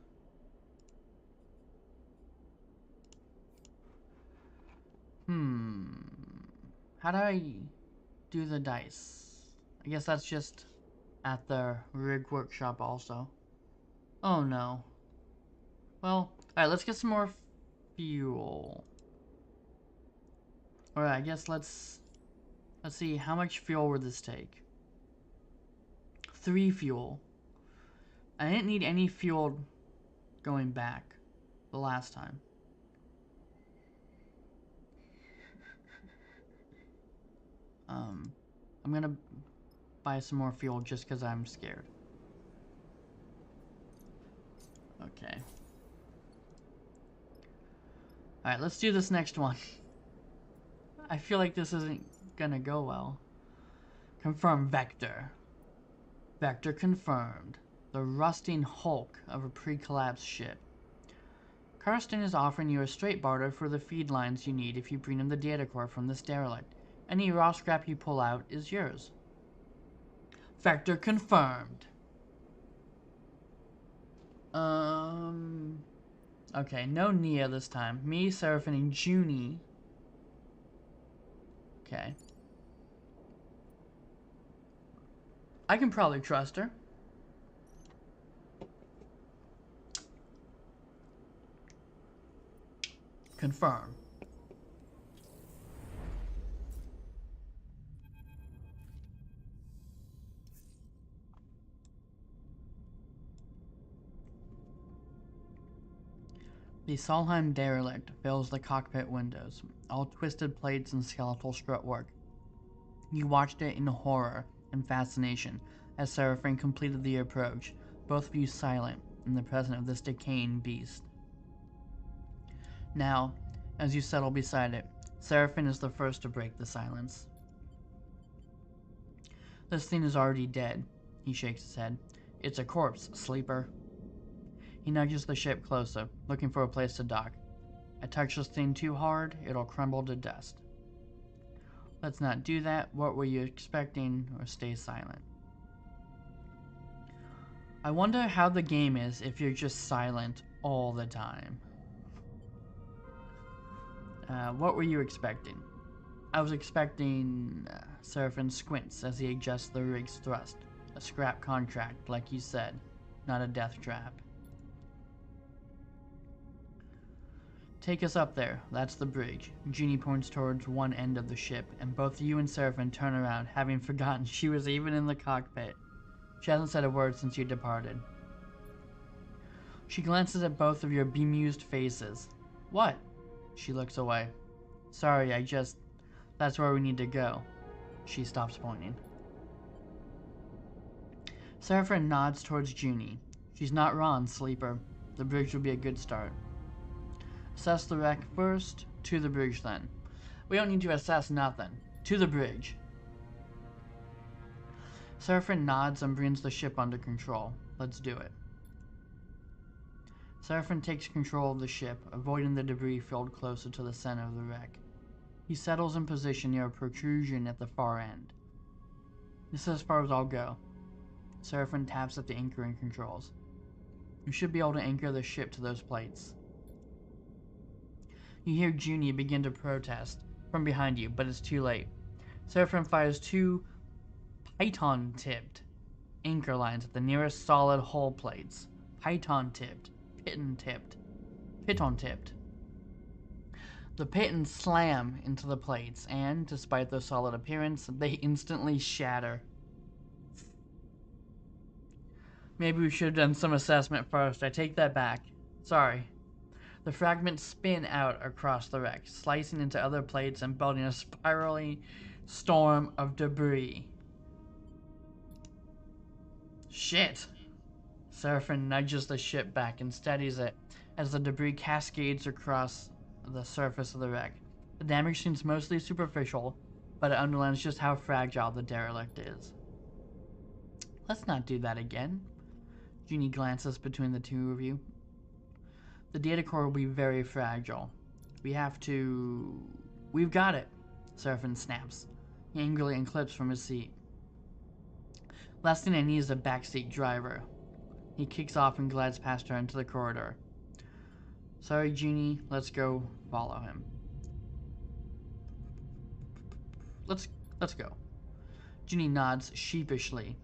How do I do the dice? I guess that's just at the Rig Workshop also. Oh no. Well, alright, let's get some more fuel. Alright, I guess let's see, how much fuel would this take? 3 fuel. I didn't need any fuel going back the last time. I'm gonna buy some more fuel just because I'm scared. Okay. Alright, let's do this next one. I feel like this isn't gonna go well. Confirm Vector. Vector confirmed. The rusting hulk of a pre-collapsed ship. Karsten is offering you a straight barter for the feed lines you need if you bring him the data core from this derelict. Any raw scrap you pull out is yours. Vector confirmed. Okay, no Nia this time. Me, Seraphin, and Junie. Okay. I can probably trust her. Confirm. The Solheim derelict fills the cockpit windows, all twisted plates and skeletal strutwork. You watched it in horror and fascination as Seraphin completed the approach, both of you silent in the presence of this decaying beast. Now, as you settle beside it, Seraphin is the first to break the silence. This thing is already dead, he shakes his head. It's a corpse, sleeper. He nudges the ship closer, looking for a place to dock. I touch this thing too hard, it'll crumble to dust. Let's not do that. What were you expecting? Or stay silent. I wonder how the game is if you're just silent all the time. What were you expecting? I was expecting Seraphin squints as he adjusts the rig's thrust. A scrap contract, like you said, not a death trap. Take us up there. That's the bridge. Jeannie points towards one end of the ship, and both you and Seraphin turn around, having forgotten she was even in the cockpit. She hasn't said a word since you departed. She glances at both of your bemused faces. What? She looks away. Sorry, that's where we need to go. She stops pointing. Seraphin nods towards Junie. She's not wrong, Sleeper. The bridge will be a good start. Assess the wreck first, to the bridge then. We don't need to assess nothing. To the bridge. Seraphin nods and brings the ship under control. Let's do it. Seraphin takes control of the ship, avoiding the debris field closer to the center of the wreck. He settles in position near a protrusion at the far end. This is as far as I'll go. Seraphin taps at the anchoring controls. You should be able to anchor the ship to those plates. You hear Junie begin to protest from behind you, but it's too late. Seraphin fires two python-tipped anchor lines at the nearest solid hull plates. Python-tipped. Piton-tipped. Piton-tipped. The pitons slam into the plates, and, despite their solid appearance, they instantly shatter. Maybe we should have done some assessment first. I take that back. Sorry. The fragments spin out across the wreck, slicing into other plates and building a spiraling storm of debris. Shit! Seraphin nudges the ship back and steadies it as the debris cascades across the surface of the wreck. The damage seems mostly superficial, but it underlines just how fragile the derelict is. Let's not do that again. Junie glances between the two of you. The data core will be very fragile. We've got it, Seraphin snaps. He angrily unclips from his seat. Last thing I need is a backseat driver. He kicks off and glides past her into the corridor. Sorry, Junie, let's go follow him. Let's go. Junie nods sheepishly.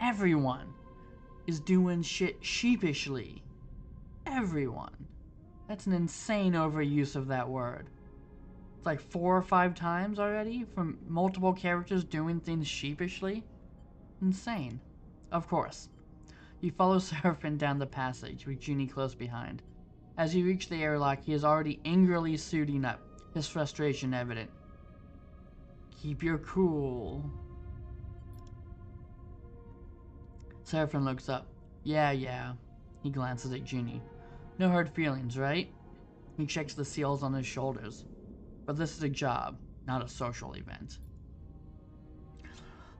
Everyone is doing shit sheepishly. Everyone. That's an insane overuse of that word. It's like 4 or 5 times already from multiple characters doing things sheepishly. Insane. Of course. You follow Seraphin down the passage, with Junie close behind. As you reach the airlock, he is already angrily suiting up, his frustration evident. Keep your cool. Seraphin looks up. Yeah. He glances at Junie. No hard feelings, right? He checks the seals on his shoulders. But this is a job, not a social event.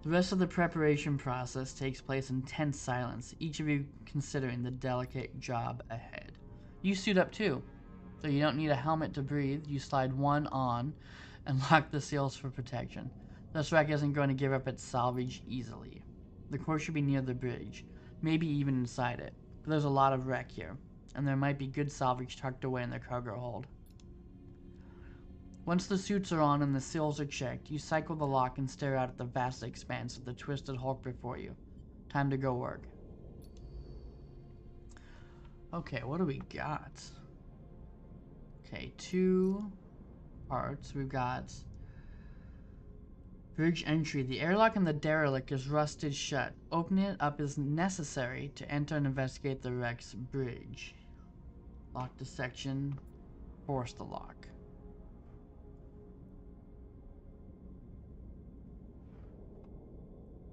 The rest of the preparation process takes place in tense silence, each of you considering the delicate job ahead. You suit up too, so you don't need a helmet to breathe. You slide one on and lock the seals for protection. This wreck isn't going to give up its salvage easily. The core should be near the bridge, maybe even inside it, but there's a lot of wreck here, and there might be good salvage tucked away in the cargo hold. Once the suits are on and the seals are checked, you cycle the lock and stare out at the vast expanse of the twisted hulk before you. Time to go work. Okay, what do we got? Okay, 2 parts. We've got bridge entry. The airlock in the derelict is rusted shut. Opening it up is necessary to enter and investigate the wreck's bridge. Lock the section. Force the lock.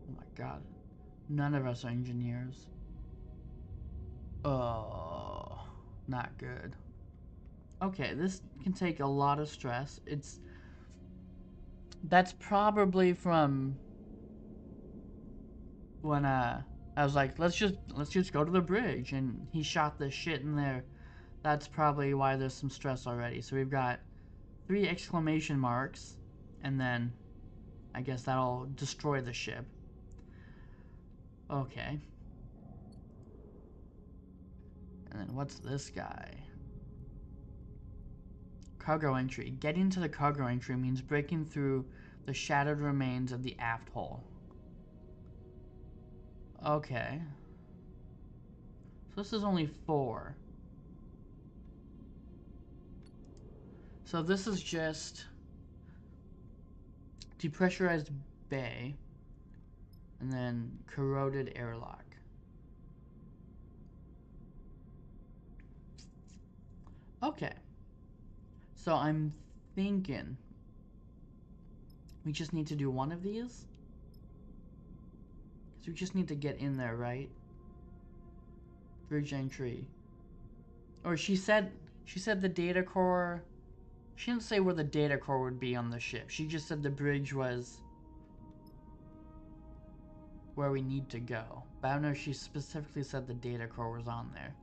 Oh my god. None of us are engineers. Oh, not good. Okay, this can take a lot of stress. That's probably from when I was like, let's just go to the bridge, and he shot the shit in there. That's probably why there's some stress already. So we've got 3 exclamation marks, and then I guess that'll destroy the ship. Okay. then what's this guy? Cargo entry. Getting to the cargo entry means breaking through the shattered remains of the aft hull. Okay. So this is only 4. So this is just depressurized bay and then corroded airlock. Okay. So I'm thinking we just need to do one of these. Because we just need to get in there, right? Bridge entry. Or she said the data core. She didn't say where the data core would be on the ship. She just said the bridge was where we need to go. But I don't know if she specifically said the data core was on there.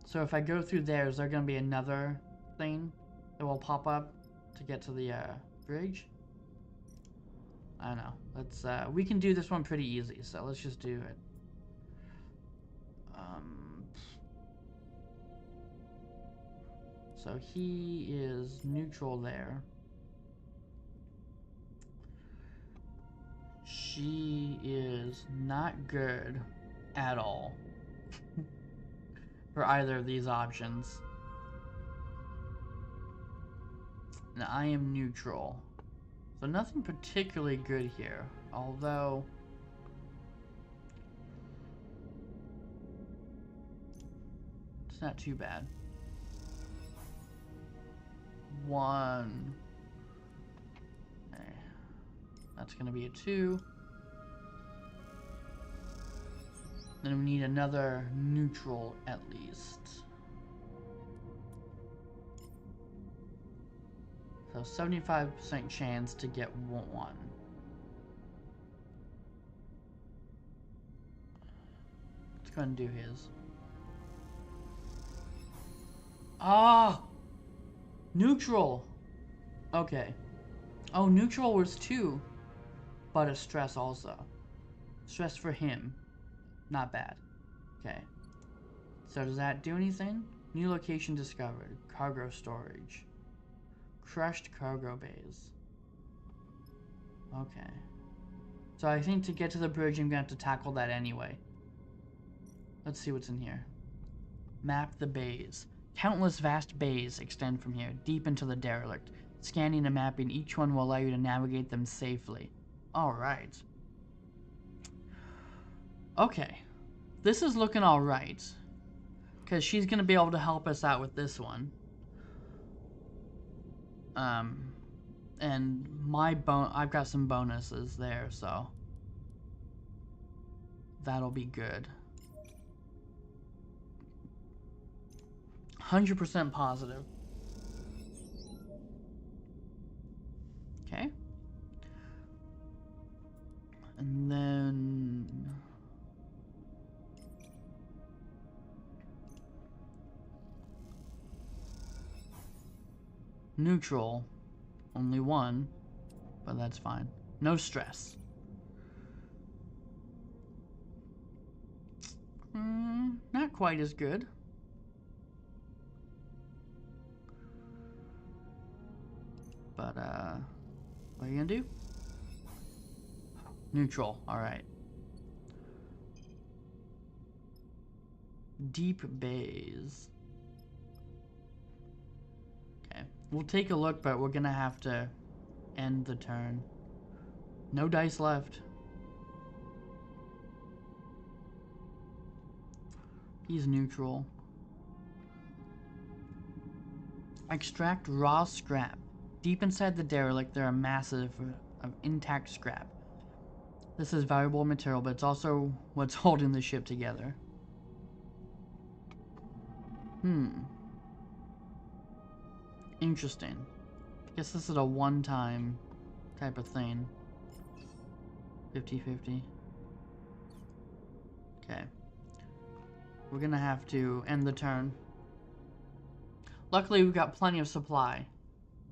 So if I go through there, is there going to be another thing that will pop up to get to the bridge? I don't know. Let's we can do this one pretty easy, so let's just do it. So he is neutral there. She is not good at all for either of these options. Now I am neutral. So nothing particularly good here, although it's not too bad. 1. Okay. That's gonna be a 2. Then we need another neutral at least. So 75% chance to get 1. Let's go ahead and do his. Ah! Neutral! Okay. Oh, neutral was 2. But a stress also. Stress for him. Not bad. Okay. So does that do anything? New location discovered. Cargo storage. Crushed cargo bays. Okay. So I think to get to the bridge, I'm going to have to tackle that anyway. Let's see what's in here. Map the bays. Countless vast bays extend from here, deep into the derelict. Scanning and mapping each one will allow you to navigate them safely. Alright. Okay. This is looking alright. Because she's going to be able to help us out with this one. And I've got some bonuses there, so that'll be good. 100% positive. Okay. And then neutral. Only 1, but that's fine. No stress. Not quite as good. But, what are you gonna do? Neutral, alright. Deep bays. Okay, we'll take a look, but we're gonna have to end the turn. No dice left. He's neutral. Extract raw scrap. Deep inside the derelict, there are masses of intact scrap. This is valuable material, but it's also what's holding the ship together. Interesting. I guess this is a one-time type of thing. 50-50. Okay. We're gonna have to end the turn. Luckily, we've got plenty of supply,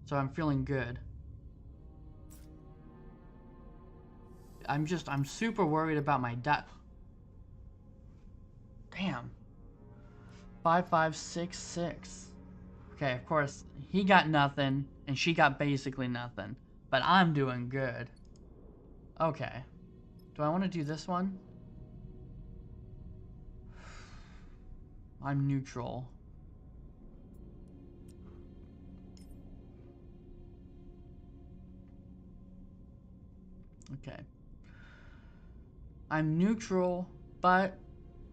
so I'm feeling good. I'm super worried about my Damn. 5566. Okay, of course, he got nothing, and she got basically nothing. But I'm doing good. Okay. Do I want to do this one? I'm neutral. Okay. I'm neutral, but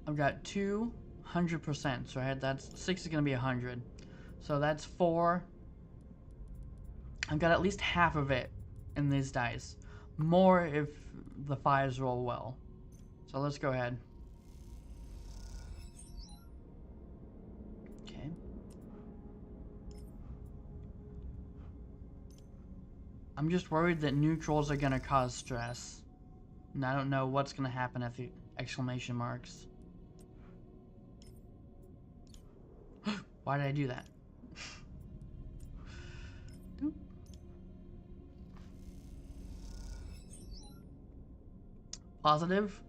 I've got 200%, right? That's 6 is going to be 100. So that's 4. I've got at least half of it in these dice. More if the 5s roll well. So let's go ahead. Okay. I'm just worried that neutrals are going to cause stress. And I don't know what's going to happen at the exclamation marks. Why did I do that? Positive?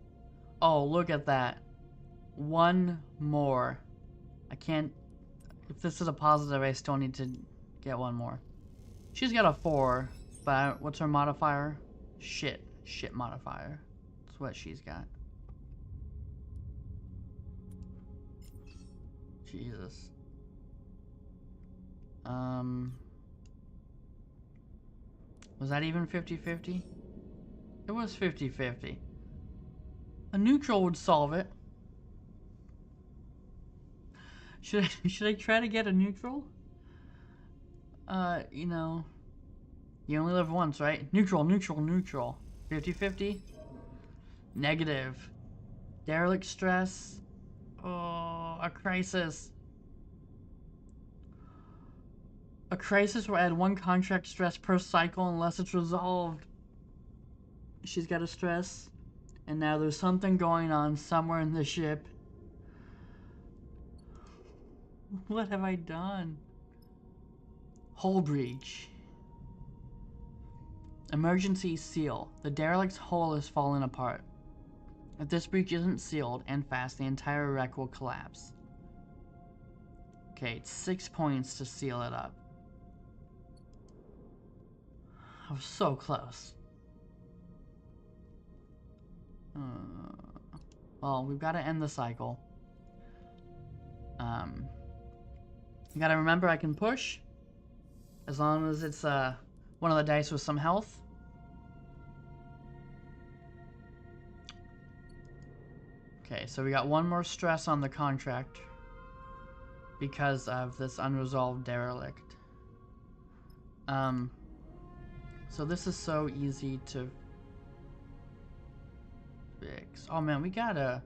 Oh, look at that. One more. I can't... If this is a positive, I still need to get one more. She's got a 4, but what's her modifier? Shit. Shit modifier. That's what she's got. Jesus. Was that even 50-50? It was 50-50. A neutral would solve it. Should I try to get a neutral? You know, you only live once, right? Neutral, neutral, neutral. 50-50? Negative. Derelict stress. Oh, a crisis. A crisis will add 1 contract stress per cycle unless it's resolved. She's got a stress. And now there's something going on somewhere in the ship. What have I done? Hull breach. Emergency seal. The derelict's hull is falling apart. If this breach isn't sealed and fast, the entire wreck will collapse. Okay, it's 6 points to seal it up. I was so close. Well, we've got to end the cycle. You gotta remember I can push. As long as it's one of the dice with some health. Okay, so we got 1 more stress on the contract. Because of this unresolved derelict. So this is so easy to fix. Oh man, we got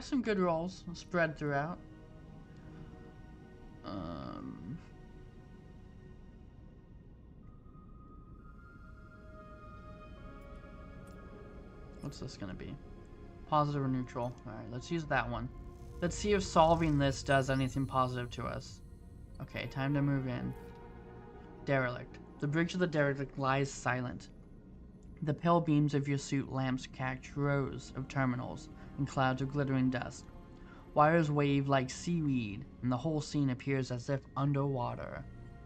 some good rolls spread throughout. What's this gonna be? Positive or neutral? Alright, let's use that one. Let's see if solving this does anything positive to us. Okay, time to move in. Derelict. The bridge of the derelict lies silent. The pale beams of your suit lamps catch rows of terminals and clouds of glittering dust. Wires wave like seaweed, and the whole scene appears as if underwater.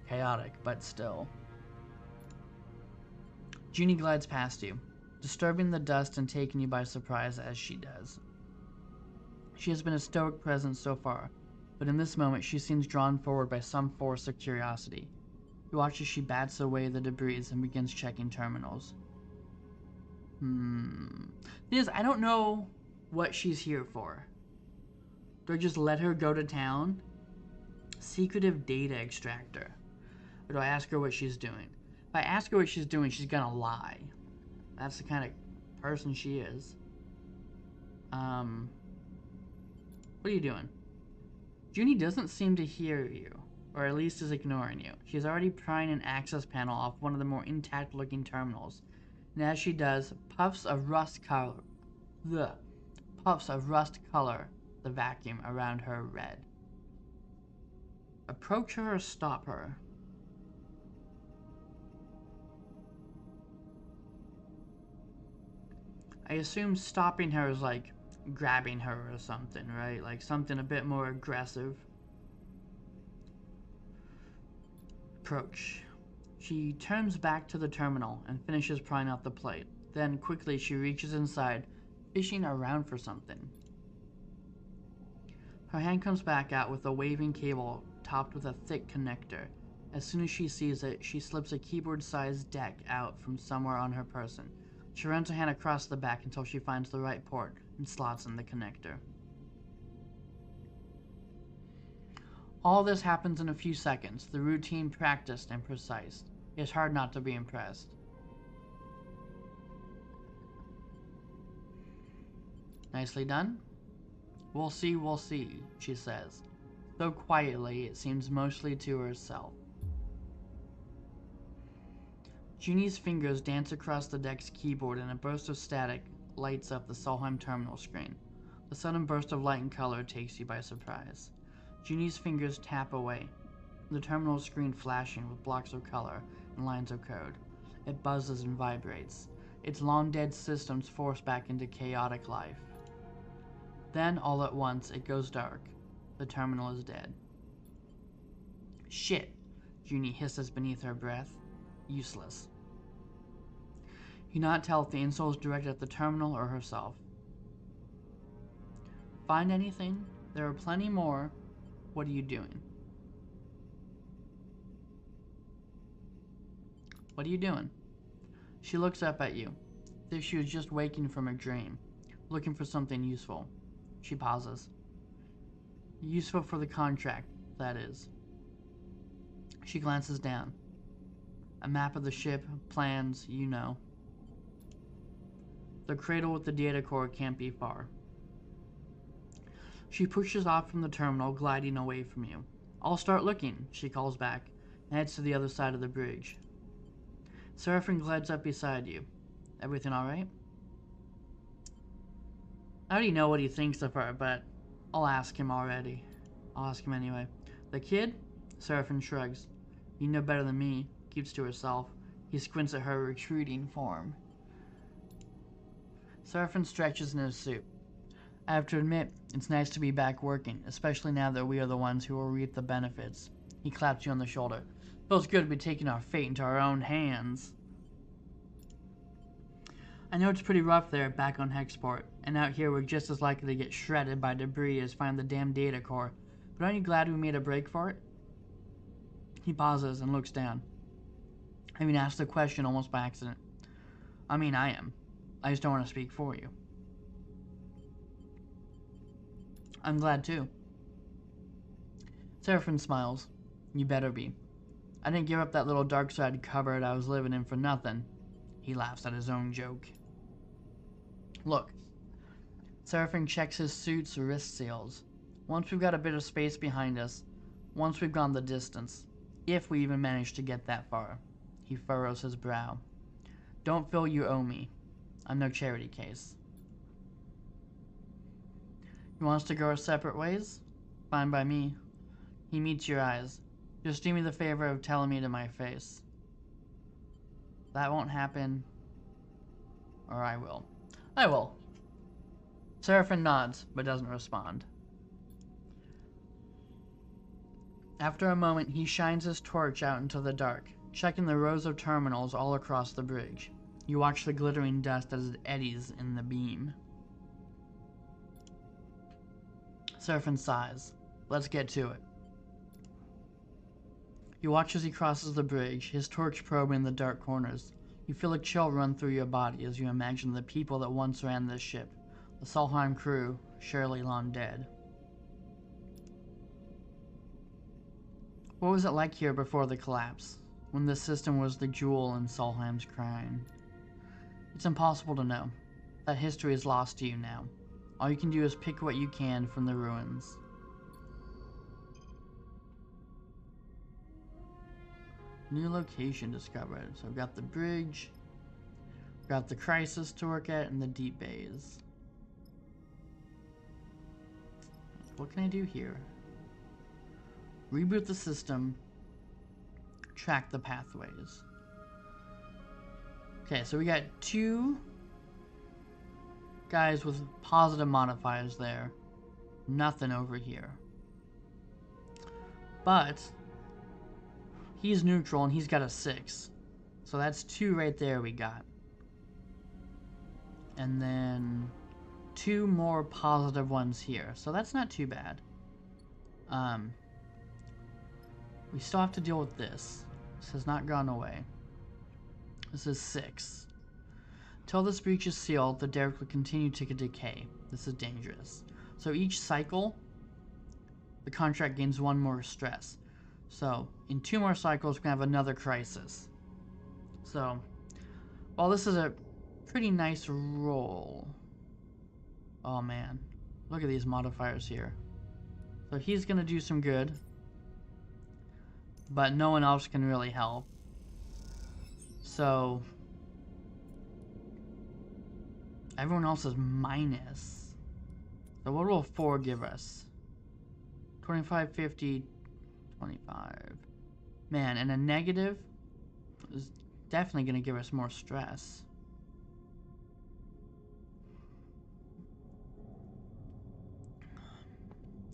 Chaotic, but still. Junie glides past you, disturbing the dust and taking you by surprise as she does. She has been a stoic presence so far, but in this moment she seems drawn forward by some force of curiosity. You watch as she bats away the debris and begins checking terminals. I don't know what she's here for. Do I just let her go to town? Secretive data extractor. Or do I ask her what she's doing? If I ask her what she's doing, she's gonna lie. That's the kind of person she is. What are you doing? Junie doesn't seem to hear you, or at least is ignoring you. She's already prying an access panel off one of the more intact-looking terminals. And as she does, puffs of rust color the vacuum around her red. Approach her or stop her? I assume stopping her is like grabbing her or something, right? Like something a bit more aggressive. Approach. She turns back to the terminal and finishes prying out the plate. Then quickly she reaches inside, fishing around for something. Her hand comes back out with a waving cable topped with a thick connector. As soon as she sees it, she slips a keyboard-sized deck out from somewhere on her person. She runs her hand across the back until she finds the right port and slots in the connector. All this happens in a few seconds, the routine practiced and precise. It's hard not to be impressed. Nicely done. We'll see, she says. Though quietly, it seems mostly to herself. Junie's fingers dance across the deck's keyboard and a burst of static lights up the Solheim terminal screen. The sudden burst of light and color takes you by surprise. Junie's fingers tap away, the terminal screen flashing with blocks of color and lines of code. It buzzes and vibrates, its long-dead systems forced back into chaotic life. Then, all at once, it goes dark. The terminal is dead. Shit, Junie hisses beneath her breath. Useless. You cannot tell if the insult is directed at the terminal or herself. Find anything? There are plenty more. What are you doing? What are you doing? She looks up at you, as if she was just waking from a dream, looking for something useful. She pauses. Useful for the contract, that is. She glances down. A map of the ship, plans, you know. The cradle with the data core can't be far. She pushes off from the terminal, gliding away from you. I'll start looking, she calls back, and heads to the other side of the bridge. Seraphin glides up beside you. Everything alright? I already know what he thinks of her, but I'll ask him already. I'll ask him anyway. The kid? Seraphin shrugs. You know better than me, keeps to herself. He squints at her retreating form. Seraphin stretches in his suit. I have to admit, it's nice to be back working, especially now that we are the ones who will reap the benefits. He claps you on the shoulder. Feels good to be taking our fate into our own hands. I know it's pretty rough there back on Hexport, and out here we're just as likely to get shredded by debris as find the damn data core. But aren't you glad we made a break for it? He pauses and looks down. I mean, asked the question almost by accident. I mean, I am. I just don't want to speak for you. I'm glad too. Seraphin smiles. You better be. I didn't give up that little dark side cupboard I was living in for nothing. He laughs at his own joke. Look. Seraphin checks his suit's wrist seals. Once we've got a bit of space behind us, once we've gone the distance, if we even manage to get that far, he furrows his brow. Don't feel you owe me. I'm no charity case. You want us to go our separate ways? Fine by me. He meets your eyes. Just do me the favor of telling me to my face. That won't happen. Or I will. I will. Seraphin nods, but doesn't respond. After a moment, he shines his torch out into the dark, checking the rows of terminals all across the bridge. You watch the glittering dust as it eddies in the beam. Seraphin sighs. Let's get to it. You watch as he crosses the bridge, his torch probing the dark corners. You feel a chill run through your body as you imagine the people that once ran this ship. The Solheim crew, surely long dead. What was it like here before the collapse, when this system was the jewel in Solheim's crown? It's impossible to know. That history is lost to you now. All you can do is pick what you can from the ruins. New location discovered. So I've got the bridge, got the crisis to work at, and the deep bays. What can I do here? Reboot the system. Track the pathways. Okay, so we got two guys with positive modifiers there. Nothing over here. But he's neutral and he's got a 6. So that's 2 right there we got. And then 2 more positive ones here. So that's not too bad. We still have to deal with this. This has not gone away. This is 6. Till this breach is sealed, the derrick will continue to decay. This is dangerous. So each cycle, the contract gains 1 more stress. So in 2 more cycles, we're going to have another crisis. So while this is a pretty nice roll. Oh man, look at these modifiers here. So he's going to do some good, but no one else can really help. So everyone else is minus. So what will 4 give us? 25, 50, 25. Man, and a negative is definitely going to give us more stress.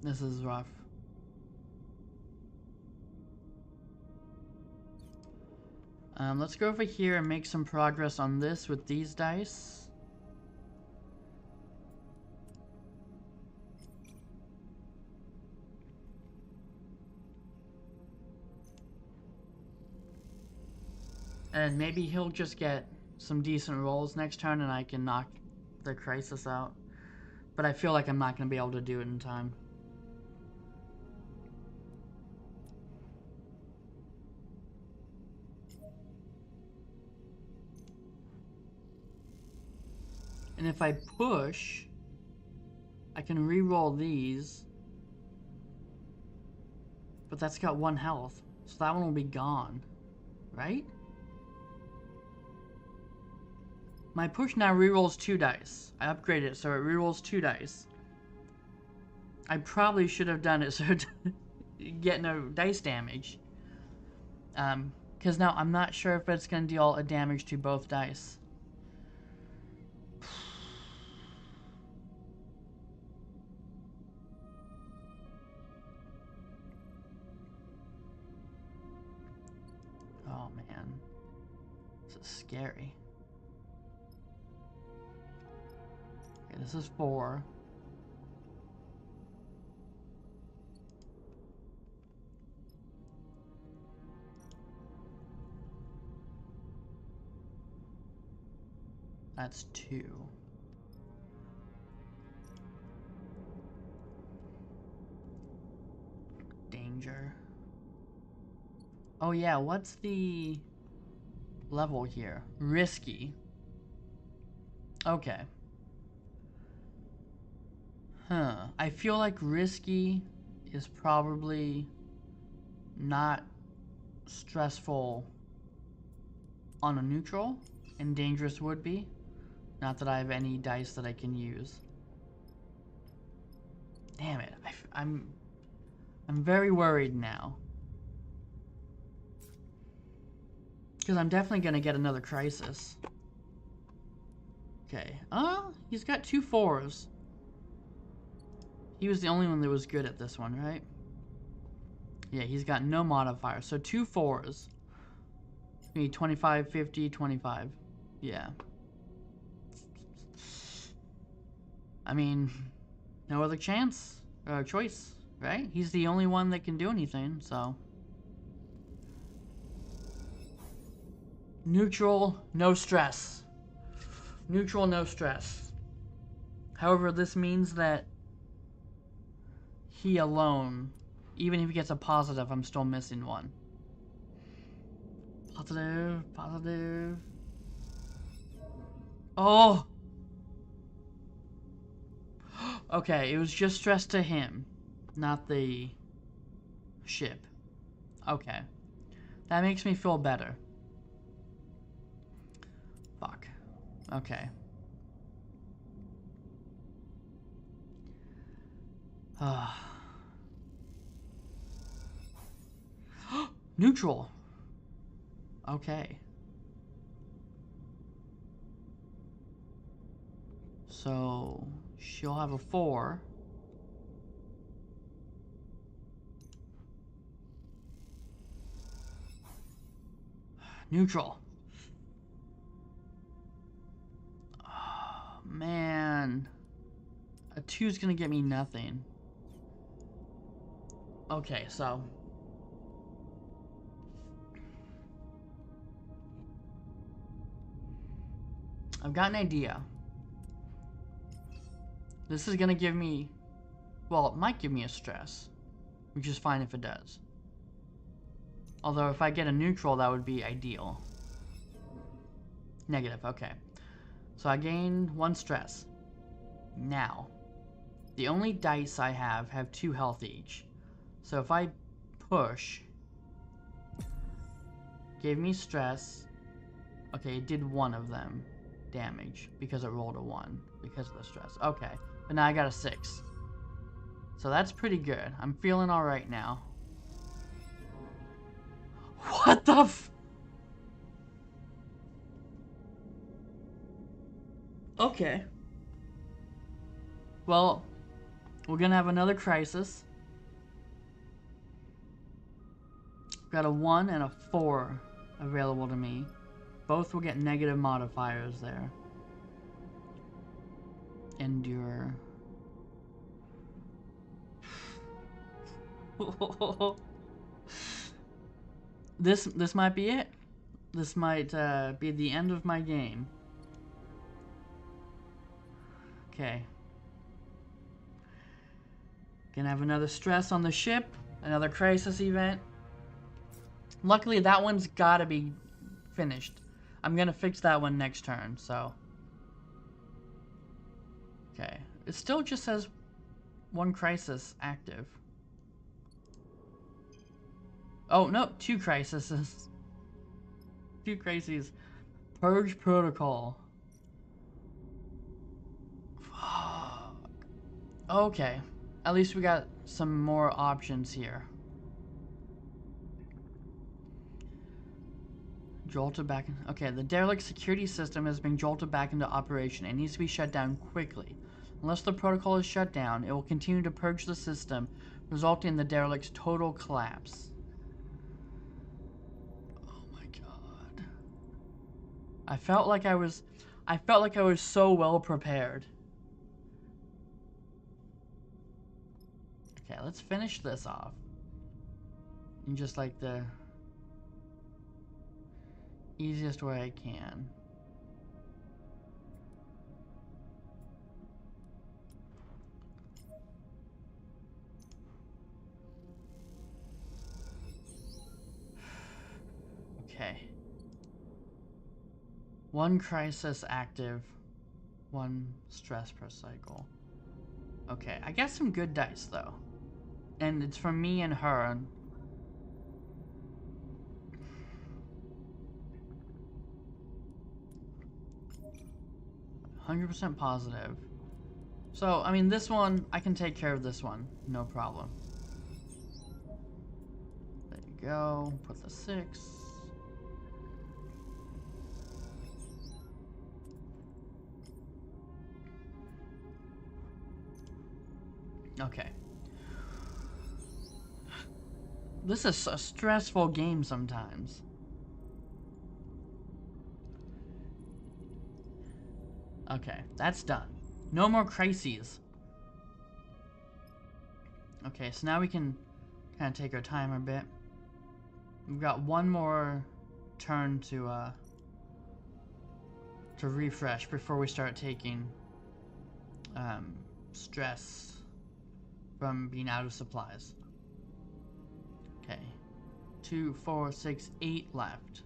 This is rough. Let's go over here and make some progress on this with these dice. And maybe he'll just get some decent rolls next turn and I can knock the crisis out. But I feel like I'm not going to be able to do it in time. And if I push, I can re-roll these. But that's got 1 health. So that one will be gone. Right? My push now re-rolls 2 dice. I upgraded it so it re-rolls 2 dice. I probably should have done it so to get no dice damage. Because now I'm not sure if it's going to deal a damage to both dice. Oh man, this is scary. Okay, this is 4. That's 2. Danger. Oh yeah, what's the level here? Risky. Okay. Huh. I feel like risky is probably not stressful on a neutral, and dangerous would be. Not that I have any dice that I can use. Damn it. I'm very worried now. Because I'm definitely going to get another crisis. Okay. He's got 2 4s. He was the only one that was good at this one, right? Yeah, he's got no modifier. So 2 4s. Maybe 25, 50, 25. Yeah. I mean, no other chance or choice, right? He's the only one that can do anything, so. Neutral, no stress. Neutral, no stress. However, this means that he alone, even if he gets a positive, I'm still missing 1. Positive, positive. Oh! Okay, it was just stress to him, not the ship. Okay. That makes me feel better. Fuck. Okay. Neutral. Okay. So she'll have a 4. Neutral. Oh, man. A 2 is gonna get me nothing. Okay, so I've got an idea. This is gonna give me, well, it might give me a stress, which is fine if it does. Although if I get a neutral, that would be ideal. Negative, okay. So I gain 1 stress. Now, the only dice I have 2 health each. So if I push, gave me stress. Okay, it did 1 of them damage because it rolled a 1 because of the stress. Okay, but now I got a 6. So that's pretty good. I'm feeling alright now. What the f... Okay. Well, we're gonna have another crisis. Got a 1 and a 4 available to me. Both will get negative modifiers there. Endure. This might be it. This might be the end of my game. Okay. Gonna have another stress on the ship. Another crisis event. Luckily, that one's gotta be finished. I'm gonna fix that one next turn, so. Okay. It still just says 1 crisis active. Oh, no, 2 crises. 2 crises. Purge protocol. Fuck. Okay. At least we got some more options here. Jolted back. Okay, the derelict security system has been jolted back into operation and needs to be shut down quickly. Unless the protocol is shut down, it will continue to purge the system, resulting in the derelict's total collapse. Oh my god. I felt like I was so well prepared. Okay, let's finish this off. In just like the easiest way I can. Okay. 1 crisis active, 1 stress per cycle. Okay, I got some good dice though. And it's from me and her. 100% positive. So, I mean, this one, I can take care of this one. No problem. There you go. Put the 6. Okay. This is a stressful game sometimes. Okay, that's done. No more crises. Okay, so now we can kind of take our time a bit. We've got 1 more turn to refresh before we start taking stress from being out of supplies. Okay, 2, 4, 6, 8 left.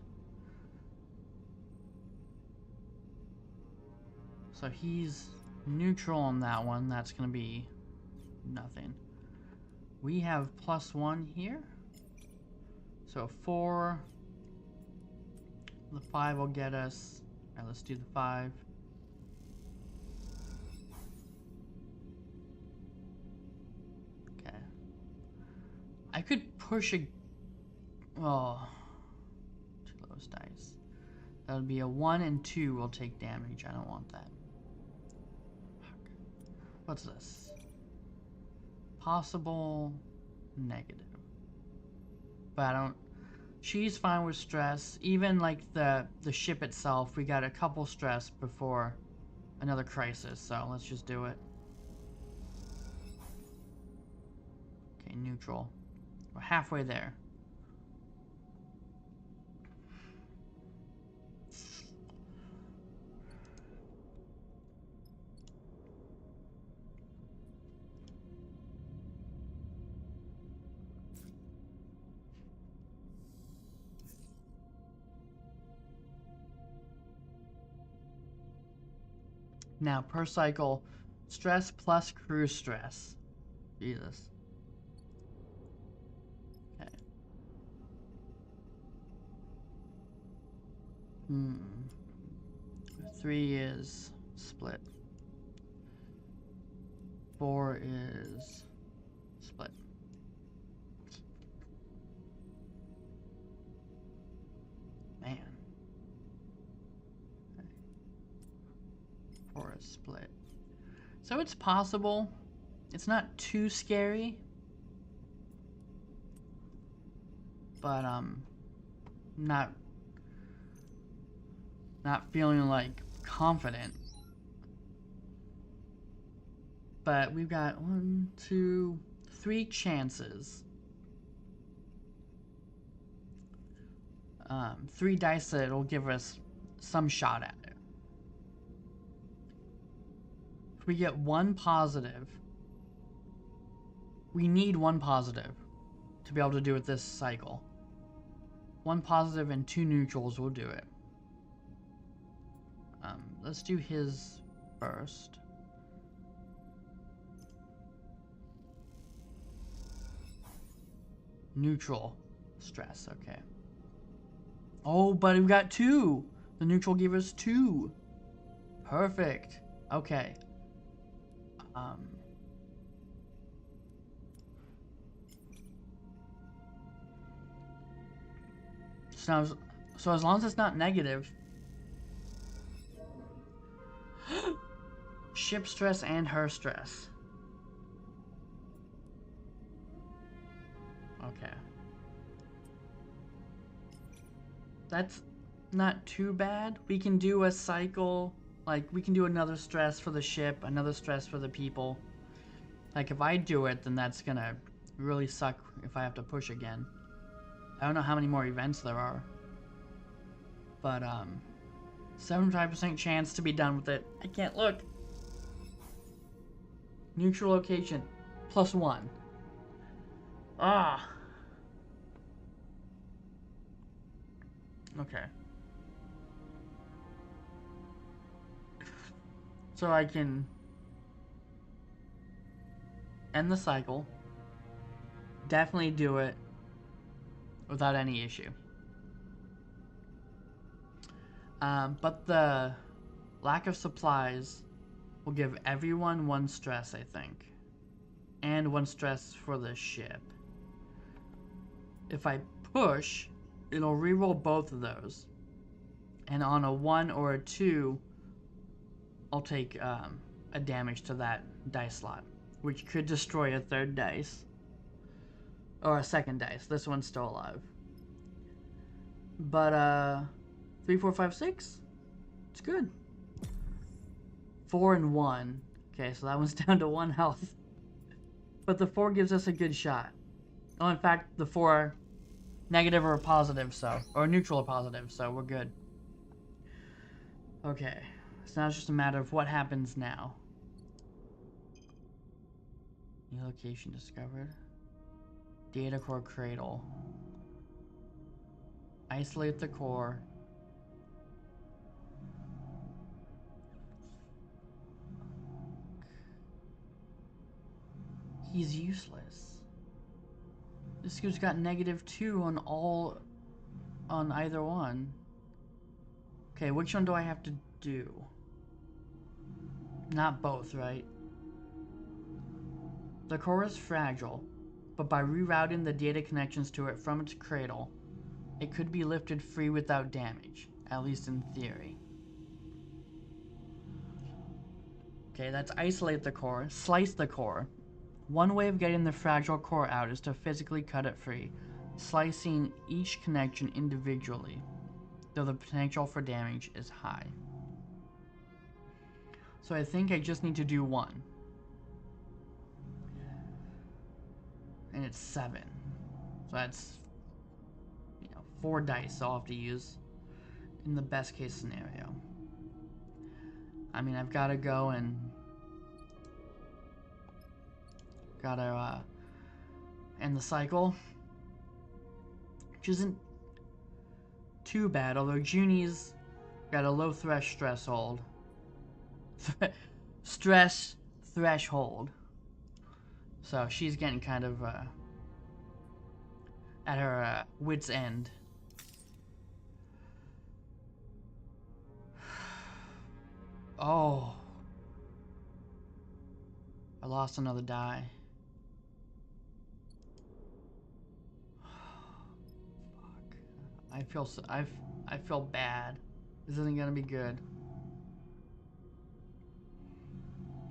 So he's neutral on that one. That's gonna be nothing. We have +1 here. So 4. The 5 will get us. Alright, let's do the 5. Okay. I could push a... Oh. 2 lowest dice. That would be a 1 and 2 will take damage. I don't want that. What's this? Possible negative. But I don't... She's fine with stress. Even like the ship itself, we got a couple stress before another crisis, so let's just do it. Okay, neutral. We're halfway there. Now, per cycle, stress plus crew stress. Jesus. Okay. 3 is split. 4 is split. Man. 4 is split. So it's possible. It's not too scary. But not feeling like confident. But we've got 1, 2, 3 chances. 3 dice that will give us some shot at it. If we get 1 positive, we need 1 positive to be able to do it this cycle. 1 positive and 2 neutrals will do it. Let's do his first. Neutral stress, okay. Oh, but we got 2. The neutral gave us 2. Perfect. Okay. So as long as it's not negative. Ship stress and her stress. Okay. That's not too bad. We can do a cycle. Like, we can do another stress for the ship, another stress for the people. Like, if I do it, then that's gonna really suck if I have to push again. I don't know how many more events there are. But, 75% chance to be done with it. I can't look. Neutral location. +1. Ah. Okay. So I can end the cycle. Definitely do it without any issue. But the lack of supplies will give everyone 1 stress, I think. And 1 stress for the ship. If I push, it'll reroll both of those. And on a 1 or a 2, I'll take a damage to that dice slot, which could destroy a 3rd dice. Or a 2nd dice. This one's still alive. But 3, 4, 5, 6. It's good. 4 and 1. Okay, so that one's down to 1 health. But the 4 gives us a good shot. Oh, in fact, the 4 negative or positive, so, or neutral or positive, so we're good. Okay, so now it's just a matter of what happens now. New location discovered. Data core cradle. Isolate the core. He's useless. This dude's got -2 on either one. Okay, which one do I have to do? Not both, right? The core is fragile, but by rerouting the data connections to it from its cradle, it could be lifted free without damage, at least in theory. Okay, that's isolate the core, slice the core. One way of getting the fragile core out is to physically cut it free, slicing each connection individually, though the potential for damage is high. So I think I just need to do one. And it's 7. So that's, 4 dice I'll have to use in the best case scenario. I mean, I've got to go and gotta end the cycle, which isn't too bad, although Junie's got a low threshold. Stress threshold. So she's getting kind of at her wit's end. Oh. I lost another die. Fuck. I feel bad. This isn't gonna be good.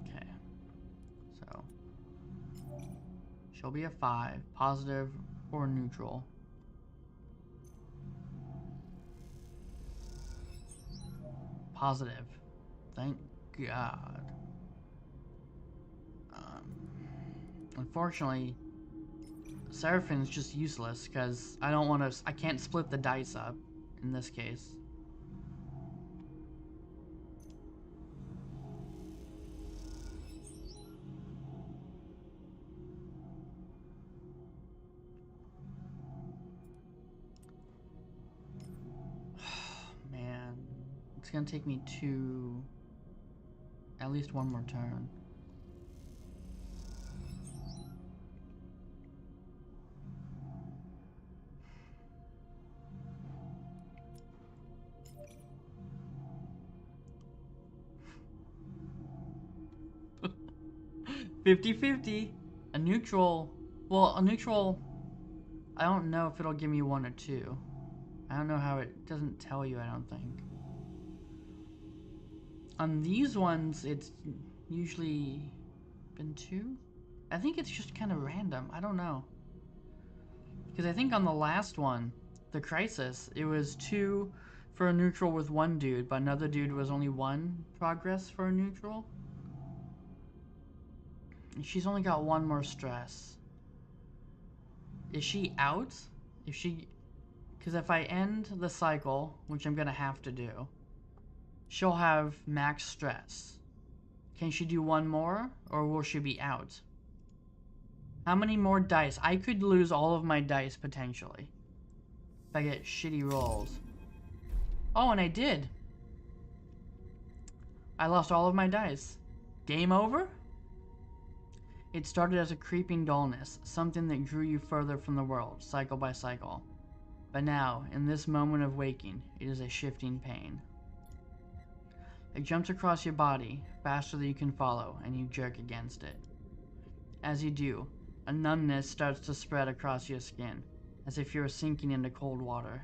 Okay. So she'll be a 5, positive or neutral. Positive. Thank God. Unfortunately, Seraphine's just useless because I can't split the dice up in this case. Man, it's gonna take me at least one more turn. $50-50. A neutral. Well, a neutral. I don't know if it'll give me 1 or 2. I don't know how it doesn't tell you, I don't think. On these ones, it's usually been 2? I think it's just kind of random. I don't know. Because I think on the last one, the Crisis, it was 2 for a neutral with 1 dude, but another dude was only 1 progress for a neutral. And she's only got 1 more stress. Is she out? Because if I end the cycle, which I'm gonna have to do, she'll have max stress. Can she do 1 more, or will she be out? How many more dice? I could lose all of my dice, potentially, if I get shitty rolls. Oh, and I did. I lost all of my dice. Game over? It started as a creeping dullness, something that drew you further from the world, cycle by cycle. But now, in this moment of waking, it is a shifting pain. It jumps across your body, faster than you can follow, and you jerk against it. As you do, a numbness starts to spread across your skin, as if you were sinking into cold water.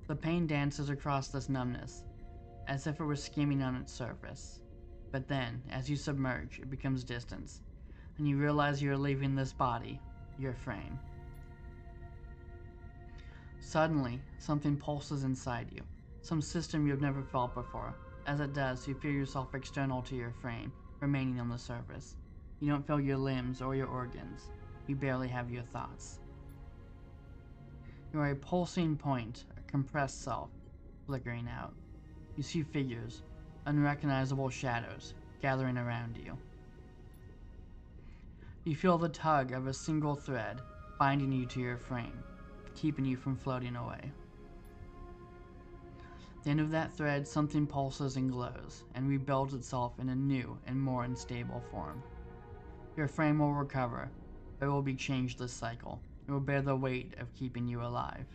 The pain dances across this numbness, as if it were skimming on its surface. But then, as you submerge, it becomes distance, and you realize you are leaving this body, your frame. Suddenly, something pulses inside you, some system you have never felt before. As it does, you feel yourself external to your frame, remaining on the surface. You don't feel your limbs or your organs. You barely have your thoughts. You are a pulsing point, a compressed self, flickering out. You see figures, unrecognizable shadows, gathering around you. You feel the tug of a single thread, binding you to your frame, keeping you from floating away. At the end of that thread, something pulses and glows, and rebuilds itself in a new and more unstable form. Your frame will recover, but it will be changed this cycle. It will bear the weight of keeping you alive.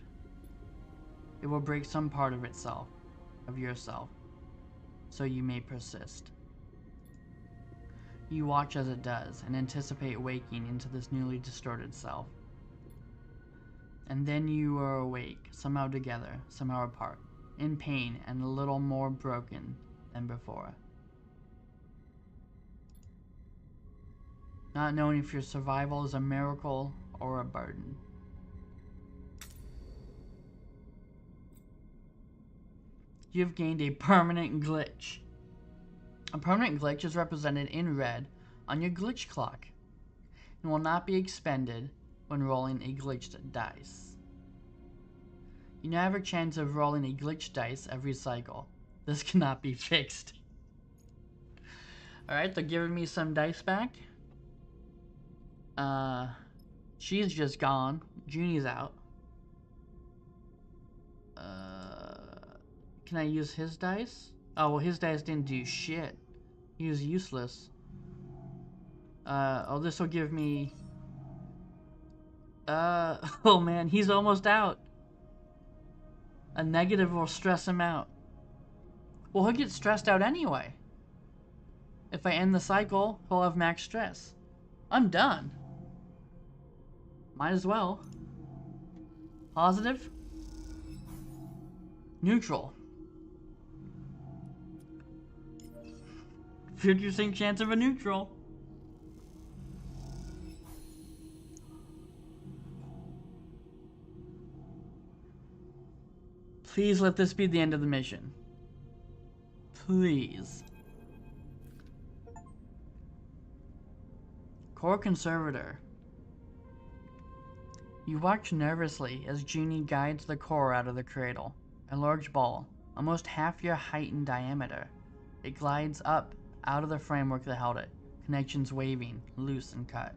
It will break some part of itself, of yourself, so you may persist. You watch as it does, and anticipate waking into this newly distorted self. And then you are awake, somehow together, somehow apart, in pain and a little more broken than before. not knowing if your survival is a miracle or a burden. You've gained a permanent glitch. A permanent glitch is represented in red on your glitch clock and will not be expended when rolling a glitched dice. You now have a chance of rolling a glitched dice every cycle. This cannot be fixed. Alright, they're giving me some dice back. She's just gone. Junie's out. Can I use his dice? Oh, well, his dice didn't do shit. He was useless. Oh, this will give me... oh man, he's almost out. A negative will stress him out. Well, he'll get stressed out anyway. If I end the cycle, he'll have max stress. I'm done. Might as well. Positive. Neutral. 50% chance of a neutral. Please let this be the end of the mission. Please. Core Conservator. You watch nervously as Junie guides the core out of the cradle. A large ball, almost half your height in diameter. It glides up out of the framework that held it, connections waving, loose and cut.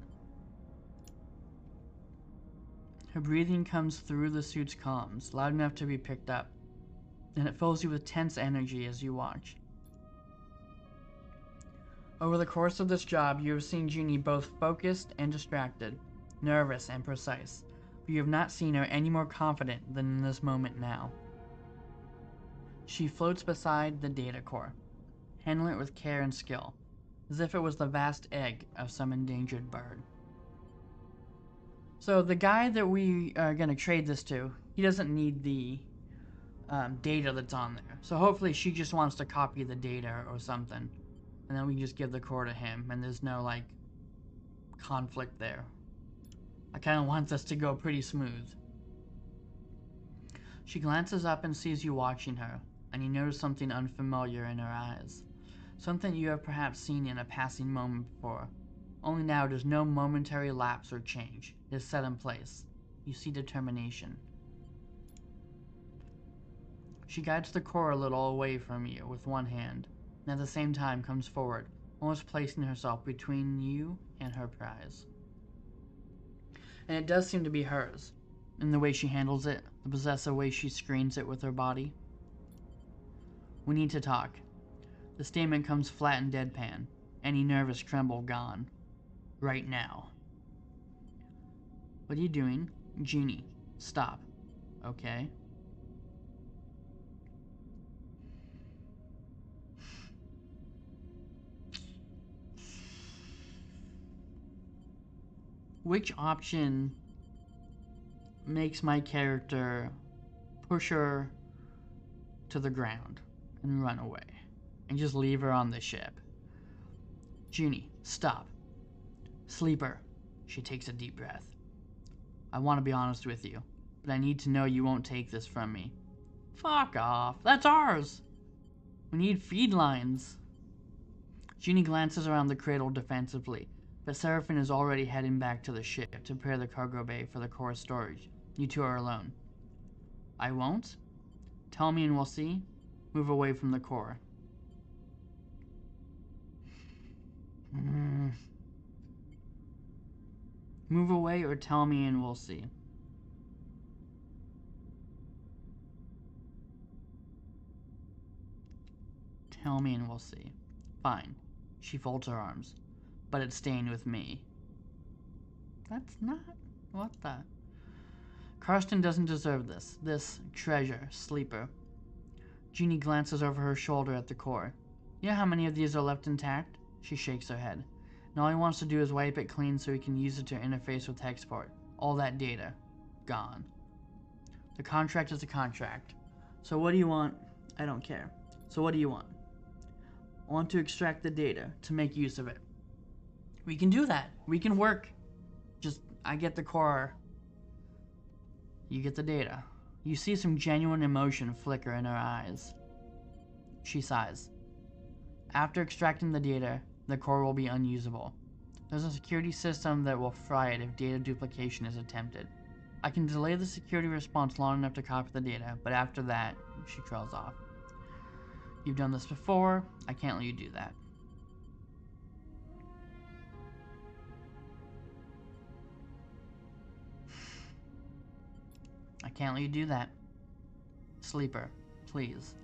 Her breathing comes through the suit's comms, loud enough to be picked up, and it fills you with tense energy as you watch. Over the course of this job, you have seen Junie both focused and distracted, nervous and precise, but you have not seen her any more confident than in this moment now. She floats beside the data core, handling it with care and skill, as if it was the vast egg of some endangered bird. So the guy that we are going to trade this to, he doesn't need the data that's on there. So hopefully she just wants to copy the data or something. And then we can just give the core to him, and there's no, like, conflict there. I kind of want this to go pretty smooth. She glances up and sees you watching her, and you notice something unfamiliar in her eyes. Something you have perhaps seen in a passing moment before. Only now there's no momentary lapse or change. It is set in place. You see determination. She guides the core a little away from you with one hand, and at the same time comes forward, almost placing herself between you and her prize. And it does seem to be hers, in the way she handles it, the possessive way she screens it with her body. We need to talk. The statement comes flat and deadpan, any nervous tremble gone. Right now. What are you doing? Junie, stop. Okay. Which option makes my character push her to the ground and run away and just leave her on the ship? Junie, stop. Sleeper. She takes a deep breath. I want to be honest with you, but I need to know you won't take this from me. Fuck off. That's ours. We need feed lines. Junie glances around the cradle defensively, but Seraphine is already heading back to the ship to prepare the cargo bay for the core storage. You two are alone. I won't? Tell me and we'll see. Move away from the core. Move away or tell me and we'll see. Tell me and we'll see. Fine. She folds her arms. But it's staying with me. That's not... What the... Karsten doesn't deserve this. This treasure, sleeper. Junie glances over her shoulder at the core. You know how many of these are left intact? She shakes her head. And all he wants to do is wipe it clean so he can use it to interface with Hexport. All that data. Gone. The contract is a contract. So what do you want? I don't care. So what do you want? I want to extract the data, to make use of it. We can do that. We can work. Just, I get the core. You get the data. You see some genuine emotion flicker in her eyes. She sighs. After extracting the data, the core will be unusable. There's a security system that will fry it if data duplication is attempted. I can delay the security response long enough to copy the data, but after that, she trails off. You've done this before. I can't let you do that. I can't let you do that. Sleeper, please.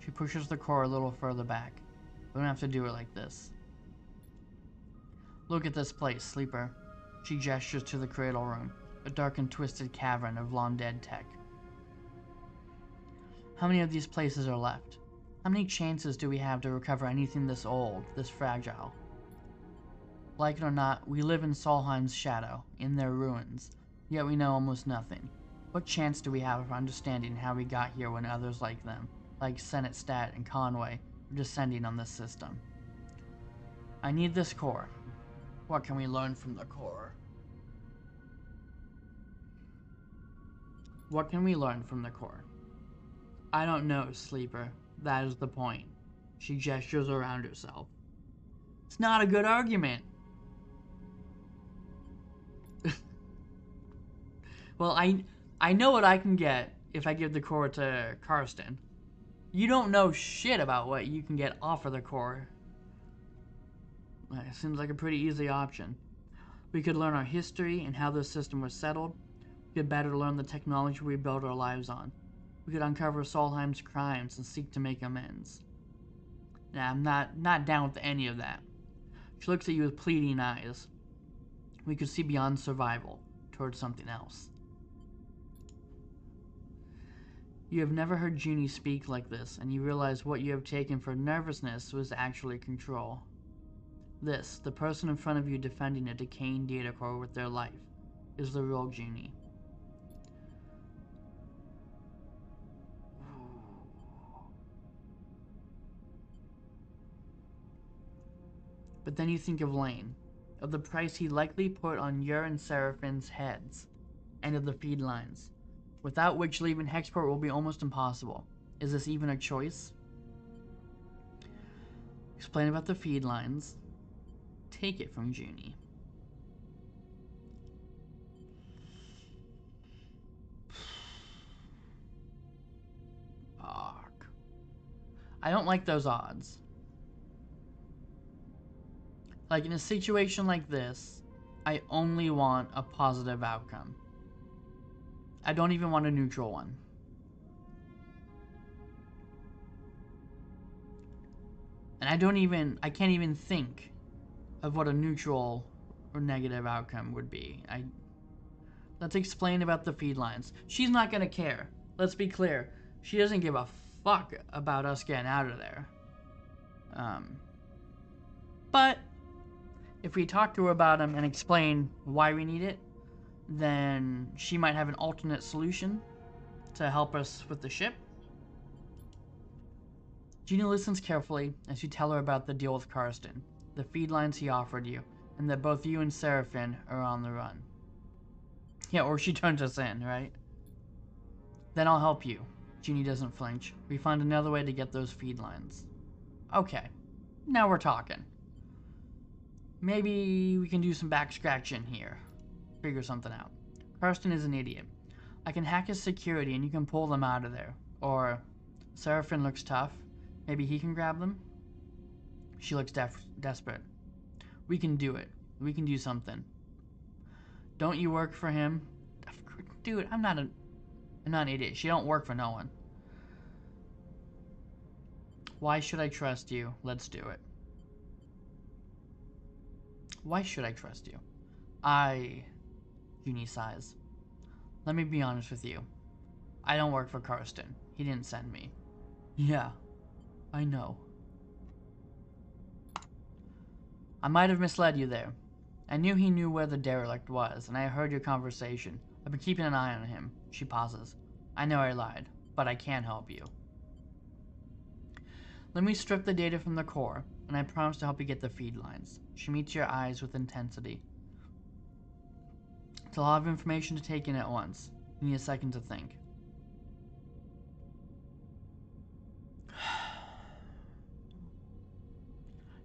She pushes the core a little further back. We don't have to do it like this. Look at this place, Sleeper. She gestures to the cradle room, a dark and twisted cavern of long-dead tech. How many of these places are left? How many chances do we have to recover anything this old, this fragile? Like it or not, we live in Solheim's shadow, in their ruins, yet we know almost nothing. What chance do we have of understanding how we got here when others like them, like Senate Stat and Conway, are descending on this system? I need this core. What can we learn from the core? What can we learn from the core? I don't know, Sleeper. That is the point. She gestures around herself. It's not a good argument. Well, I know what I can get if I give the core to Karsten. You don't know shit about what you can get off of the core. It seems like a pretty easy option. We could learn our history and how this system was settled. We could better learn the technology we built our lives on. We could uncover Solheim's crimes and seek to make amends. Nah, I'm not down with any of that. She looks at you with pleading eyes. We could see beyond survival, towards something else. You have never heard Junie speak like this, and you realize what you have taken for nervousness was actually control. This, the person in front of you defending a decaying data core with their life, is the real Junie. But then you think of Lane, of the price he likely put on your and Seraphin's heads, and of the feed lines, without which leaving Hexport will be almost impossible. Is this even a choice? Explain about the feed lines. Take it from Junie. Fuck. I don't like those odds. Like, in a situation like this, I only want a positive outcome. I don't even want a neutral one. And I can't even think of what a neutral or negative outcome would be. Let's explain about the feed lines. She's not gonna care. Let's be clear. She doesn't give a fuck about us getting out of there. But if we talk to her about them and explain why we need it, then she might have an alternate solution to help us with the ship. Gina listens carefully as you tell her about the deal with Karsten, the feed lines he offered you, and that both you and Seraphin are on the run. Yeah, or she turns us in, right? Then I'll help you. Genie doesn't flinch. We find another way to get those feed lines. Okay, now we're talking. Maybe we can do some back scratching here. Figure something out. Karsten is an idiot. I can hack his security and you can pull them out of there. Or, Seraphin looks tough. Maybe he can grab them? She looks desperate. We can do it. We can do something. Don't you work for him? Dude, I'm not an idiot. She don't work for no one. Why should I trust you? Let's do it. Why should I trust you? Junie sighs. Let me be honest with you. I don't work for Karsten. He didn't send me. Yeah, I know. I might have misled you there. I knew he knew where the derelict was, and I heard your conversation. I've been keeping an eye on him. She pauses. I know I lied, but I can't help you. Let me strip the data from the core. and I promise to help you get the feed lines. She meets your eyes with intensity. It's a lot of information to take in at once. You need a second to think.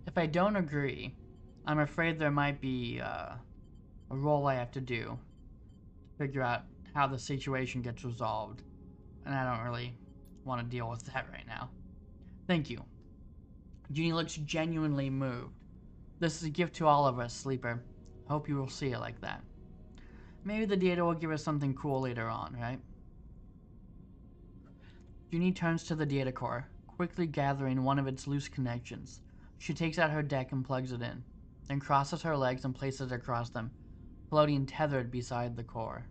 If I don't agree, I'm afraid there might be a role I have to do to figure out how the situation gets resolved, and I don't really want to deal with that right now. Thank you. Junie looks genuinely moved. This is a gift to all of us, Sleeper. I hope you will see it like that. Maybe the data will give us something cool later on, right? Junie turns to the data core, quickly gathering one of its loose connections. She takes out her deck and plugs it in, then crosses her legs and places it across them, floating tethered beside the core.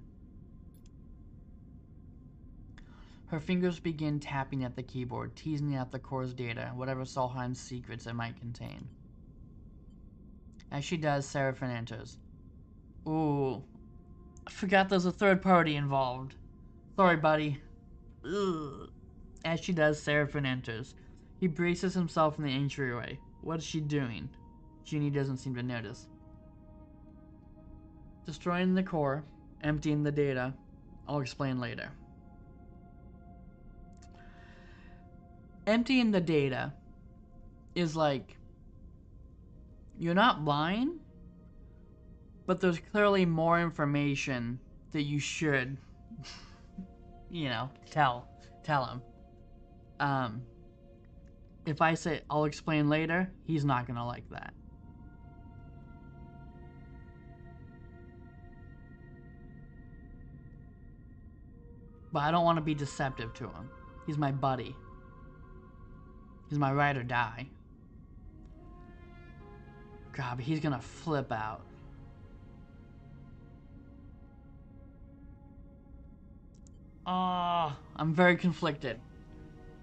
Her fingers begin tapping at the keyboard, teasing out the core's data, whatever Solheim's secrets it might contain. As she does, Seraphine enters. Ooh, I forgot there's a third party involved. Sorry, buddy. Ugh. As she does, Seraphine enters. He braces himself in the entryway. What is she doing? Junie doesn't seem to notice. Destroying the core, emptying the data. I'll explain later. Emptying the data is like, you're not lying, but there's clearly more information that you should, tell him. If I say I'll explain later, he's not gonna like that. But I don't want to be deceptive to him. He's my buddy. He's my ride or die. God, but he's gonna flip out. Oh, I'm very conflicted.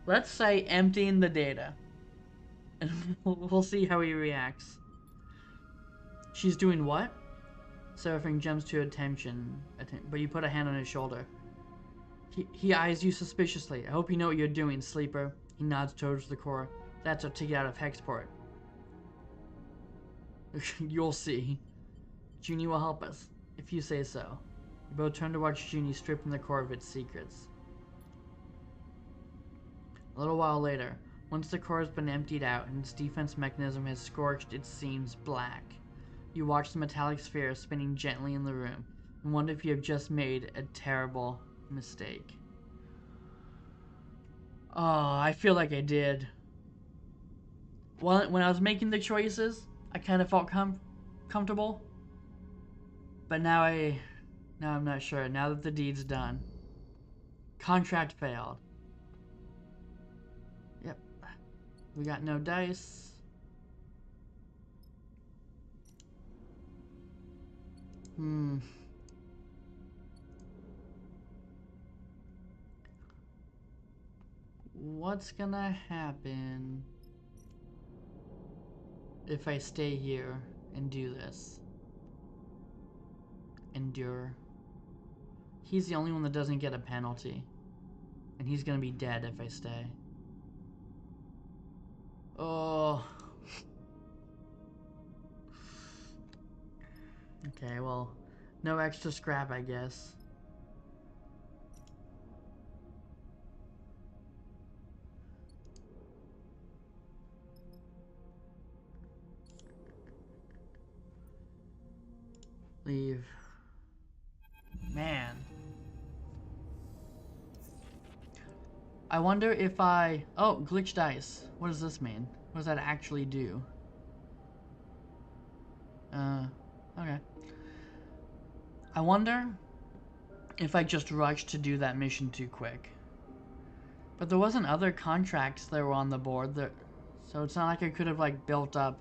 Let's say emptying the data. And we'll see how he reacts. She's doing what? Seraphine jumps to attention, but you put a hand on his shoulder. He eyes you suspiciously. I hope you know what you're doing, Sleeper. He nods towards the core. That's our ticket out of Hexport. You'll see. Junie will help us, if you say so. You both turn to watch Junie stripping the core of its secrets. A little while later, once the core has been emptied out and its defense mechanism has scorched its seams black, you watch the metallic sphere spinning gently in the room and wonder if you have just made a terrible mistake. Oh, I feel like I did. When I was making the choices, I kind of felt comfortable. But now I'm not sure. Now that the deed's done. Contract failed. Yep. We got no dice. What's gonna happen if I stay here and do this? Endure. He's the only one that doesn't get a penalty. And he's gonna be dead if I stay. Oh. Okay, well, no extra scrap, I guess. Leave. Man. I wonder if I... Oh, glitch dice. What does this mean? What does that actually do? Okay. I wonder if I just rushed to do that mission too quick. But there wasn't other contracts that were on the board, so it's not like I could have, like, built up,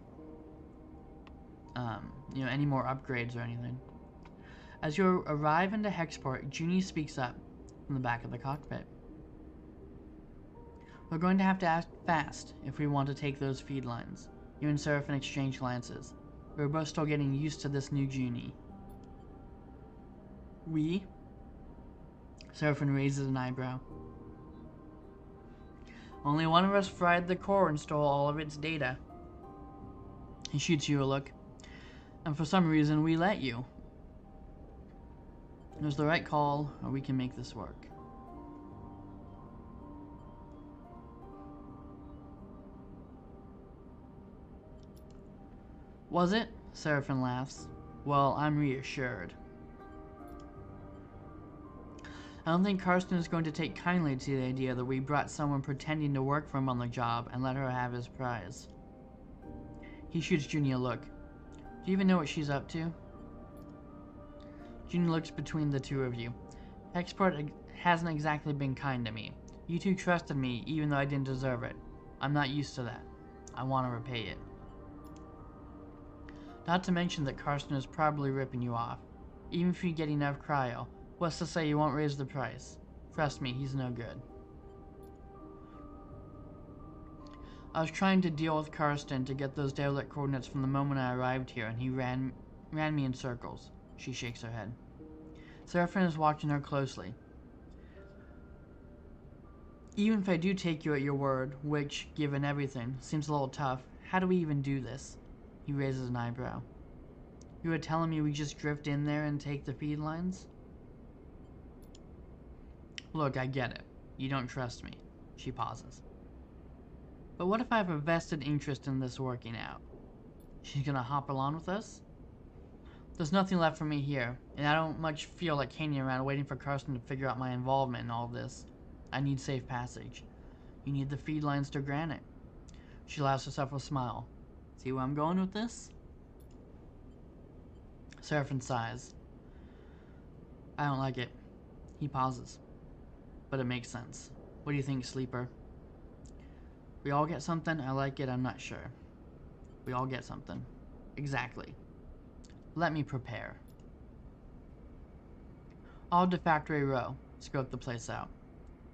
any more upgrades or anything. As you arrive into Hexport, Junie speaks up from the back of the cockpit. We're going to have to act fast if we want to take those feed lines. You and Seraphine exchange glances. We're both still getting used to this new Junie. We? Seraphine raises an eyebrow. Only one of us fried the core and stole all of its data. He shoots you a look. And for some reason, we let you. It was the right call, or we can make this work. Was it? Seraphin laughs. Well, I'm reassured. I don't think Karsten is going to take kindly to the idea that we brought someone pretending to work for him on the job and let her have his prize. He shoots Junie a look. Do you even know what she's up to? Junie looks between the two of you. Hexport hasn't exactly been kind to me. You two trusted me even though I didn't deserve it. I'm not used to that. I want to repay it. Not to mention that Karsten is probably ripping you off. Even if you get enough cryo, what's to say you won't raise the price? Trust me, he's no good. I was trying to deal with Karsten to get those derelict coordinates from the moment I arrived here, and he ran me in circles. She shakes her head. Seraphin is watching her closely. Even if I do take you at your word, which, given everything, seems a little tough, how do we even do this? He raises an eyebrow. You were telling me we just drift in there and take the feed lines? Look, I get it. You don't trust me. She pauses. But what if I have a vested interest in this working out? She's gonna hop along with us? There's nothing left for me here, and I don't much feel like hanging around waiting for Karsten to figure out my involvement in all this. I need safe passage. You need the feed lines to grant it. She allows herself a smile. See where I'm going with this? Seraphin sighs. I don't like it. He pauses. But it makes sense. What do you think, Sleeper? We all get something? I like it, I'm not sure. We all get something. Exactly. Let me prepare. All to Factory Row. Scope the place out.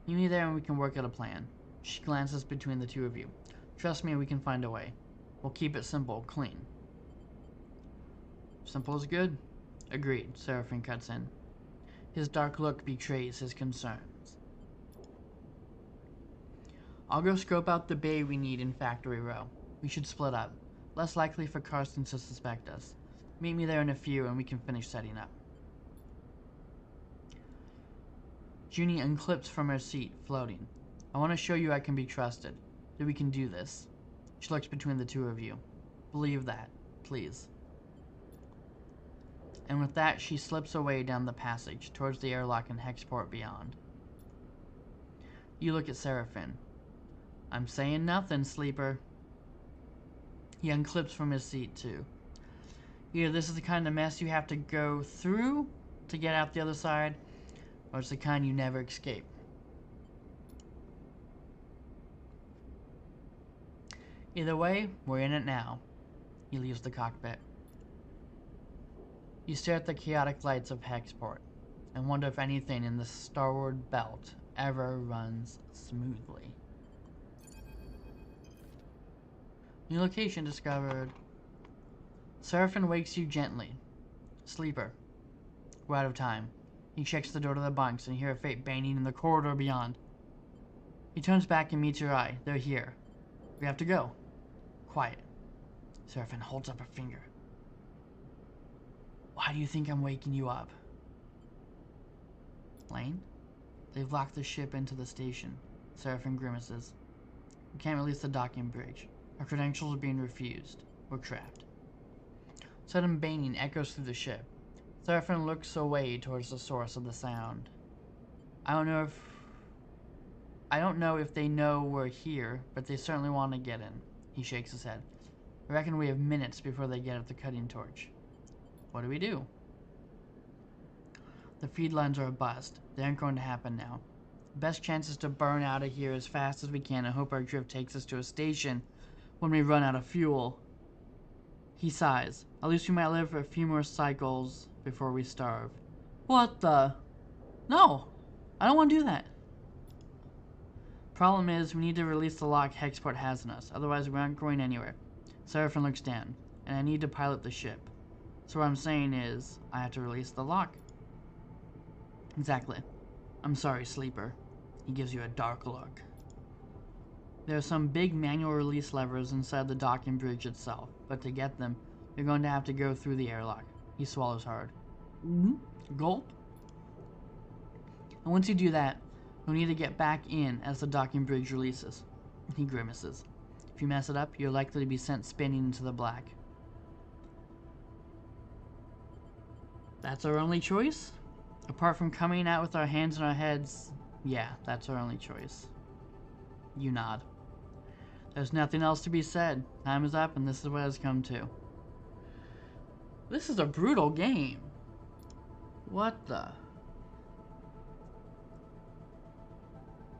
Meet me there and we can work out a plan. She glances between the two of you. Trust me, we can find a way. We'll keep it simple, clean. Simple is good. Agreed, Seraphin cuts in. His dark look betrays his concerns. I'll go scope out the bay we need in Factory Row. We should split up. Less likely for Karsten to suspect us. Meet me there in a few and we can finish setting up. Junie unclips from her seat, floating. I want to show you I can be trusted. That we can do this. She looks between the two of you. Believe that, please. And with that, she slips away down the passage, towards the airlock and Hexport beyond. You look at Seraphin. I'm saying nothing, Sleeper. He unclips from his seat, too. Either this is the kind of mess you have to go through to get out the other side, or it's the kind you never escape. Either way, we're in it now. He leaves the cockpit. You stare at the chaotic lights of Hexport and wonder if anything in the Starward belt ever runs smoothly. New location discovered. Seraphin wakes you gently. Sleeper. We're out of time. He checks the door to the bunks and you hear a fate banging in the corridor beyond. He turns back and meets your eye. They're here. We have to go. Quiet. Seraphin holds up a finger. Why do you think I'm waking you up? Lane? They've locked the ship into the station. Seraphin grimaces. We can't release the docking bridge. Our credentials are being refused. We're trapped. Sudden banging echoes through the ship. Seraphin looks away towards the source of the sound. I don't know if they know we're here, but they certainly want to get in. He shakes his head. I reckon we have minutes before they get at the cutting torch. What do we do? The feed lines are a bust. They aren't going to happen now. The best chance is to burn out of here as fast as we can and hope our drift takes us to a station when we run out of fuel. He sighs. At least we might live for a few more cycles before we starve. What the? No! I don't want to do that. Problem is, we need to release the lock Hexport has in us. Otherwise, we aren't going anywhere. Seraphin looks down. And I need to pilot the ship. So what I'm saying is, I have to release the lock. Exactly. I'm sorry, Sleeper. He gives you a dark look. There are some big manual release levers inside the docking bridge itself, but to get them, you're going to have to go through the airlock. He swallows hard. Gulp. And once you do that, you'll need to get back in as the docking bridge releases. He grimaces. If you mess it up, you're likely to be sent spinning into the black. That's our only choice? Apart from coming out with our hands in our heads, yeah, that's our only choice. You nod. There's nothing else to be said. Time is up, and this is what it's come to. This is a brutal game. What the?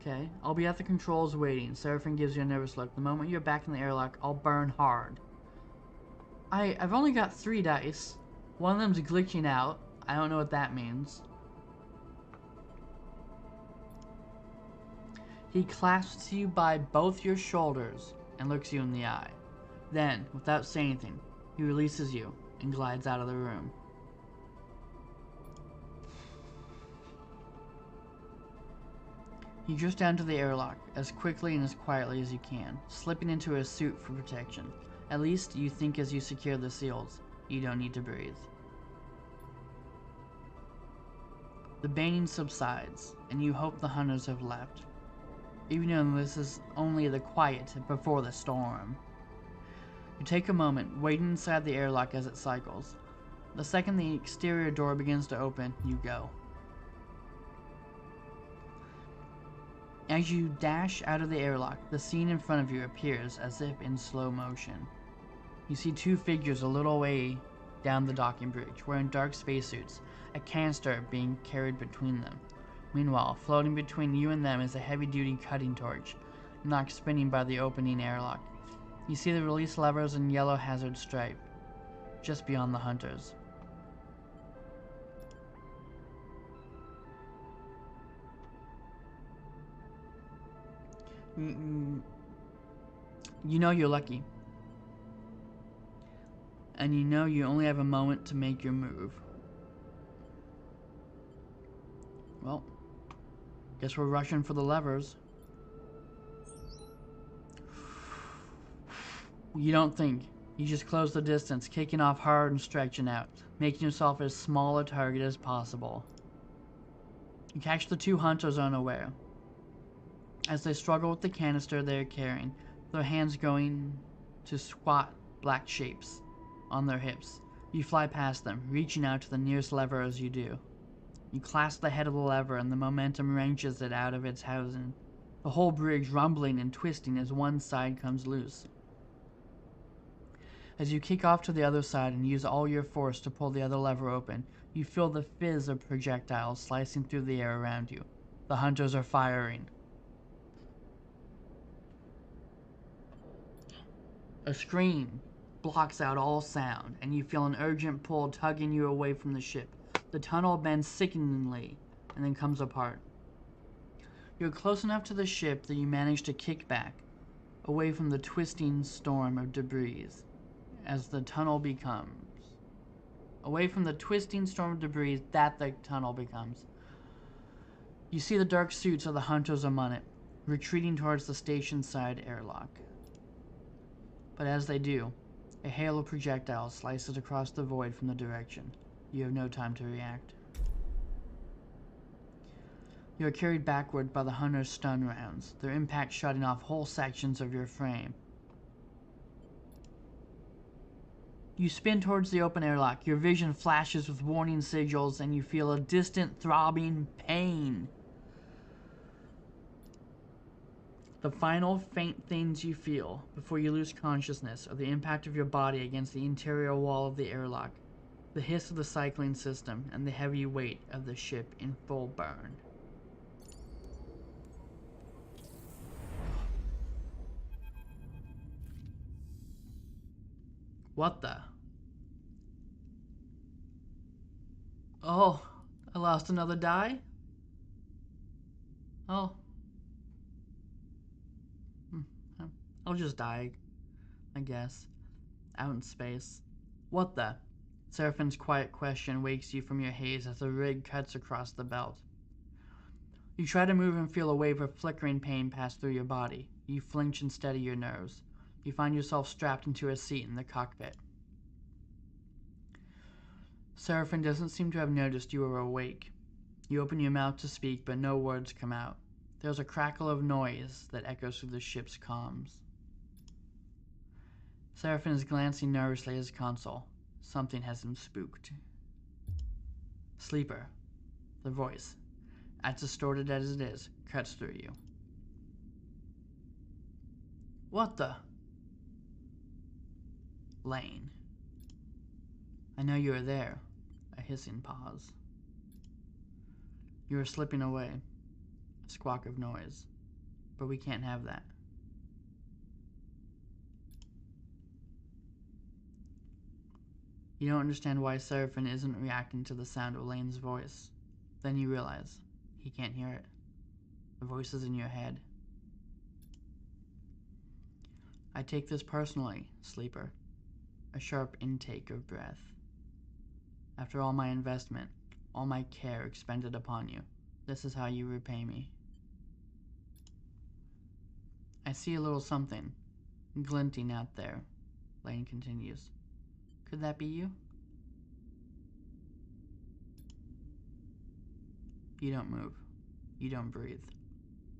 Okay, I'll be at the controls waiting. Seraphine gives you a nervous look. The moment you're back in the airlock, I'll burn hard. I've only got 3 dice. One of them's glitching out. I don't know what that means. He clasps you by both your shoulders and looks you in the eye. Then, without saying anything, he releases you and glides out of the room. You drift down to the airlock as quickly and as quietly as you can, slipping into a suit for protection. At least you think as you secure the seals. You don't need to breathe. The banging subsides, and you hope the hunters have left, even though this is only the quiet before the storm. You take a moment, waiting inside the airlock as it cycles. The second the exterior door begins to open, you go. As you dash out of the airlock, the scene in front of you appears as if in slow motion. You see 2 figures a little way down the docking bridge, wearing dark spacesuits, a canister being carried between them. Meanwhile, floating between you and them is a heavy-duty cutting torch, knocked spinning by the opening airlock. You see the release levers and yellow hazard stripe, just beyond the hunters. You know you're lucky. And you know you only have a moment to make your move. Well, guess we're rushing for the levers. You don't think. You just close the distance, kicking off hard and stretching out, making yourself as small a target as possible. You catch the 2 hunters unaware. As they struggle with the canister they are carrying, their hands going to squat black shapes on their hips. You fly past them, reaching out to the nearest lever as you do. You clasp the head of the lever and the momentum wrenches it out of its housing, the whole bridge rumbling and twisting as one side comes loose. As you kick off to the other side and use all your force to pull the other lever open, you feel the fizz of projectiles slicing through the air around you. The hunters are firing. A scream blocks out all sound, and you feel an urgent pull tugging you away from the ship. The tunnel bends sickeningly, and then comes apart. You're close enough to the ship that you manage to kick back, away from the twisting storm of debris, as the tunnel becomes. Away from the twisting storm of debris that the tunnel becomes. You see the dark suits of the hunters among it, retreating towards the station side airlock. But as they do, a hail of projectiles slices across the void from the direction. You have no time to react. You are carried backward by the hunter's stun rounds, their impact shutting off whole sections of your frame. You spin towards the open airlock, your vision flashes with warning sigils, and you feel a distant throbbing pain. The final faint things you feel before you lose consciousness are the impact of your body against the interior wall of the airlock, the hiss of the cycling system, and the heavy weight of the ship in full burn. What the? Oh, I lost another die? Oh. I'll just die, I guess. Out in space. What the? Seraphine's quiet question wakes you from your haze as the rig cuts across the belt. You try to move and feel a wave of flickering pain pass through your body. You flinch and steady your nerves. You find yourself strapped into a seat in the cockpit. Seraphin doesn't seem to have noticed you are awake. You open your mouth to speak, but no words come out. There's a crackle of noise that echoes through the ship's comms. Seraphin is glancing nervously at his console. Something has him spooked. Sleeper. The voice, as distorted as it is, cuts through you. What the? Lane. I know you are there. A hissing pause. You are slipping away. A squawk of noise. But we can't have that. You don't understand why Seraphin isn't reacting to the sound of Lane's voice. Then you realize he can't hear it. The voice is in your head. I take this personally, Sleeper. A sharp intake of breath. After all my investment, all my care expended upon you, this is how you repay me. I see a little something, glinting out there, Lane continues. Could that be you? You don't move. You don't breathe.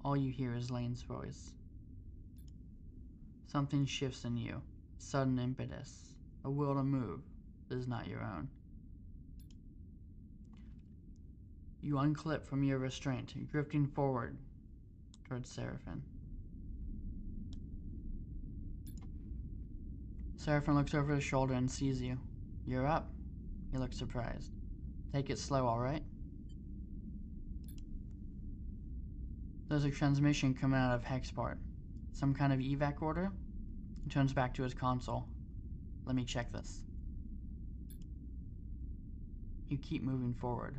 All you hear is Lane's voice. Something shifts in you, sudden impetus, a will to move that is not your own. You unclip from your restraint, drifting forward towards Seraphin. Seraphin looks over his shoulder and sees you. You're up. He looks surprised. Take it slow, all right? There's a transmission coming out of Hexport. Some kind of evac order? He turns back to his console. Let me check this. You keep moving forward.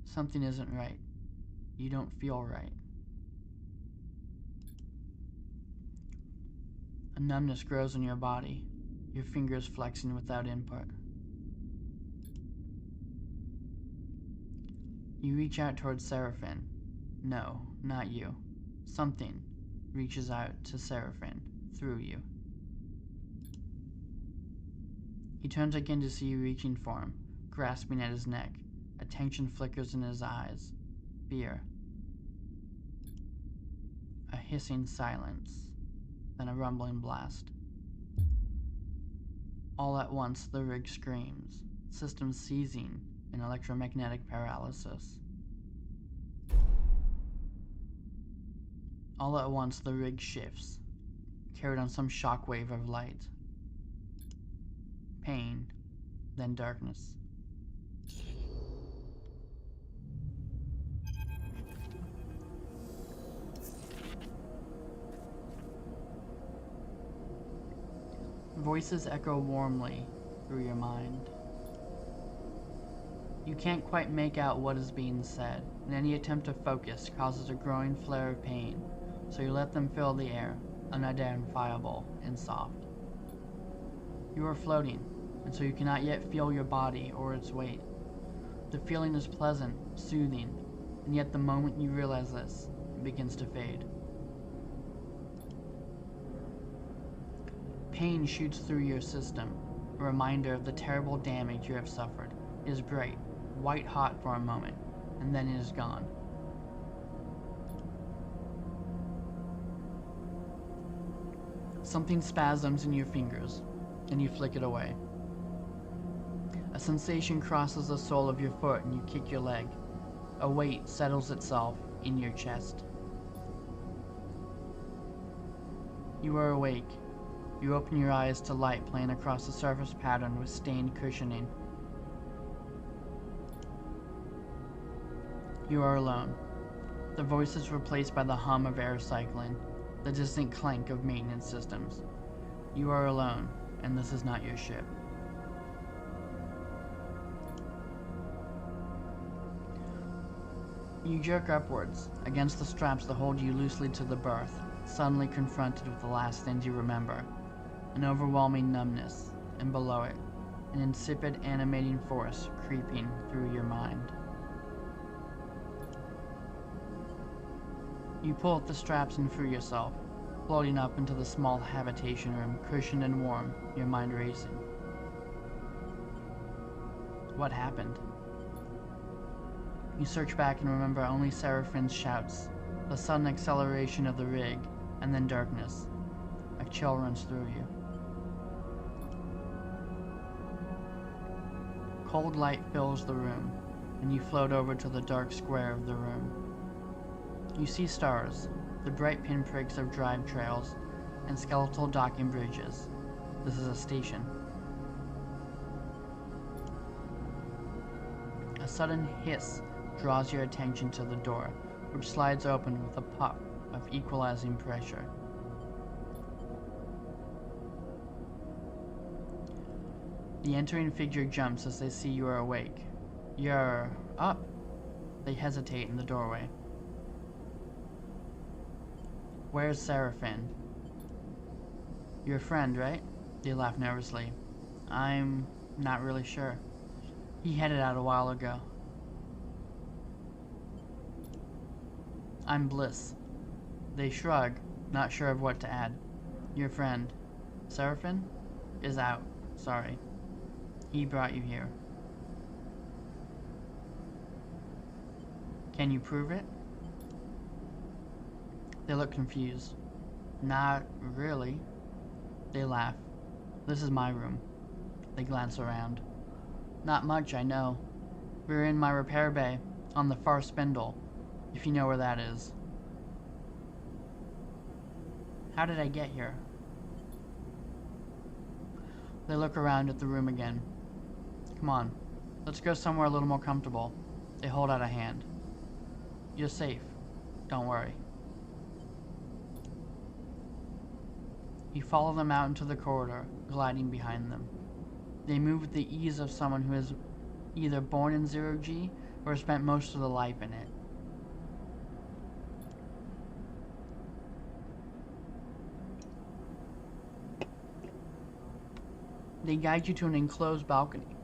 Something isn't right. You don't feel right. A numbness grows in your body, your fingers flexing without input. You reach out towards Seraphin. No, not you. Something reaches out to Seraphin through you. He turns again to see you reaching for him, grasping at his neck. A tension flickers in his eyes. Fear. A hissing silence, then a rumbling blast. All at once, the rig screams, systems seizing in electromagnetic paralysis. All at once, the rig shifts, carried on some shockwave of light. Pain, then darkness. Voices echo warmly through your mind. You can't quite make out what is being said, and any attempt to focus causes a growing flare of pain, so you let them fill the air, unidentifiable and soft. You are floating, and so you cannot yet feel your body or its weight. The feeling is pleasant, soothing, and yet the moment you realize this, it begins to fade. Pain shoots through your system, a reminder of the terrible damage you have suffered. It is bright, white hot for a moment, and then it is gone. Something spasms in your fingers, and you flick it away. A sensation crosses the sole of your foot and you kick your leg. A weight settles itself in your chest. You are awake. You open your eyes to light playing across the surface pattern with stained cushioning. You are alone. The voice is replaced by the hum of air cycling, the distant clank of maintenance systems. You are alone, and this is not your ship. You jerk upwards, against the straps that hold you loosely to the berth, suddenly confronted with the last things you remember. An overwhelming numbness, and below it, an insipid animating force creeping through your mind. You pull at the straps and free yourself. floating up into the small habitation room, cushioned and warm, your mind racing. What happened? You search back and remember only Seraphine's shouts, the sudden acceleration of the rig, and then darkness. A chill runs through you. Cold light fills the room, and you float over to the dark square of the room. You see stars, the bright pinpricks of drive trails, and skeletal docking bridges. This is a station. A sudden hiss draws your attention to the door, which slides open with a puff of equalizing pressure. The entering figure jumps as they see you are awake. You're up. They hesitate in the doorway. Where's Seraphine? Your friend, right? They laugh nervously. I'm not really sure. He headed out a while ago. I'm Bliss. They shrug, not sure of what to add. Your friend, Seraphine, is out. Sorry. He brought you here. Can you prove it? They look confused. Not really. They laugh. This is my room. They glance around. Not much, I know. We're in my repair bay, on the far spindle, if you know where that is. How did I get here? They look around at the room again. Come on, let's go somewhere a little more comfortable. They hold out a hand. You're safe. Don't worry. You follow them out into the corridor, gliding behind them. They move with the ease of someone who is either born in zero-G or spent most of their life in it. They guide you to an enclosed balcony,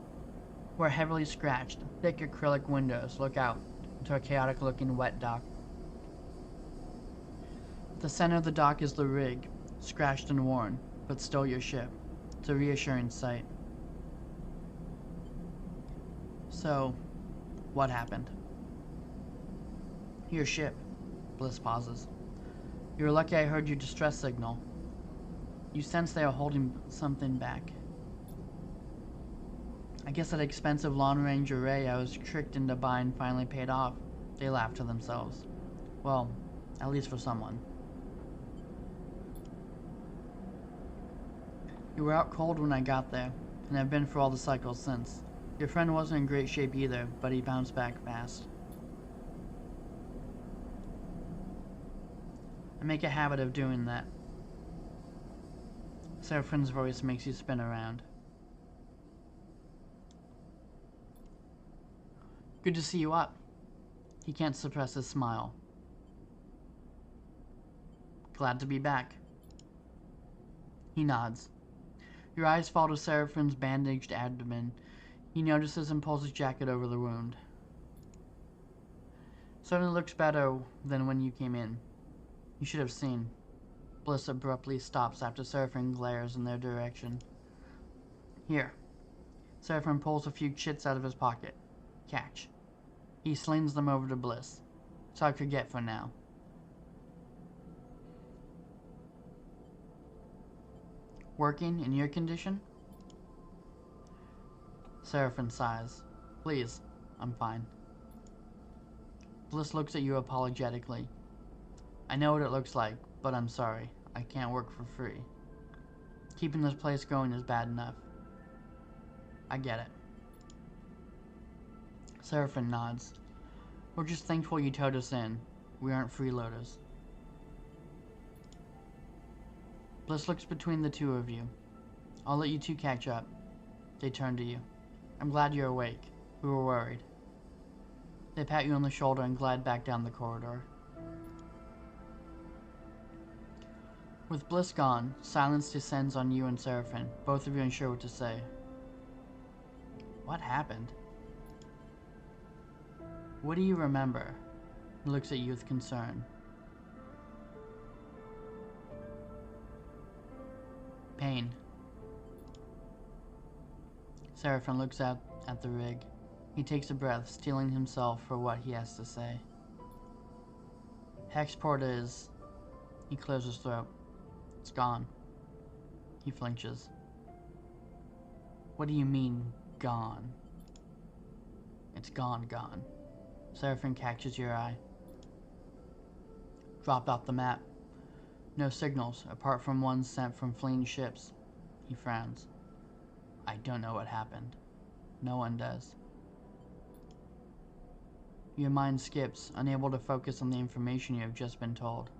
where heavily scratched, thick acrylic windows look out into a chaotic-looking wet dock. At the center of the dock is the rig, scratched and worn, but still your ship. It's a reassuring sight. So, what happened? Your ship. Bliss pauses. You were lucky I heard your distress signal. You sense they are holding something back. I guess that expensive long-range array I was tricked into buying finally paid off. They laugh to themselves. Well, at least for someone. You were out cold when I got there, and have been for all the cycles since. Your friend wasn't in great shape either, but he bounced back fast. I make a habit of doing that. Seraphine's voice makes you spin around. Good to see you up. He can't suppress his smile. Glad to be back. He nods. Your eyes fall to Seraphine's bandaged abdomen. He notices and pulls his jacket over the wound. Certainly looks better than when you came in. You should have seen. Bliss abruptly stops after Seraphine glares in their direction. Here. Seraphine pulls a few chits out of his pocket. Catch. He slings them over to Bliss. That's all I could get for now. Working in your condition? Seraphine sighs. Please, I'm fine. Bliss looks at you apologetically. I know what it looks like, but I'm sorry. I can't work for free. Keeping this place going is bad enough. I get it. Seraphine nods. We're just thankful you towed us in. We aren't freeloaders. Bliss looks between the two of you. I'll let you two catch up. They turn to you. I'm glad you're awake. We were worried. They pat you on the shoulder and glide back down the corridor. With Bliss gone, silence descends on you and Seraphine, both of you unsure what to say. What happened? What do you remember? He looks at you with concern. pain. Seraphim looks out at the rig. He takes a breath, steeling himself for what he has to say. Hexport is... He clears his throat. It's gone. He flinches. What do you mean, gone? It's gone. Seraphim catches your eye. Dropped off the map. No signals, apart from one sent from fleeing ships. He frowns. I don't know what happened. No one does. Your mind skips, unable to focus on the information you have just been told.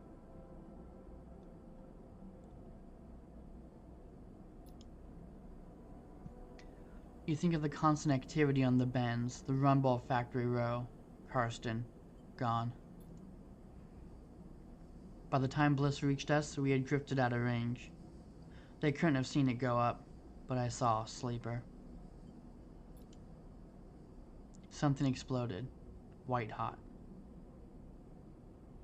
You think of the constant activity on the bends, the Runball Factory Row, Karsten, gone. By the time Bliss reached us, we had drifted out of range. They couldn't have seen it go up, but I saw Sleeper. Something exploded, white hot.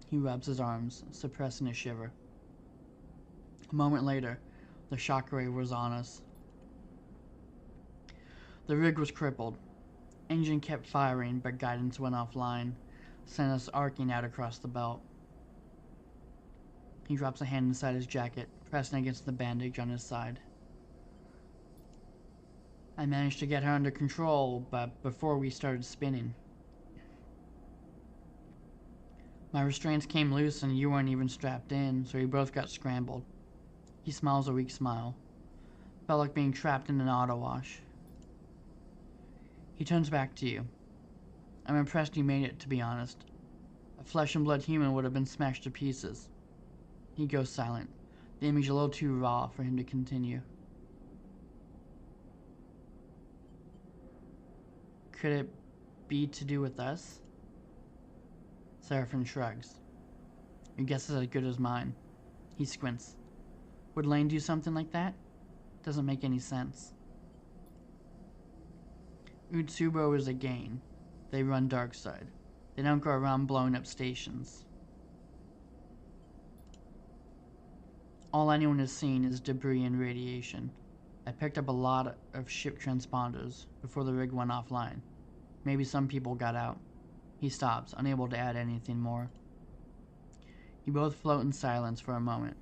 He rubs his arms, suppressing a shiver. A moment later, the shockwave was on us. The rig was crippled. Engine kept firing, but guidance went offline, sent us arcing out across the belt. He drops a hand inside his jacket, pressing against the bandage on his side. I managed to get her under control, but before we started spinning. My restraints came loose and you weren't even strapped in, so we both got scrambled. He smiles a weak smile. Felt like being trapped in an auto wash. He turns back to you. I'm impressed you made it, to be honest. A flesh and blood human would have been smashed to pieces. He goes silent, the image a little too raw for him to continue. Could it be to do with us? Seraphim shrugs. Your guess is as good as mine. He squints. Would Lane do something like that? Doesn't make any sense. Utsubo is a gang. They run Darkside. They don't go around blowing up stations. All anyone has seen is debris and radiation. I picked up a lot of ship transponders before the rig went offline. Maybe some people got out. He stops, unable to add anything more. You both float in silence for a moment.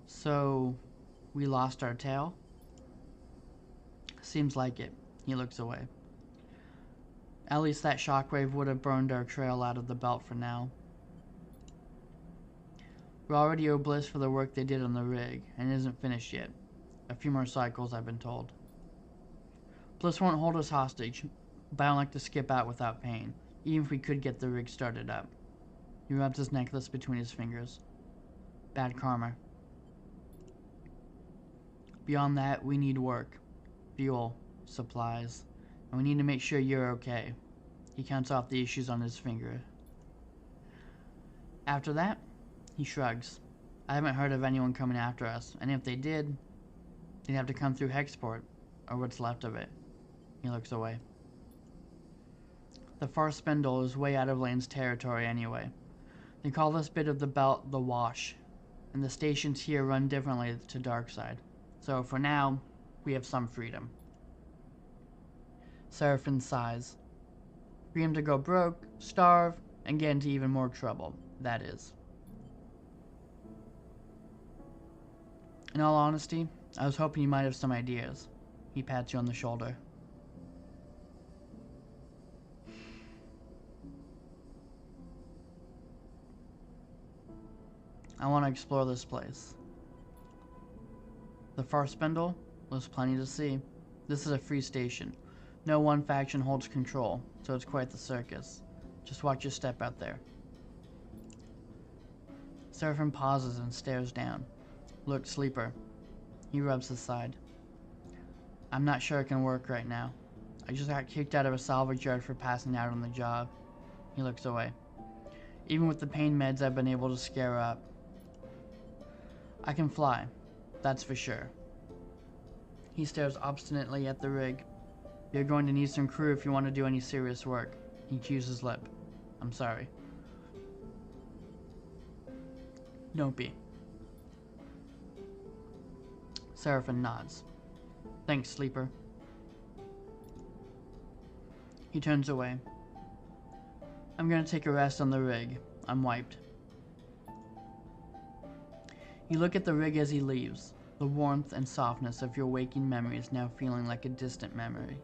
So, we lost our tail? Seems like it. He looks away. At least that shockwave would have burned our trail out of the belt for now. We already owe Bliss for the work they did on the rig, and it isn't finished yet. A few more cycles, I've been told. Bliss won't hold us hostage, but I don't like to skip out without pain, even if we could get the rig started up. He rubs his necklace between his fingers. Bad karma. Beyond that, we need work, fuel, supplies, and we need to make sure you're okay. He counts off the issues on his finger. After that, he shrugs. I haven't heard of anyone coming after us, and if they did, they'd have to come through Hexport, or what's left of it. He looks away. The far spindle is way out of Lane's territory anyway. They call this bit of the belt the Wash, and the stations here run differently to Darkside. So for now, we have some freedom. Seraphim sighs. Freedom to go broke, starve, and get into even more trouble, that is. In all honesty, I was hoping you might have some ideas. He pats you on the shoulder. I want to explore this place. The far spindle? There's plenty to see. This is a free station. No one faction holds control, so it's quite the circus. Just watch your step out there. Seraphim pauses and stares down. Look, Sleeper. He rubs his side. I'm not sure it can work right now. I just got kicked out of a salvage yard for passing out on the job. He looks away. Even with the pain meds I've been able to scare up. I can fly, that's for sure. He stares obstinately at the rig. You're going to need some crew if you want to do any serious work. He chews his lip. I'm sorry. Don't be. Seraphim nods. Thanks, Sleeper. He turns away. I'm gonna take a rest on the rig. I'm wiped. You look at the rig as he leaves, the warmth and softness of your waking memories now feeling like a distant memory.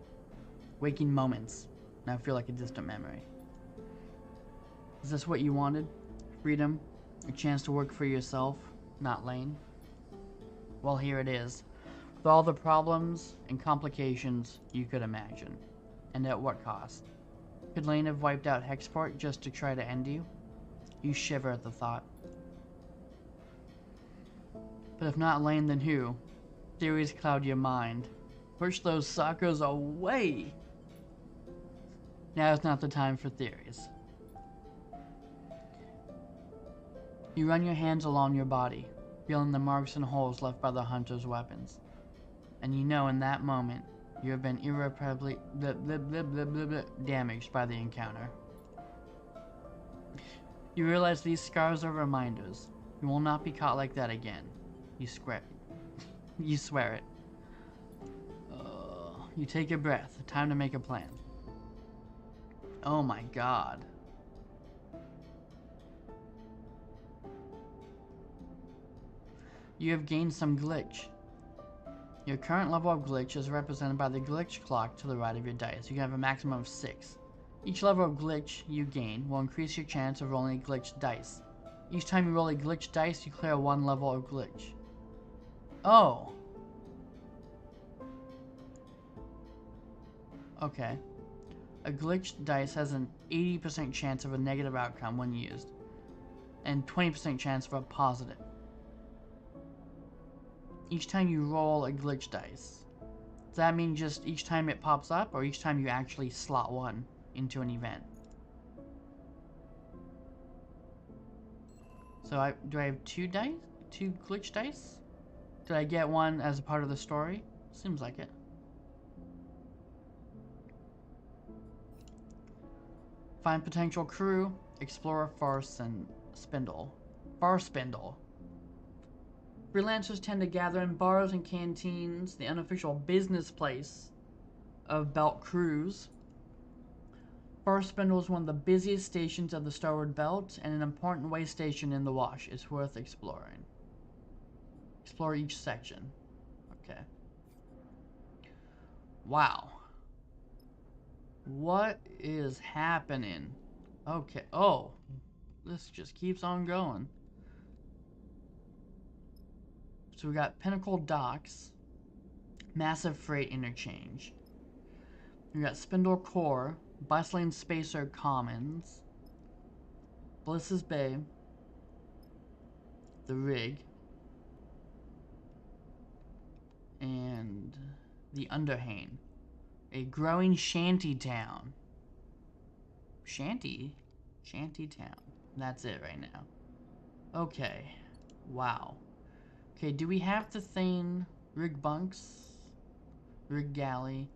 Waking moments now feel like a distant memory. Is this what you wanted? Freedom? A chance to work for yourself, not Lane? Well, here it is. With all the problems and complications you could imagine. And at what cost? Could Lane have wiped out Hexport just to try to end you? You shiver at the thought. But if not Lane, then who? Theories cloud your mind. Push those suckers away! Now is not the time for theories. You run your hands along your body, feeling the marks and holes left by the hunter's weapons. And you know in that moment, you have been irreparably damaged by the encounter. You realize these scars are reminders. You will not be caught like that again. You swear it. You take a breath. Time to make a plan. Oh my god. You have gained some glitch. Your current level of glitch is represented by the glitch clock to the right of your dice. You can have a maximum of 6. Each level of glitch you gain will increase your chance of rolling a glitched dice. Each time you roll a glitched dice, you clear 1 level of glitch. Oh. Okay. A glitched dice has an 80% chance of a negative outcome when used, and 20% chance of a positive. Each time you roll a glitch dice. Does that mean just each time it pops up, or each time you actually slot one into an event? So do I have 2 dice? 2 glitch dice? Did I get one as a part of the story? Seems like it. Find potential crew, explore Farce and Spindle. Farspindle. Freelancers tend to gather in bars and canteens, the unofficial business place of Belt Cruise. Farspindle is one of the busiest stations of the Starward Belt and an important way station in the Wash. It's worth exploring. Explore each section. Okay. Wow. What is happening? Okay. Oh. This just keeps on going. So we got Pinnacle Docks. Massive freight interchange. We got Spindle Core. Bustling Spacer Commons. Bliss's Bay. The Rig. And the Underhane. A growing shanty town. Shanty town. That's it right now. Okay. Wow. Okay, do we have the thing? Rig bunks? Rig galley?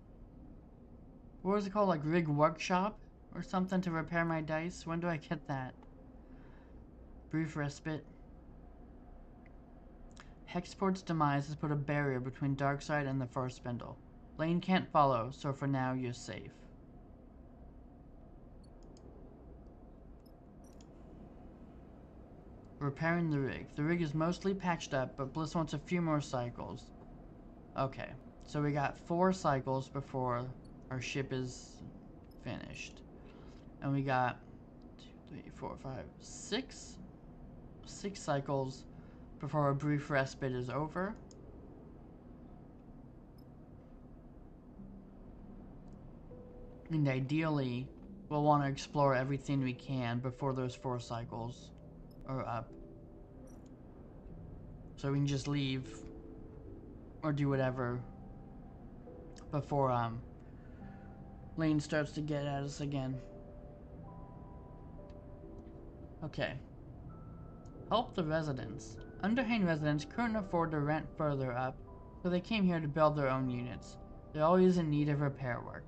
What was it called? Like rig workshop? Or something to repair my dice? When do I get that? Brief respite. Hexport's demise has put a barrier between Darkside and the first spindle. Lane can't follow, so for now you're safe. Repairing the rig. The rig is mostly patched up, but Bliss wants a few more cycles. Okay, so we got 4 cycles before our ship is finished. And we got 2, 3, 4, 5, 6 cycles before our brief respite is over. And ideally, we'll want to explore everything we can before those 4 cycles are up. So we can just leave or do whatever before Lane starts to get at us again. Okay. Help the residents. Underhane residents couldn't afford to rent further up, so they came here to build their own units. They're always in need of repair work.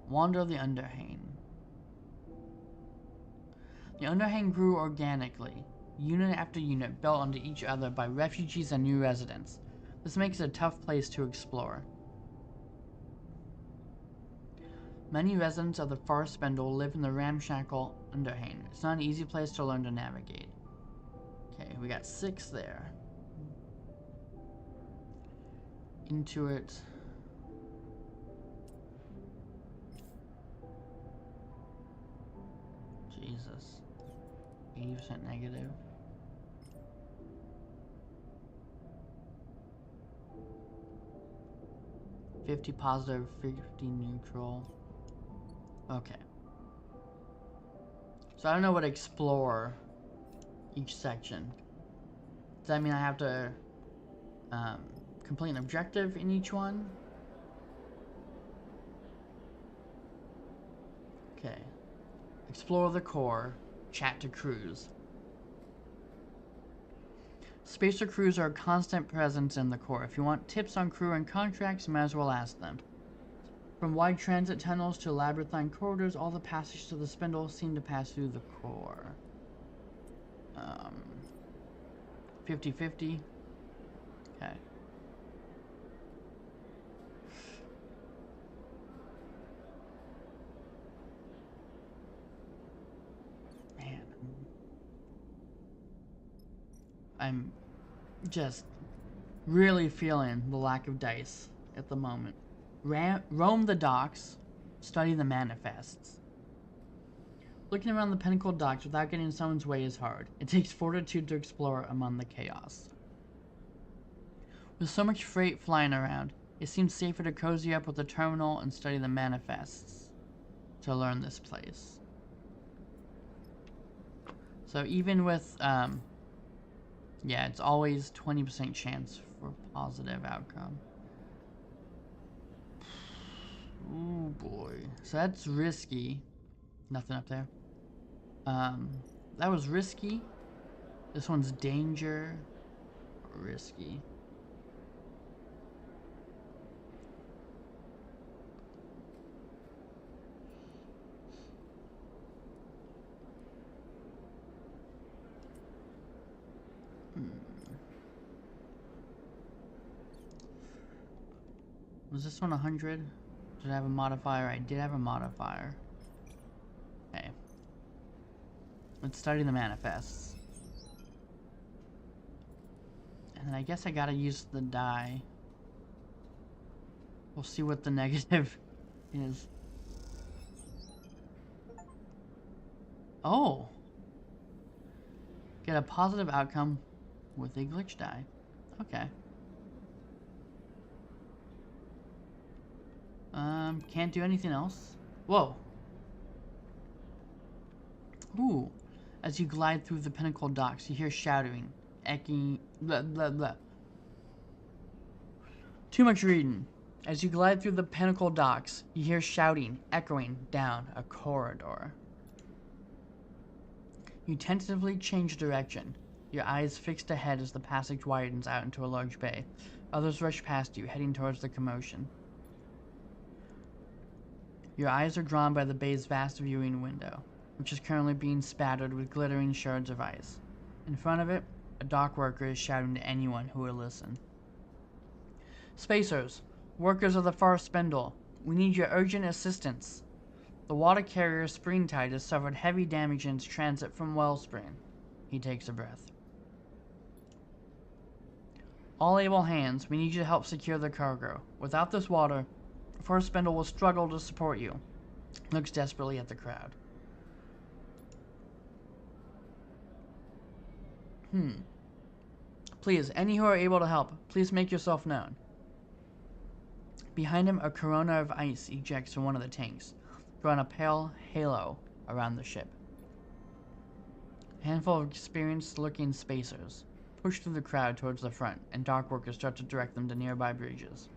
Wander the Underhang. The Underhang grew organically, unit after unit built onto each other by refugees and new residents. This makes it a tough place to explore. Many residents of the Forest Spindle live in the ramshackle Underhang. It's not an easy place to learn to navigate. Okay, we got 6 there. Into it. Jesus. 80% negative. $50 positive, 50 neutral. Okay. So I don't know what explore each section. Does that mean I have to complete an objective in each one? Okay. Explore the core. Chat to crews. Spacer crews are a constant presence in the core. If you want tips on crew and contracts, you might as well ask them. From wide transit tunnels to labyrinthine corridors, all the passages to the spindle seem to pass through the core. 50-50. Okay. Man. I'm just really feeling the lack of dice at the moment. Roam the docks, study the manifests. Looking around the pinnacle docks without getting in someone's way is hard. It takes fortitude to explore among the chaos. With so much freight flying around, it seems safer to cozy up with the terminal and study the manifests to learn this place. So even with, yeah, it's always 20% chance for positive outcome. Ooh boy. So that's risky. Nothing up there. That was risky. This one's danger. Risky. Was this one 100? Did I have a modifier? I did have a modifier. Okay. Let's study the manifests. And then I guess I gotta use the die. We'll see what the negative is. Oh! Get a positive outcome with a glitch die. Okay. Can't do anything else. Whoa. Ooh. As you glide through the pinnacle docks, you hear shouting, echoing, blah, blah, blah. Too much reading. As you glide through the pinnacle docks, you hear shouting, echoing down a corridor. You tentatively change direction, your eyes fixed ahead as the passage widens out into a large bay. Others rush past you, heading towards the commotion. Your eyes are drawn by the bay's vast viewing window, which is currently being spattered with glittering shards of ice. In front of it, a dock worker is shouting to anyone who will listen. Spacers, workers of the Forest Spindle, we need your urgent assistance. The water carrier Springtide has suffered heavy damage in its transit from Wellspring. He takes a breath. All able hands, we need you to help secure the cargo. Without this water, Forest Spindle will struggle to support you. Looks desperately at the crowd. Please, any who are able to help, please make yourself known. Behind him, a corona of ice ejects from one of the tanks, drawing a pale halo around the ship. A handful of experienced-looking spacers push through the crowd towards the front, and dock workers start to direct them to nearby bridges.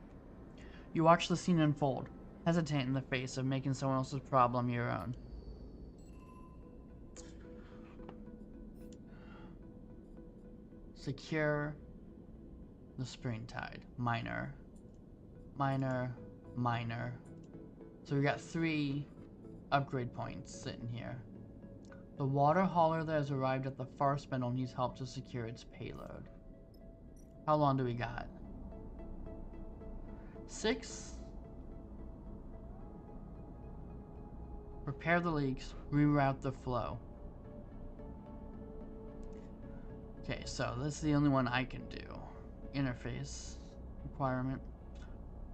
You watch the scene unfold, hesitant in the face of making someone else's problem your own. Secure the Springtide. Minor. Minor. Minor. So we got 3 upgrade points sitting here. The water hauler that has arrived at the far spindle needs help to secure its payload. How long do we got? 6? Repair the leaks, reroute the flow. Okay, so this is the only one I can do. Interface requirement.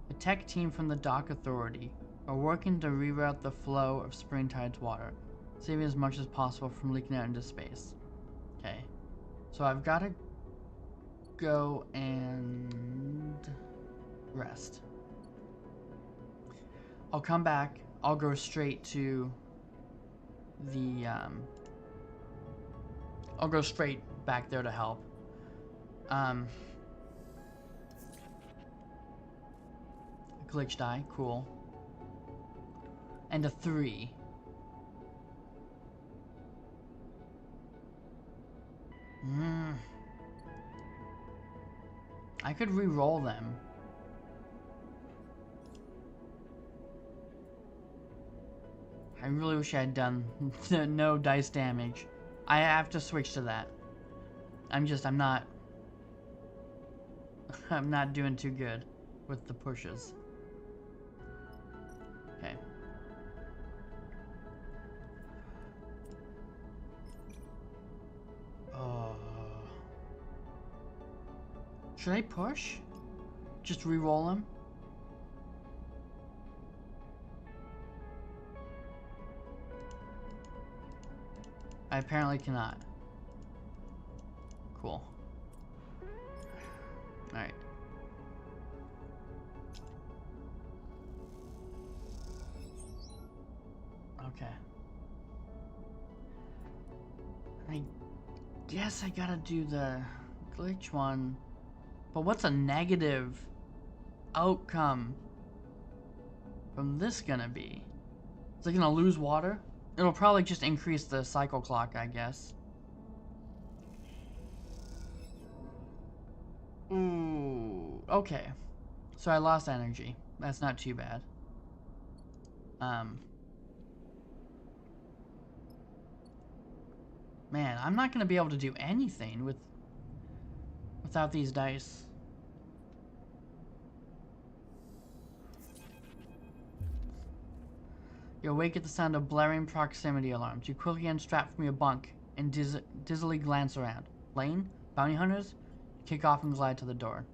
The tech team from the Dock Authority are working to reroute the flow of Spring Tide's water, saving as much as possible from leaking out into space. Okay, so I've got to go and rest. I'll come back. I'll go straight to the, I'll go straight back there to help. Glitch die, cool. And a 3. I could re-roll them. I really wish I had done no dice damage. I have to switch to that. I'm not I'm not doing too good with the pushes. Okay. Should I push? Just re-roll him? I apparently cannot. Cool. Alright. Okay. I guess I gotta do the glitch one. But what's a negative outcome from this gonna be? Is it gonna lose water? It'll probably just increase the cycle clock, I guess. Ooh, okay. So I lost energy. That's not too bad. Man, I'm not gonna be able to do anything without these dice. You awake at the sound of blaring proximity alarms. You quickly unstrap from your bunk and dizzily glance around. Lane? Bounty hunters? Kick off and glide to the door.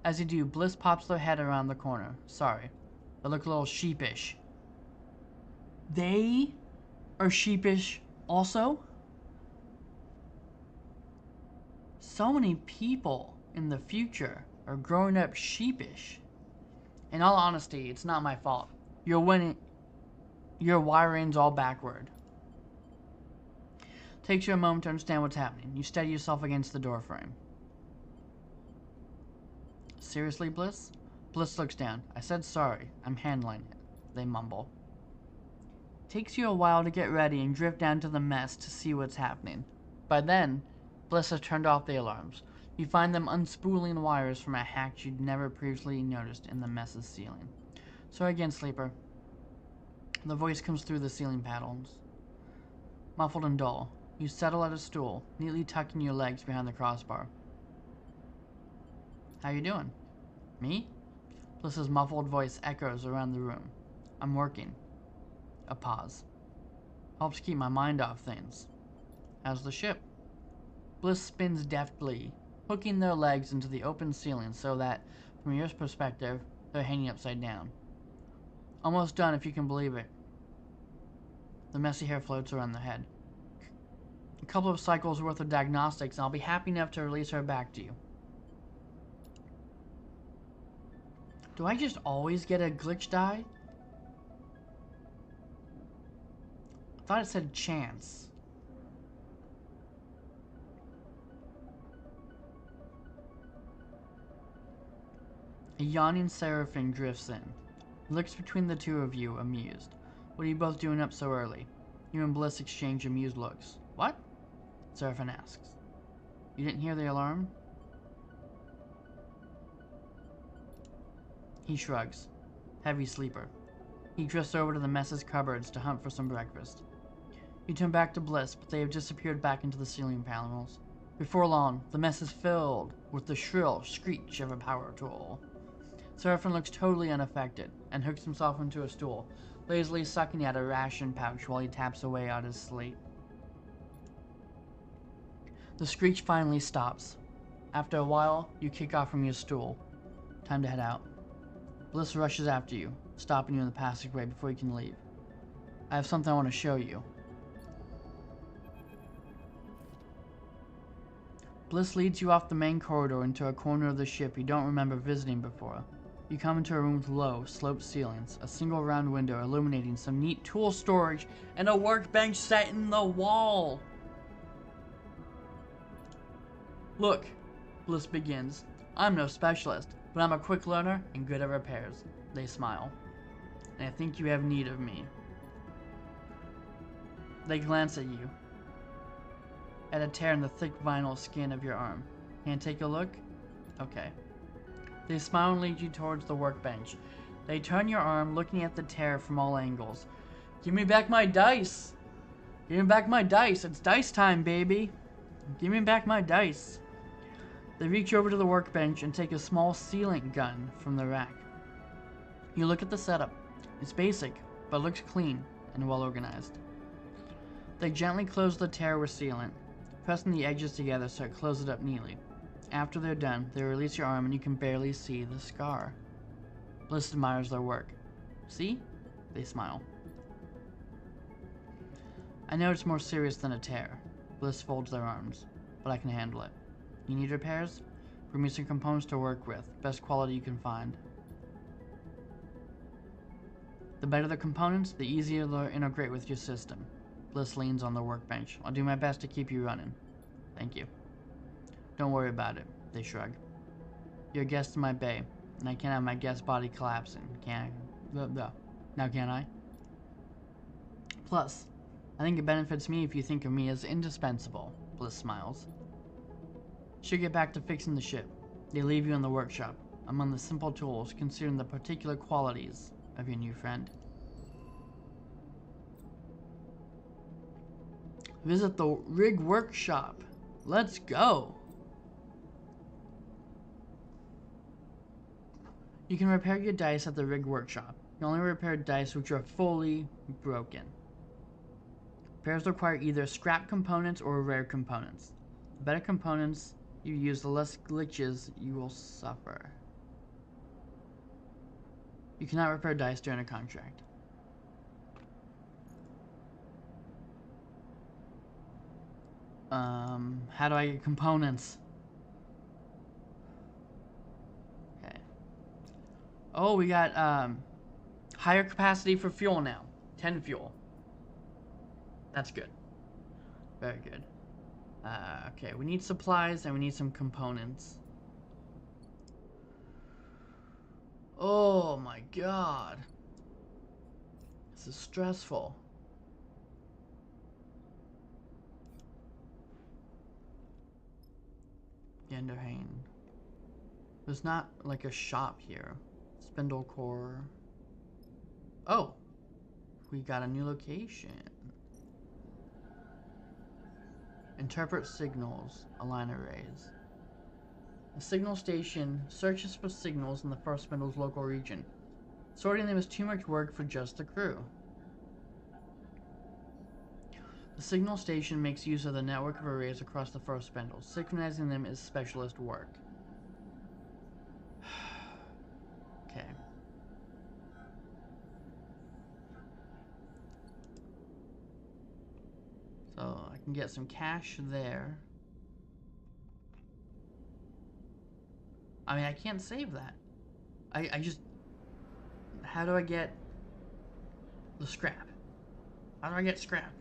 As you do, Bliss pops their head around the corner. Sorry. They look a little sheepish. They are sheepish also? So many people in the future are growing up sheepish. In all honesty, it's not my fault. You're winning. Your wiring's all backward. Takes you a moment to understand what's happening. You steady yourself against the doorframe. Seriously, Bliss? Bliss looks down. I said sorry. I'm handling it. They mumble. Takes you a while to get ready and drift down to the mess to see what's happening. By then, Bliss has turned off the alarms. You find them unspooling wires from a hatch you'd never previously noticed in the mess's ceiling. Sorry again, Sleeper. The voice comes through the ceiling panels. Muffled and dull, you settle at a stool, neatly tucking your legs behind the crossbar. How you doing? Me? Bliss's muffled voice echoes around the room. I'm working. A pause. Helps keep my mind off things. How's the ship? Bliss spins deftly, hooking their legs into the open ceiling so that, from your perspective, they're hanging upside down. Almost done, if you can believe it. The messy hair floats around their head. A couple of cycles worth of diagnostics, and I'll be happy enough to release her back to you. Do I just always get a glitch die? I thought it said chance. A yawning Seraphim drifts in. Looks between the two of you, amused. What are you both doing up so early? You and Bliss exchange amused looks. What? Seraphim asks. You didn't hear the alarm? He shrugs. heavy sleeper. He drifts over to the mess's cupboards to hunt for some breakfast. You turn back to Bliss, but they have disappeared back into the ceiling panels. Before long, the mess is filled with the shrill screech of a power tool. Seraphin looks totally unaffected and hooks himself into a stool, lazily sucking at a ration pouch while he taps away at his slate. The screech finally stops. After a while, you kick off from your stool. Time to head out. Bliss rushes after you, stopping you in the passageway before you can leave. I have something I want to show you. Bliss leads you off the main corridor into a corner of the ship you don't remember visiting before. You come into a room with low, sloped ceilings, a single round window illuminating some neat tool storage, and a workbench set in the wall. Look, Bliss begins. I'm no specialist, but I'm a quick learner and good at repairs. They smile. And I think you have need of me. They glance at you. At a tear in the thick vinyl skin of your arm. Can I take a look? Okay. They smile and lead you towards the workbench. They turn your arm, looking at the tear from all angles. Give me back my dice! Give me back my dice! It's dice time, baby! Give me back my dice! They reach over to the workbench and take a small sealant gun from the rack. You look at the setup. It's basic, but looks clean and well organized. They gently close the tear with sealant, pressing the edges together so it closes it up neatly. After they're done, they release your arm and you can barely see the scar. Bliss admires their work. See? They smile. I know it's more serious than a tear. Bliss folds their arms, but I can handle it. You need repairs? Bring me some components to work with, best quality you can find. The better the components, the easier they'll integrate with your system. Bliss leans on the workbench. I'll do my best to keep you running. Thank you. Don't worry about it, they shrug. You're a guest in my bay, and I can't have my guest body collapsing, can I? Now can I? Plus, I think it benefits me if you think of me as indispensable, Bliss smiles. She'll get back to fixing the ship. They leave you in the workshop, among the simple tools, considering the particular qualities of your new friend. Visit the rig workshop. Let's go. You can repair your dice at the rig workshop. You only repair dice which are fully broken. Repairs require either scrap components or rare components. The better components you use, the less glitches you will suffer. You cannot repair dice during a contract. How do I get components? Okay. Oh, we got, higher capacity for fuel now. 10 fuel. That's good. Very good. Okay, we need supplies and we need some components. Oh my god. This is stressful. Genderhane. There's not like a shop here. Spindle core. Oh! We got a new location. Interpret signals. Align arrays. A signal station searches for signals in the first spindle's local region. Sorting them is too much work for just the crew. The signal station makes use of the network of arrays across the first spindle. Synchronizing them is specialist work. Okay. So I can get some cash there. I mean, I can't save that. I just... How do I get the scrap? How do I get scrap?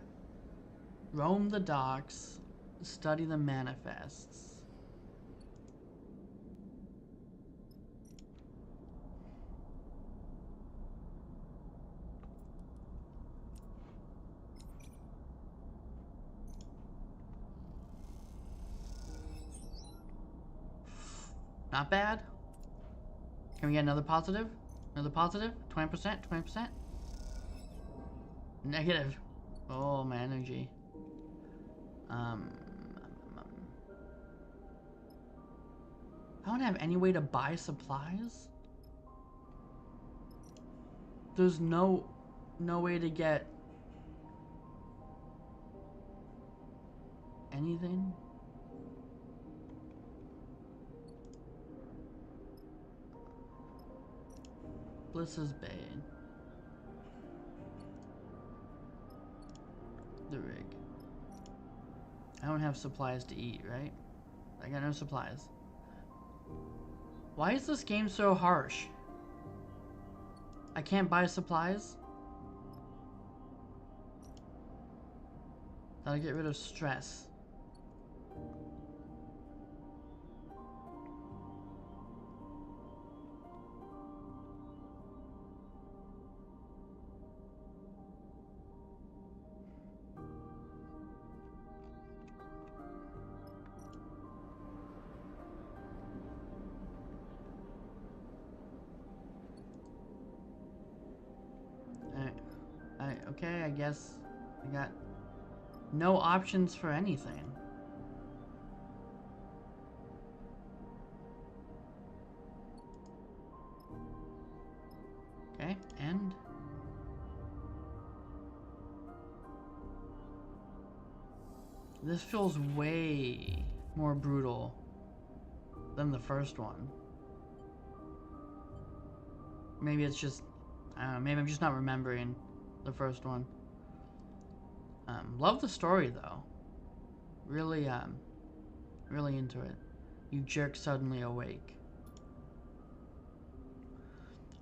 Roam the docks. Study the manifests. Not bad. Can we get another positive? Another positive? 20%? 20%? Negative. Oh, my energy. Um, I don't have any way to buy supplies? There's no way to get anything? Bliss's Bay. The rig. I don't have supplies to eat, right? I got no supplies. Why is this game so harsh? I can't buy supplies? Gotta get rid of stress. Okay, I guess I got no options for anything. Okay, and this feels way more brutal than the first one. Maybe it's just, I don't know, maybe I'm just not remembering the first one. Love the story though. Really, really into it. You jerk suddenly awake.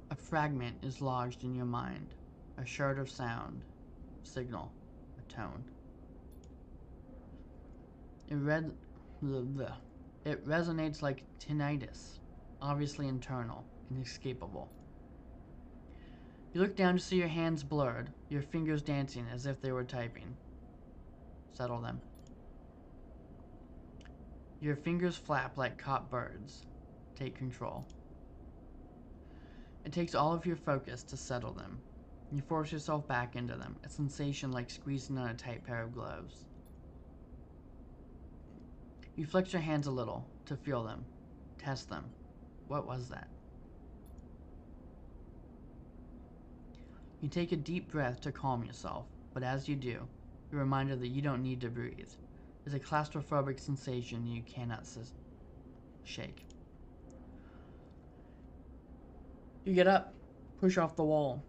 A fragment is lodged in your mind. A shard of sound, signal, a tone. It resonates like tinnitus, obviously internal, inescapable. You look down to see your hands blurred, your fingers dancing as if they were typing. Settle them. Your fingers flap like caught birds. Take control. It takes all of your focus to settle them. You force yourself back into them, a sensation like squeezing on a tight pair of gloves. You flex your hands a little to feel them, test them. What was that? You take a deep breath to calm yourself, but as you do, you're reminded that you don't need to breathe. It's a claustrophobic sensation you cannot shake. You get up, push off the wall,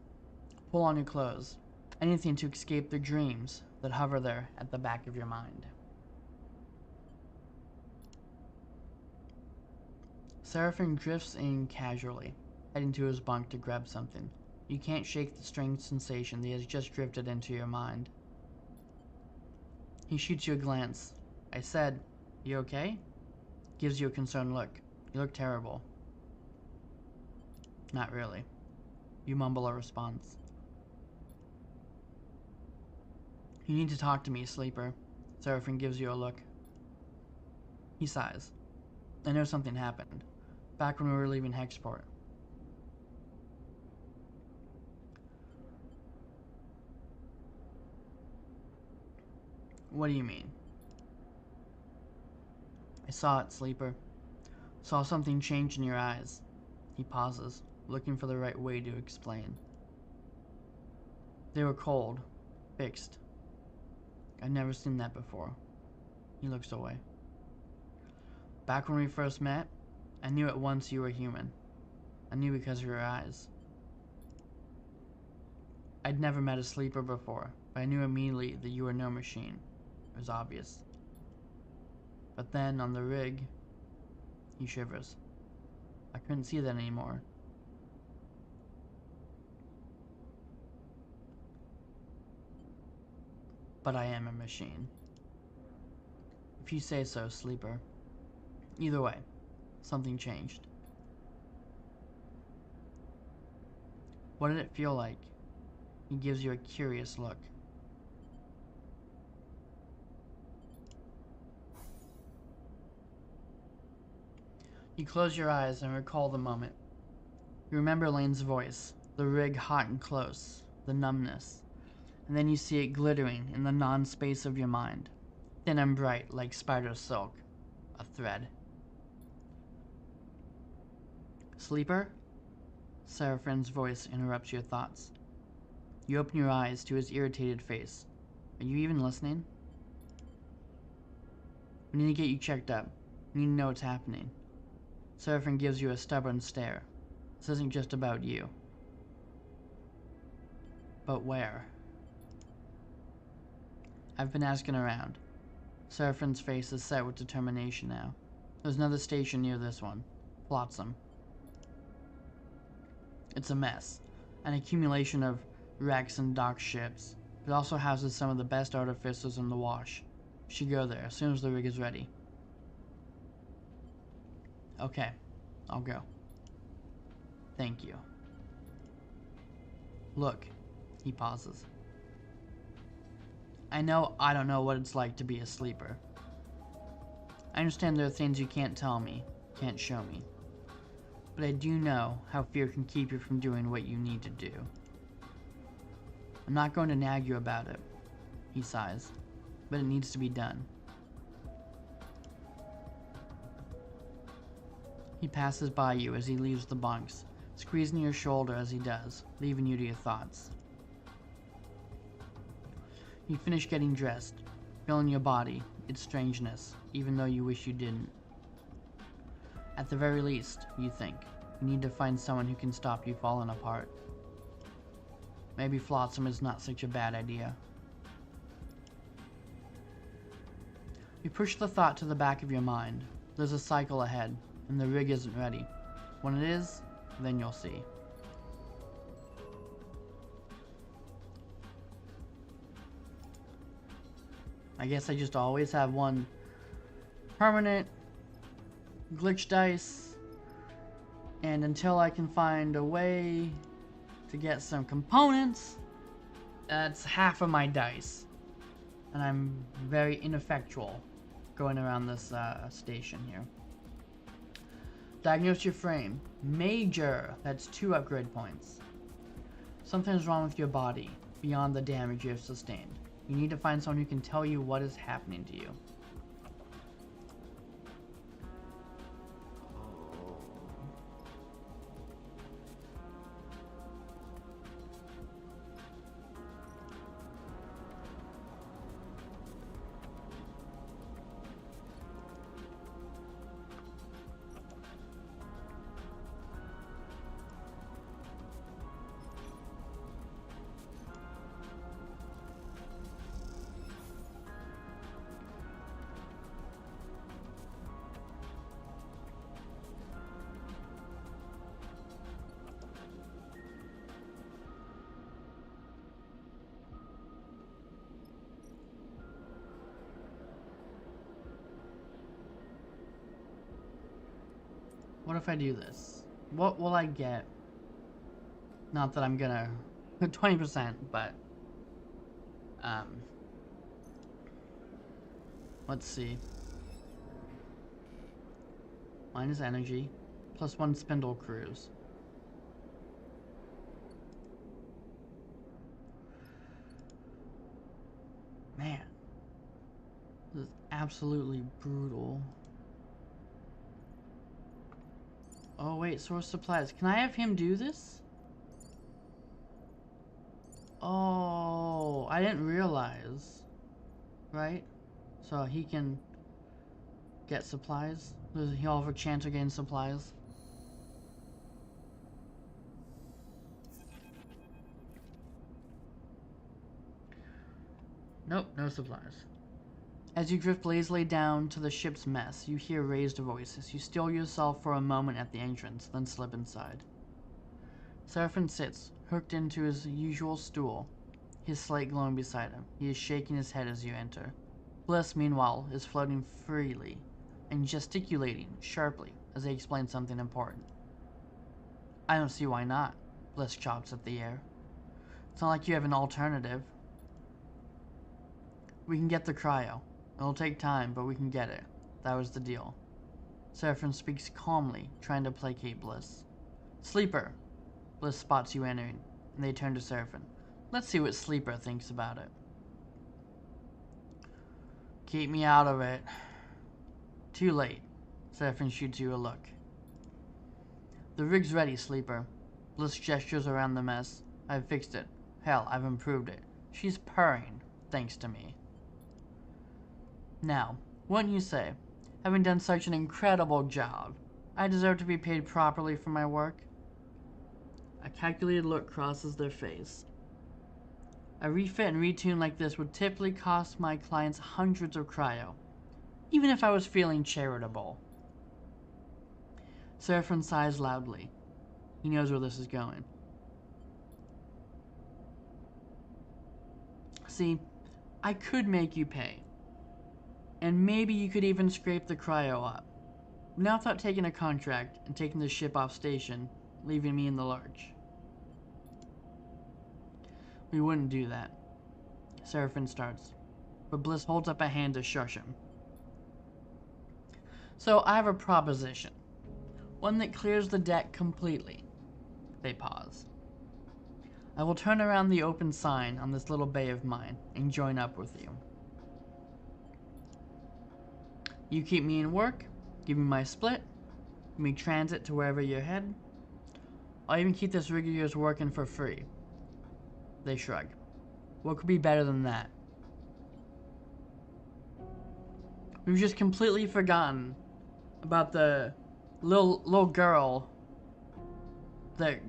pull on your clothes, anything to escape the dreams that hover there at the back of your mind. Seraphim drifts in casually, heading to his bunk to grab something. You can't shake the strange sensation that has just drifted into your mind. He shoots you a glance. I said, "You okay?" Gives you a concerned look. You look terrible. Not really. You mumble a response. You need to talk to me, sleeper. Seraphim gives you a look. He sighs. I know something happened. Back when we were leaving Hexport. What do you mean? I saw it, sleeper. Saw something change in your eyes. He pauses, looking for the right way to explain. They were cold, fixed. I'd never seen that before. He looks away. Back when we first met, I knew at once you were human. I knew because of your eyes. I'd never met a sleeper before, but I knew immediately that you were no machine. It was obvious. But then, on the rig, he shivers. I couldn't see that anymore. But I am a machine. If you say so, sleeper. Either way, something changed. What did it feel like? He gives you a curious look. You close your eyes and recall the moment. You remember Lane's voice, the rig hot and close, the numbness, and then you see it glittering in the non-space of your mind, thin and bright like spider silk, a thread. Sleeper? Seraphine's voice interrupts your thoughts. You open your eyes to his irritated face. Are you even listening? We need to get you checked up. We need to know what's happening. Seraphine gives you a stubborn stare. This isn't just about you. But where? I've been asking around. Seraphine's face is set with determination now. There's another station near this one. Flotsam. It's a mess. An accumulation of wrecks and docked ships. It also houses some of the best artificers in the wash. You should go there as soon as the rig is ready. Okay, I'll go. Thank you. Look, he pauses. I know I don't know what it's like to be a sleeper. I understand there are things you can't tell me, can't show me. But I do know how fear can keep you from doing what you need to do. I'm not going to nag you about it, he sighs, but it needs to be done. He passes by you as he leaves the bunks, squeezing your shoulder as he does, leaving you to your thoughts. You finish getting dressed, feeling your body, its strangeness, even though you wish you didn't. At the very least, you think, you need to find someone who can stop you falling apart. Maybe Flotsam is not such a bad idea. You push the thought to the back of your mind. There's a cycle ahead, and the rig isn't ready. When it is, then you'll see. I guess I just always have one permanent glitch dice, and until I can find a way to get some components, that's half of my dice, and I'm very ineffectual going around this station here. Diagnose your frame. Major. That's 2 upgrade points. Something's wrong with your body beyond the damage you have sustained. You need to find someone who can tell you what is happening to you. What if I do this? What will I get? Not that I'm gonna 20%, but let's see. Minus energy, +1 spindle cruise. Man, this is absolutely brutal. Oh wait, source supplies. Can I have him do this? Oh, I didn't realize. Right? So he can get supplies. He'll have a chance to gain supplies. Nope, no supplies. As you drift lazily down to the ship's mess, you hear raised voices. You still yourself for a moment at the entrance, then slip inside. Seraphine sits, hooked into his usual stool, his slate glowing beside him. He is shaking his head as you enter. Bliss, meanwhile, is floating freely and gesticulating sharply as they explain something important. I don't see why not, Bliss chops at the air. It's not like you have an alternative. We can get the cryo. It'll take time, but we can get it. That was the deal. Seraphine speaks calmly, trying to placate Bliss. Sleeper. Bliss spots you entering, and they turn to Seraphim. Let's see what Sleeper thinks about it. Keep me out of it. Too late. Seraphim shoots you a look. The rig's ready, Sleeper. Bliss gestures around the mess. I've fixed it. Hell, I've improved it. She's purring, thanks to me. Now, wouldn't you say, having done such an incredible job, I deserve to be paid properly for my work? A calculated look crosses their face. A refit and retune like this would typically cost my clients hundreds of cryo, even if I was feeling charitable. Seraphim sighs loudly. He knows where this is going. See, I could make you pay. And maybe you could even scrape the cryo up. Now without taking a contract and taking the ship off station, leaving me in the lurch. We wouldn't do that. Seraphim starts, but Bliss holds up a hand to shush him. So I have a proposition. One that clears the deck completely. They pause. I will turn around the open sign on this little bay of mine and join up with you. You keep me in work, give me my split, give me transit to wherever you're headed. I'll even keep this rig of yours working for free. They shrug. What could be better than that? We've just completely forgotten about the little girl that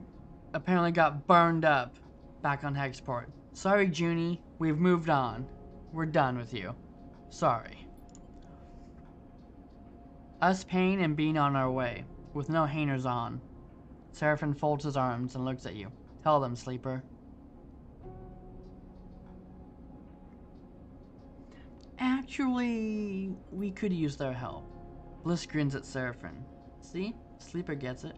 apparently got burned up back on Hexport. Sorry, Junie. We've moved on. We're done with you. Sorry. Us paying and being on our way, with no hangers on. Seraphim folds his arms and looks at you. Tell them, Sleeper. Actually, we could use their help. Bliss grins at Seraphim. See? Sleeper gets it.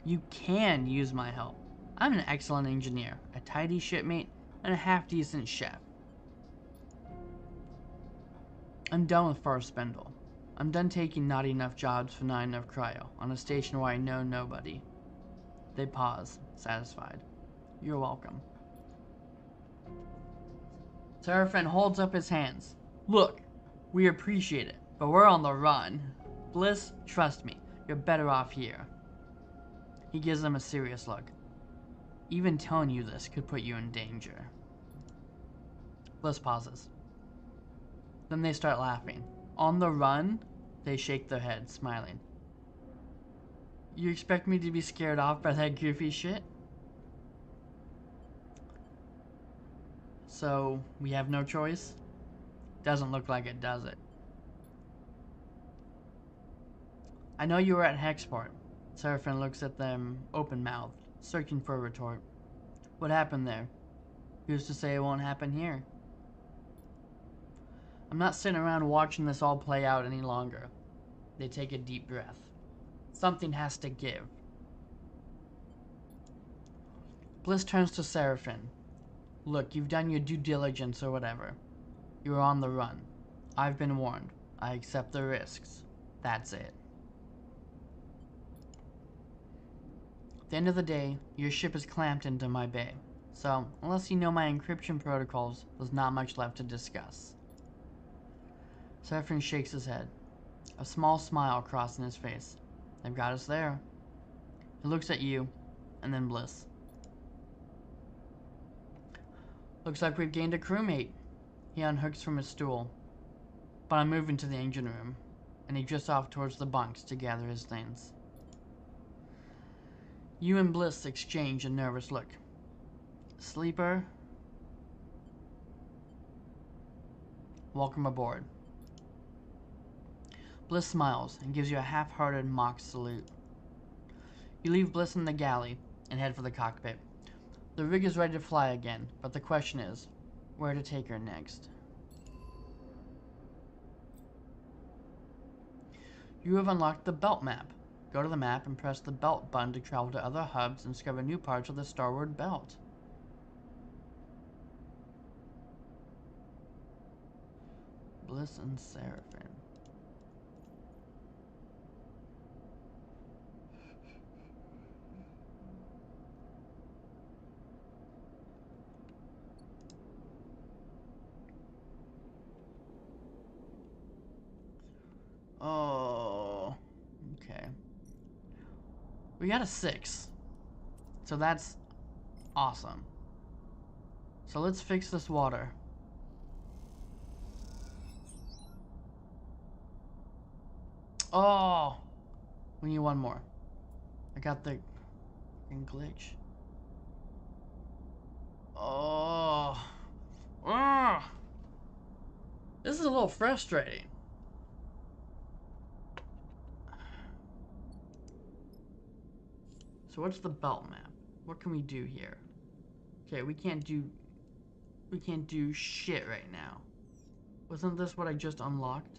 You can use my help. I'm an excellent engineer, a tidy shipmate, and a half-decent chef. I'm done with Far Spindle. I'm done taking not enough jobs for not enough cryo on a station where I know nobody. They pause, satisfied. You're welcome. Seraphim holds up his hands. Look, we appreciate it, but we're on the run. Bliss, trust me, you're better off here. He gives them a serious look. Even telling you this could put you in danger. Bliss pauses. Then they start laughing. On the run, they shake their heads, smiling. You expect me to be scared off by that goofy shit? So, we have no choice? Doesn't look like it, does it? I know you were at Hexport. Seraphim looks at them open-mouthed, searching for a retort. What happened there? Who's to say it won't happen here? I'm not sitting around watching this all play out any longer. They take a deep breath. Something has to give. Bliss turns to Seraphim. Look, you've done your due diligence or whatever. You're on the run. I've been warned. I accept the risks. That's it. At the end of the day, your ship is clamped into my bay. So, unless you know my encryption protocols, there's not much left to discuss. Seraphim shakes his head. A small smile crossing his face. They've got us there. He looks at you, and then Bliss. Looks like we've gained a crewmate. He unhooks from his stool. But I'm moving to the engine room, and he drifts off towards the bunks to gather his things. You and Bliss exchange a nervous look. Sleeper, welcome aboard. Bliss smiles and gives you a half-hearted mock salute. You leave Bliss in the galley and head for the cockpit. The rig is ready to fly again, but the question is, where to take her next? You have unlocked the belt map. Go to the map and press the belt button to travel to other hubs and discover new parts of the Starward belt. Bliss and Seraphim. Oh, okay. We got a 6. So that's awesome. So let's fix this water. Oh, we need one more. I got the glitch. Oh, oh, this is a little frustrating. So what's the belt map? What can we do here? Okay, we can't do shit right now. Wasn't this what I just unlocked?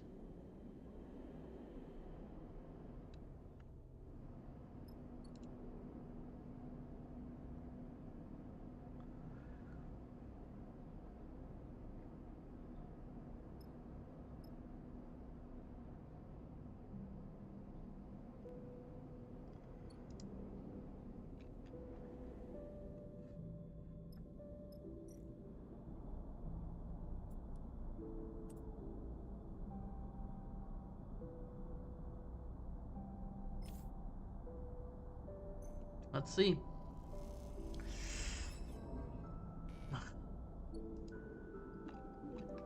Let's see.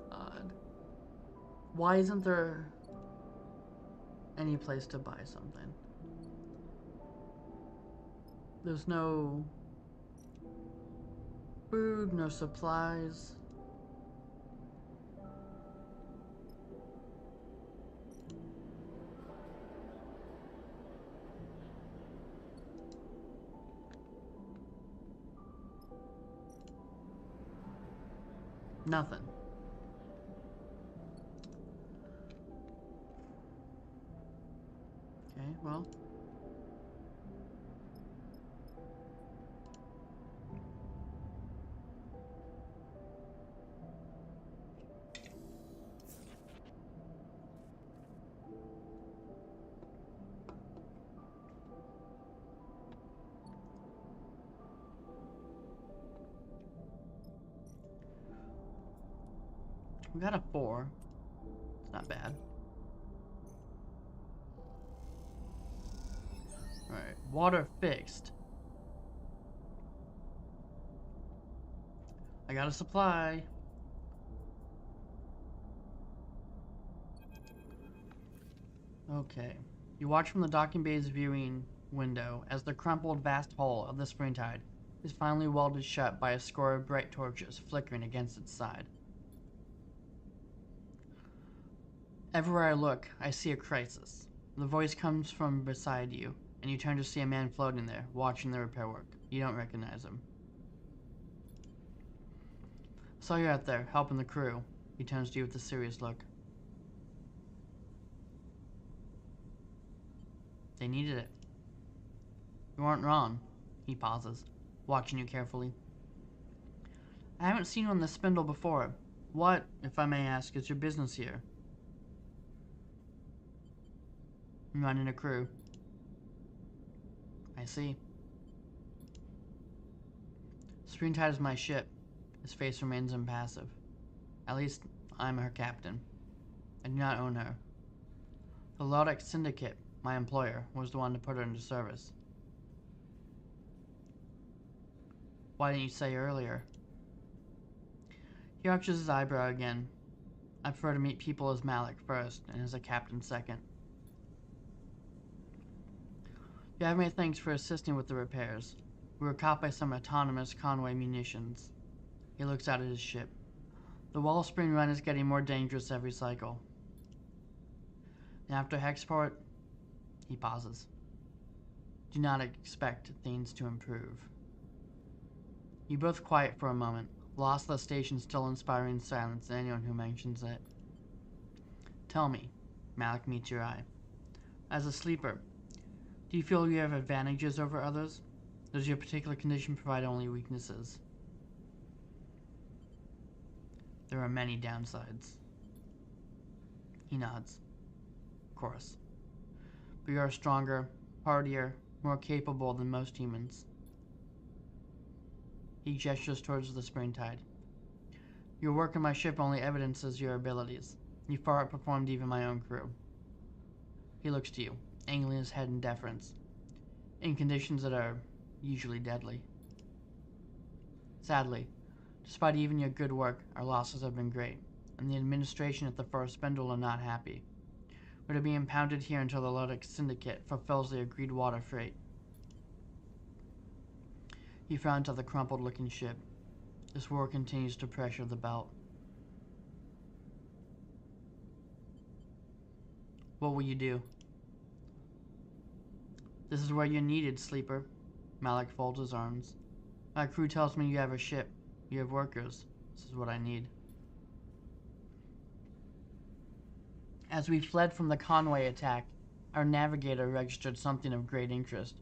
God. Why isn't there any place to buy something? There's no food, no supplies. Nothing. Okay, well. We got a 4. It's not bad. Alright, water fixed. I got a supply. Okay. You watch from the docking bay's viewing window as the crumpled vast hull of the Springtide is finally welded shut by a score of bright torches flickering against its side. Everywhere I look, I see a crisis. The voice comes from beside you, and you turn to see a man floating there, watching the repair work. You don't recognize him. Saw you out there, helping the crew. He turns to you with a serious look. They needed it. You aren't wrong. He pauses, watching you carefully. I haven't seen you on the spindle before. What, if I may ask, is your business here? I'm running a crew. I see. Springtide is my ship. His face remains impassive. At least, I'm her captain. I do not own her. The Lodic Syndicate, my employer, was the one to put her into service. Why didn't you say earlier? He arches his eyebrow again. I prefer to meet people as Malik first, and as a captain second. You have my thanks for assisting with the repairs. We were caught by some autonomous Conway munitions. He looks out at his ship. The Wellspring run is getting more dangerous every cycle. And after Hexport, he pauses. Do not expect things to improve. You both quiet for a moment, lost the station still inspiring silence to anyone who mentions it. Tell me, Malik meets your eye. As a sleeper, do you feel you have advantages over others? Does your particular condition provide only weaknesses? There are many downsides. He nods. Of course. But you are stronger, hardier, more capable than most humans. He gestures towards the Springtide. Your work on my ship only evidences your abilities. You far outperformed even my own crew. He looks to you, angling his head in deference, in conditions that are usually deadly. Sadly, despite even your good work, our losses have been great, and the administration at the First Spindle are not happy. We're to be impounded here until the Lodic Syndicate fulfills the agreed water freight. He frowned to the crumpled-looking ship. This war continues to pressure the belt. What will you do? This is where you're needed, Sleeper. Malik folds his arms. My crew tells me you have a ship. You have workers. This is what I need. As we fled from the Conway attack, our navigator registered something of great interest.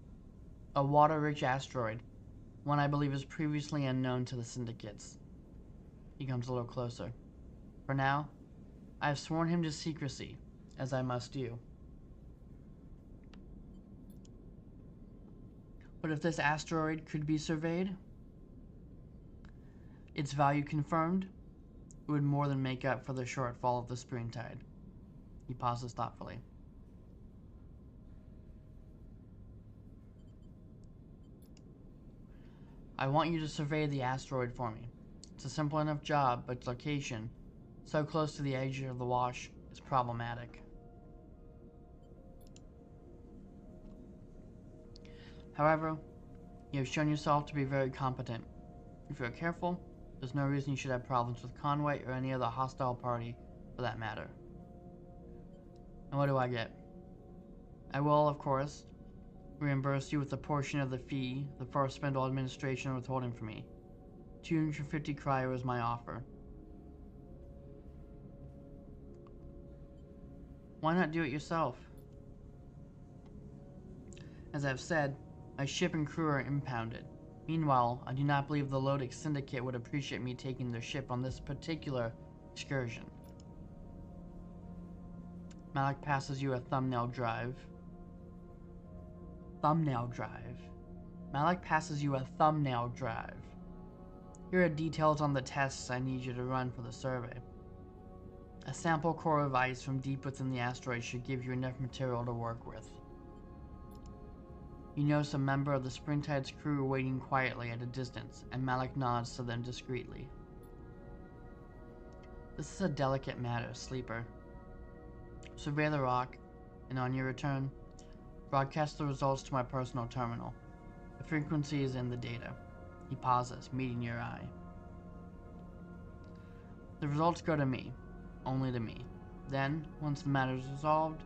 A water-rich asteroid, one I believe is previously unknown to the syndicates. He comes a little closer. For now, I have sworn him to secrecy, as I must do. But if this asteroid could be surveyed, its value confirmed, it would more than make up for the shortfall of the spring tide. He pauses thoughtfully. I want you to survey the asteroid for me. It's a simple enough job, but its location, so close to the edge of the wash, is problematic. However, you have shown yourself to be very competent. If you are careful, there's no reason you should have problems with Conway or any other hostile party, for that matter. And what do I get? I will, of course, reimburse you with a portion of the fee the First Spindle administration are withholding from me. 250 cryo is my offer. Why not do it yourself? As I've said, my ship and crew are impounded. Meanwhile, I do not believe the Lodic Syndicate would appreciate me taking their ship on this particular excursion. Malik passes you a thumbnail drive. Malik passes you a thumbnail drive. Here are details on the tests I need you to run for the survey. A sample core of ice from deep within the asteroid should give you enough material to work with. You notice a member of the Springtide's crew waiting quietly at a distance, and Malik nods to them discreetly. This is a delicate matter, Sleeper. Survey the rock, and on your return, broadcast the results to my personal terminal. The frequency is in the data. He pauses, meeting your eye. The results go to me, only to me. Then, once the matter is resolved,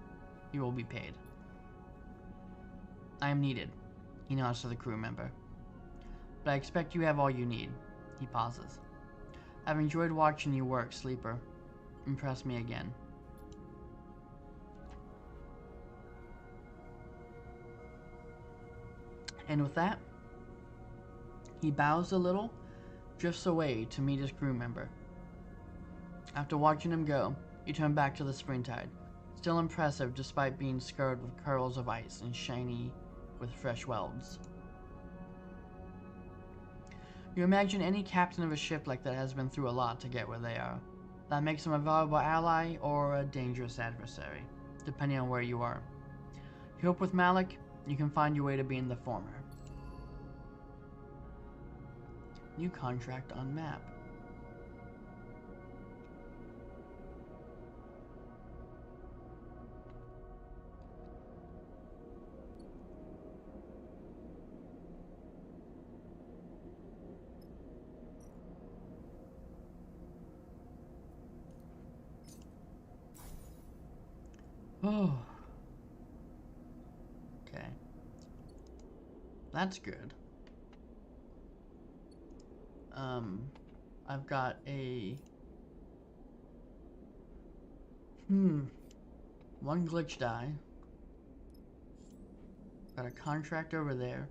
you will be paid. I am needed, he nods to the crew member. But I expect you have all you need. He pauses. I've enjoyed watching you work, Sleeper. Impress me again. And with that, he bows a little, drifts away to meet his crew member. After watching him go, you turn back to the Springtide, still impressive despite being skirted with curls of ice and shiny with fresh welds. You imagine any captain of a ship like that has been through a lot to get where they are. That makes him a valuable ally or a dangerous adversary, depending on where you are. You hope with Malik, you can find your way to being the former. New contract on map. Oh. Okay. That's good. I've got a... one glitch die. Got a contract over there.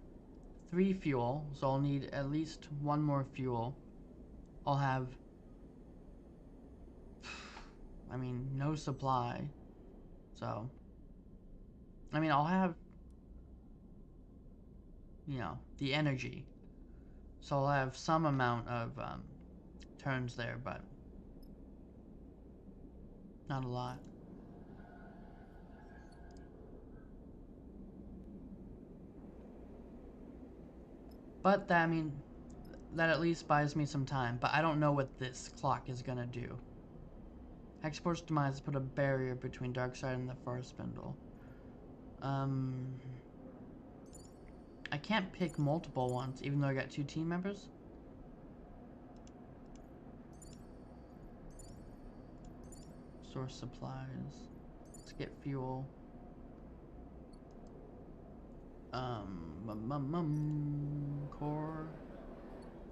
3 fuel, so I'll need at least 1 more fuel. I'll have... I mean, no supply. So... I mean, I'll have... you know, the energy. So I'll have some amount of turns there, but not a lot. But that, I mean, that at least buys me some time. But I don't know what this clock is gonna do. Hexport's demise put a barrier between Darkseid and the Forest Spindle. I can't pick multiple ones, even though I got 2 team members. Source supplies. Let's get fuel. Core.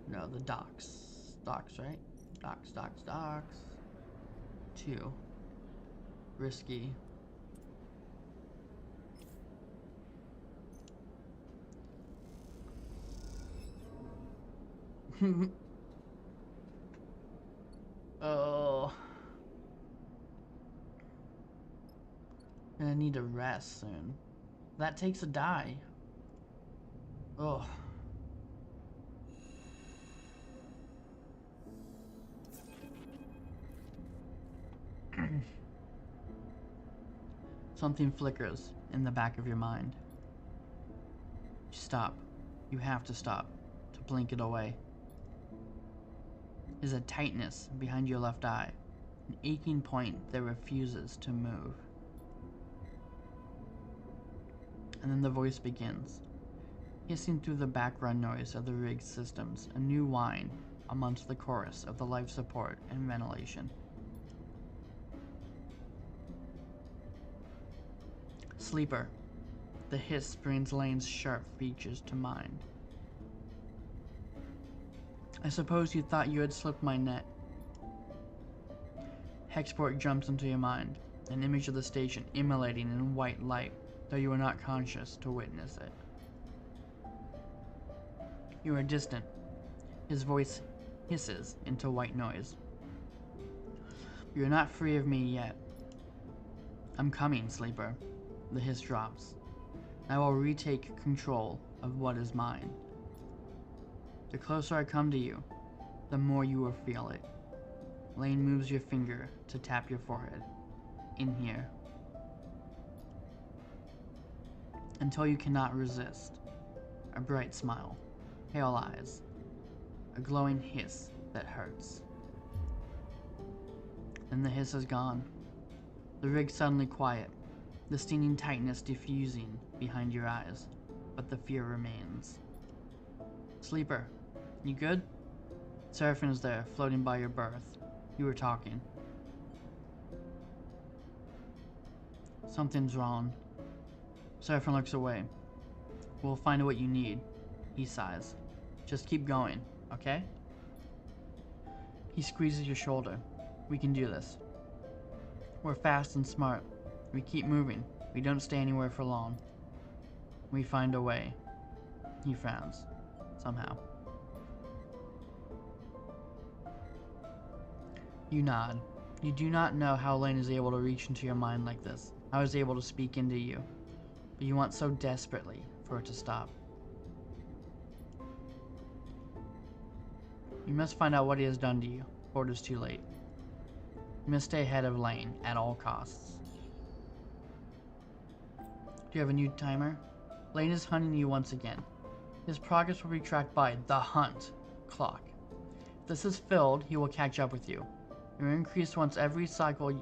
No, the docks. Docks, right? Docks. 2. Risky. Oh. Gonna need to rest soon. That takes a die. Oh. Something flickers in the back of your mind. Stop. You have to stop to blink it away. There's a tightness behind your left eye, an aching point that refuses to move. And then the voice begins, hissing through the background noise of the rig's systems, a new whine amongst the chorus of the life support and ventilation. Sleeper. The hiss brings Lane's sharp features to mind. I suppose you thought you had slipped my net. Hexport jumps into your mind, an image of the station immolating in white light, though you are not conscious to witness it. You are distant. His voice hisses into white noise. You are not free of me yet. I'm coming, Sleeper. The hiss drops. I will retake control of what is mine. The closer I come to you, the more you will feel it. Lane moves your finger to tap your forehead. In here. Until you cannot resist. A bright smile. Pale eyes. A glowing hiss that hurts. Then the hiss is gone. The rig suddenly quiet. The stinging tightness diffusing behind your eyes. But the fear remains. Sleeper. You good? Seraphim is there, floating by your berth. You were talking. Something's wrong. Seraphim looks away. We'll find what you need. He sighs. Just keep going, okay? He squeezes your shoulder. We can do this. We're fast and smart. We keep moving. We don't stay anywhere for long. We find a way. He frowns. Somehow. You nod. You do not know how Lane is able to reach into your mind like this. How he is able to speak into you. But you want so desperately for it to stop. You must find out what he has done to you, or it is too late. You must stay ahead of Lane at all costs. Do you have a new timer? Lane is hunting you once again. His progress will be tracked by the hunt clock. If this is filled, he will catch up with you. It will increase once every cycle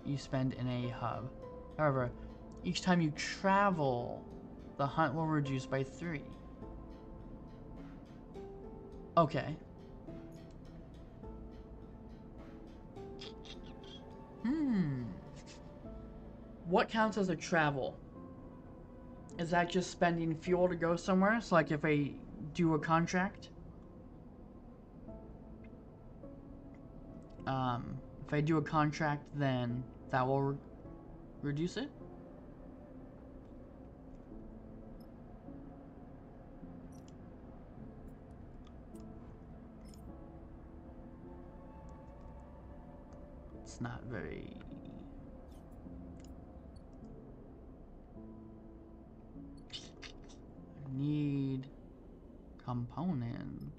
you spend in a hub. However, each time you travel, the hunt will reduce by 3. Okay. What counts as a travel? Is that just spending fuel to go somewhere? So like if I do a contract? If I do a contract, then that will reduce it? It's not very... I need components.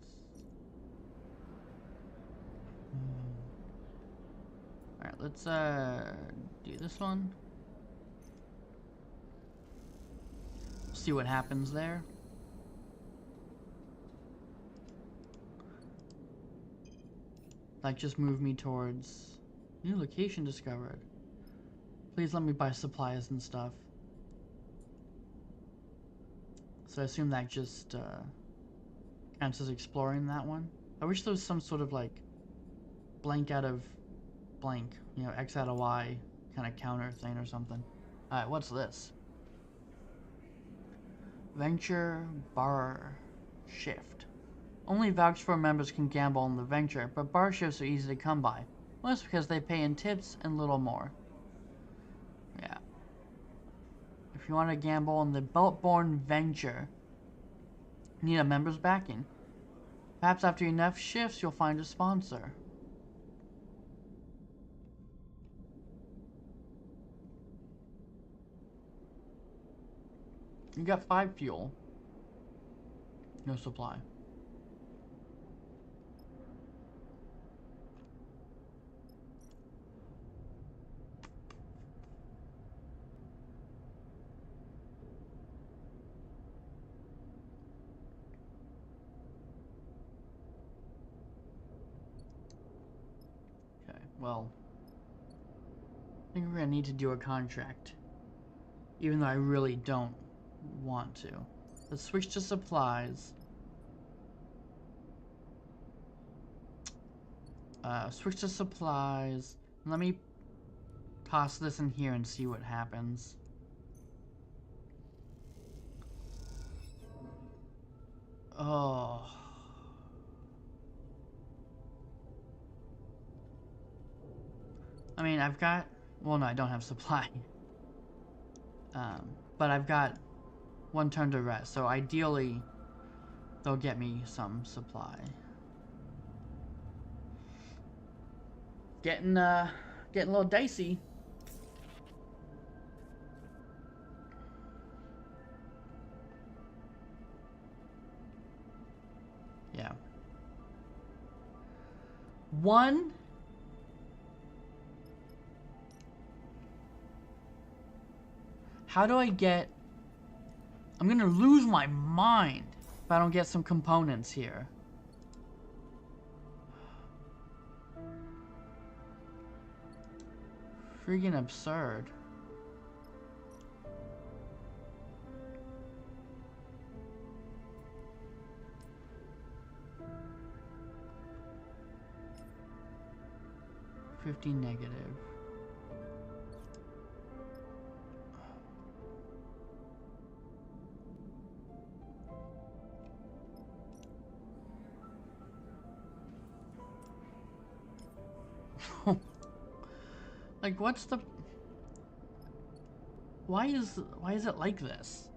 Alright, let's do this one. See what happens there. That just moved me towards new location discovered. Please let me buy supplies and stuff. So I assume that just counts as exploring that one. I wish there was some sort of like blank out of blank, you know, X out of Y kind of counter thing or something. Alright, what's this? Venture Bar Shift. Only vouched for members can gamble on the venture, but bar shifts are easy to come by. Most because they pay in tips and little more. Yeah. If you want to gamble on the Beltborn venture, you need a member's backing. Perhaps after enough shifts, you'll find a sponsor. You got 5 fuel. No supply. Okay, well, I think we're gonna need to do a contract. Even though I really don't want to. Let's switch to supplies. Switch to supplies. Let me toss this in here and see what happens. Oh. I mean, I've got... Well, no, I don't have supply. But I've got 1 turn to rest, so ideally they'll get me some supply. Getting a little dicey. Yeah. 1. How do I get... I'm gonna lose my mind if I don't get some components here. Freaking absurd. $50 negative. Like, what's the... Why is it like this?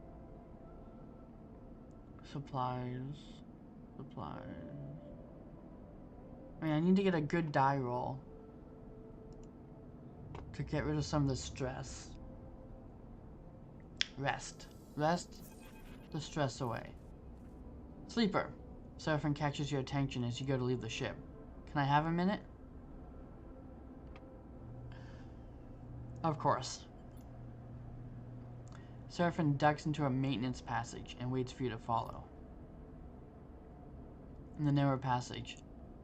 Supplies. I mean, I need to get a good die roll to get rid of some of the stress. Rest the stress away. Sleeper. Seraphim catches your attention as you go to leave the ship. Can I have a minute? Of course. Seraphim ducks into a maintenance passage and waits for you to follow. In the narrow passage,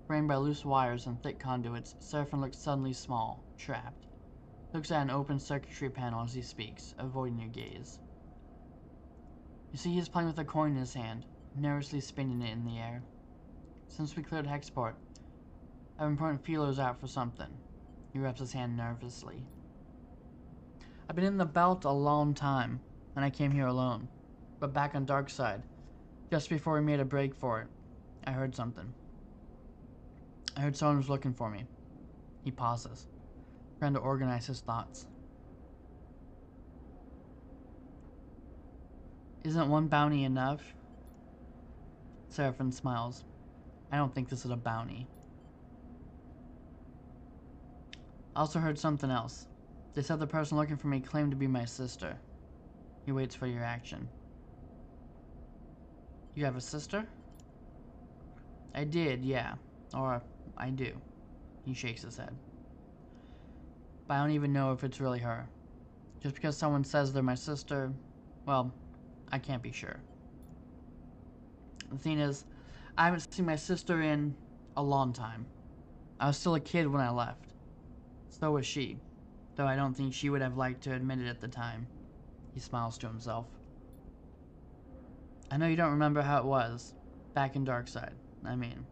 framed by loose wires and thick conduits, Seraphim looks suddenly small, trapped. Looks at an open circuitry panel as he speaks, avoiding your gaze. You see he is playing with a coin in his hand, nervously spinning it in the air. Since we cleared Hexport, I've been putting feelers out for something. He wraps his hand nervously. I've been in the belt a long time, and I came here alone. But back on Darkside, just before we made a break for it, I heard something. I heard someone was looking for me. He pauses, trying to organize his thoughts. Isn't 1 bounty enough? Seraphim smiles. I don't think this is a bounty. I also heard something else. They said the person looking for me claimed to be my sister. He waits for your action. You have a sister? I did, yeah. Or, I do. He shakes his head. But I don't even know if it's really her. Just because someone says they're my sister, well, I can't be sure. The thing is, I haven't seen my sister in a long time. I was still a kid when I left. So was she, though I don't think she would have liked to admit it at the time. He smiles to himself. I know you don't remember how it was, back in Darkside, I mean.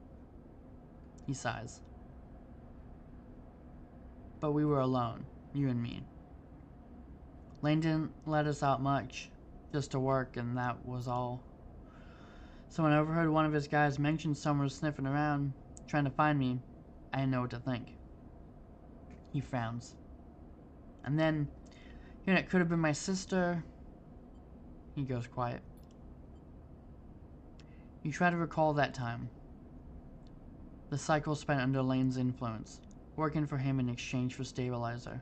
He sighs. But we were alone, you and me. Lane didn't let us out much, just to work, and that was all. So when I overheard one of his guys mention someone was sniffing around, trying to find me, I didn't know what to think. He frowns. And then, hearing it could have been my sister, he goes quiet. You try to recall that time. The cycle spent under Lane's influence, working for him in exchange for stabilizer.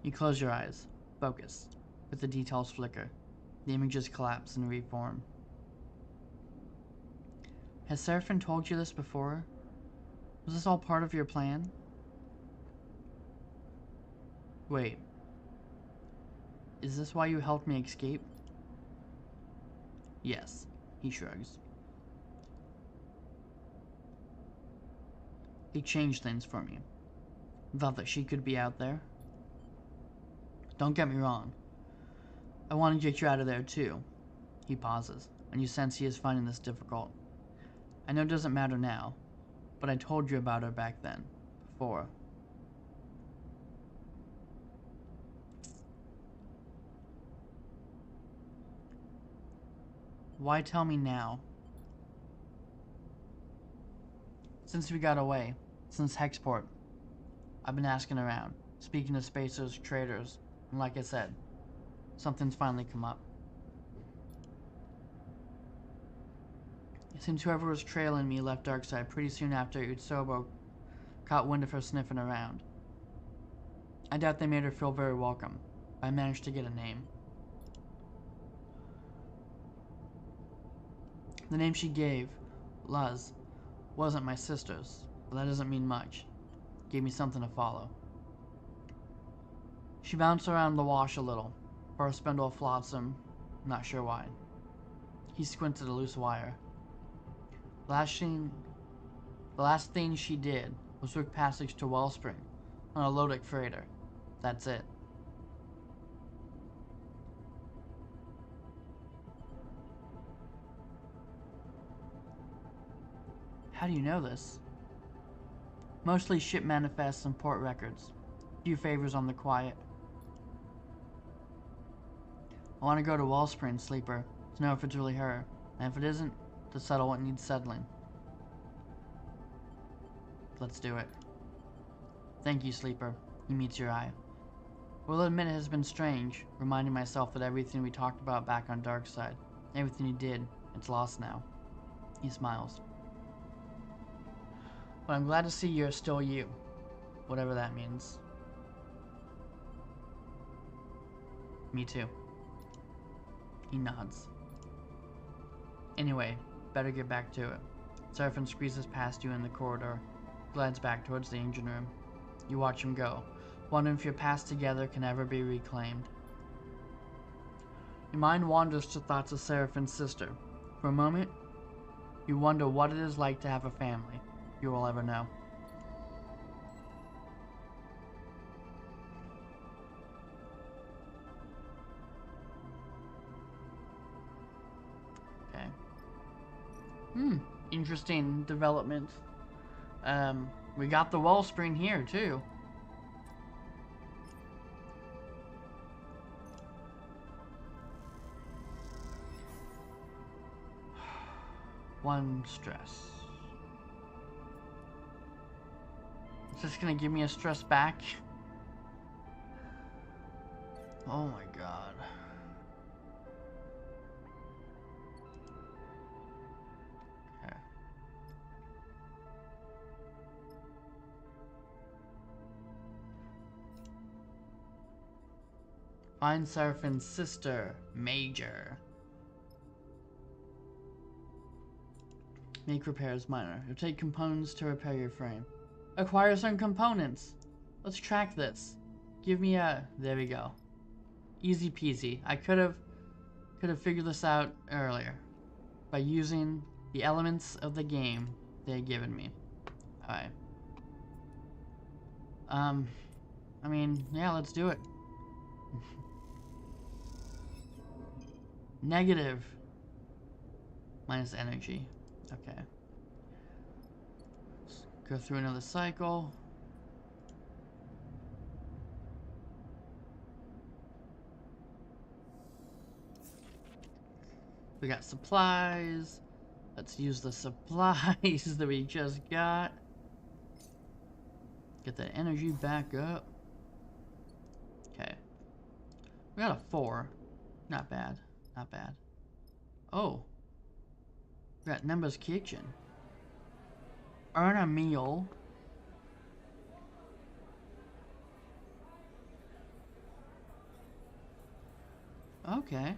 You close your eyes, focus, with the details flicker. The images collapse and reform. Has Seraphine told you this before? Was this all part of your plan? Wait. Is this why you helped me escape? Yes, he shrugs. It changed things for me. Thought that she could be out there. Don't get me wrong. I want to get you out of there too. He pauses, and you sense he is finding this difficult. I know it doesn't matter now, but I told you about her back then, before. Why tell me now? Since we got away, since Hexport, I've been asking around, speaking to spacers, traders, and like I said, something's finally come up. It seems whoever was trailing me left Darkside pretty soon after Utsobo caught wind of her sniffing around. I doubt they made her feel very welcome, but I managed to get a name. The name she gave, Luz, wasn't my sister's, but that doesn't mean much. Gave me something to follow. She bounced around the wash a little, or a spindle of flotsam, not sure why. He squinted a loose wire. The last thing she did was book passage to Wellspring on a Lodic freighter. That's it. How do you know this? Mostly ship manifests and port records. Few favors on the quiet. I want to go to Wellspring, Sleeper, to know if it's really her, and if it isn't, to settle what needs settling. Let's do it. Thank you, Sleeper. He meets your eye. Will admit it has been strange, reminding myself that everything we talked about back on Darkside, everything you did, it's lost now. He smiles. But I'm glad to see you're still you, whatever that means. Me too. He nods. Anyway, better get back to it. Seraphine squeezes past you in the corridor, glides back towards the engine room. You watch him go, wondering if your past together can ever be reclaimed. Your mind wanders to thoughts of Seraphine's sister. For a moment, you wonder what it is like to have a family you will ever know. Okay. Interesting development. We got the Wellspring here, too. One stress. Is this gonna give me a stress back? Oh my god. Okay. Find Seraphine's sister, Major. Make repairs minor. It'll take components to repair your frame. Acquire some components. Let's track this. Give me a... There we go. Easy peasy. I could have figured this out earlier by using the elements of the game they had given me. Alright. I mean, yeah, let's do it. Negative. Minus energy. Okay. Let's go through another cycle. We got supplies. Let's use the supplies that we just got. Get that energy back up. Okay. We got a 4. Not bad. Not bad. Oh. We got Nemba's Kitchen. Earn a meal. Okay.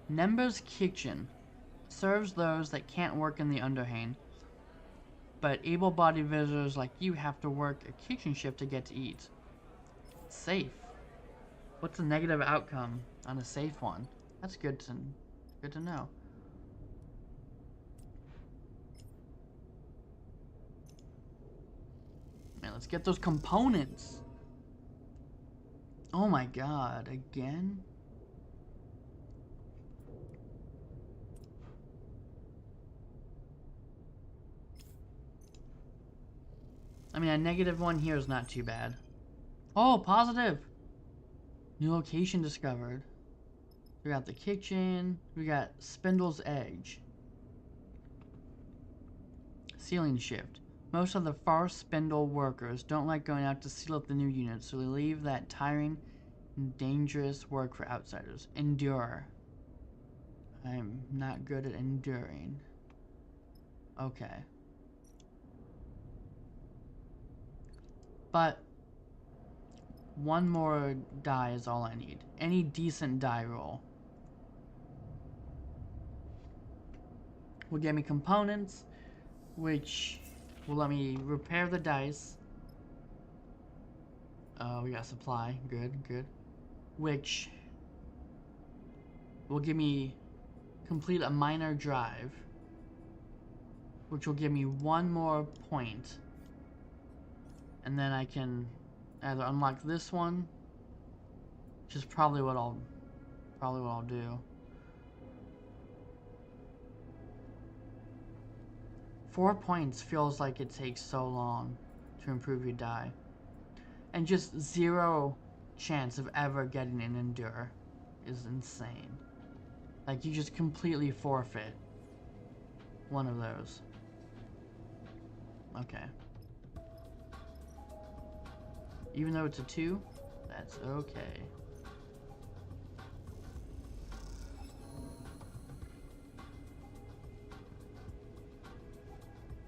Nemba's Kitchen serves those that can't work in the Underhand, but able-bodied visitors like you have to work a kitchen shift to get to eat. Safe. What's the negative outcome on a safe one? That's good to know. Man, let's get those components. Oh my god, again? I mean, a -1 here is not too bad. Oh, positive! New location discovered. We got the kitchen. We got Spindle's Edge. Ceiling shift. Most of the far Spindle workers don't like going out to seal up the new unit, so they leave that tiring and dangerous work for outsiders. Endure. I'm not good at enduring. Okay. But one more die is all I need. Any decent die roll will get me components, which will let me repair the dice. We got supply. Good, good. Which will give me complete a minor drive, which will give me 1 more point. And then I can either unlock this one, which is probably what I'll do. 4 points feels like it takes so long to improve your die. And just 0 chance of ever getting an endure is insane. Like, you just completely forfeit one of those. Okay. Even though it's a 2, that's okay.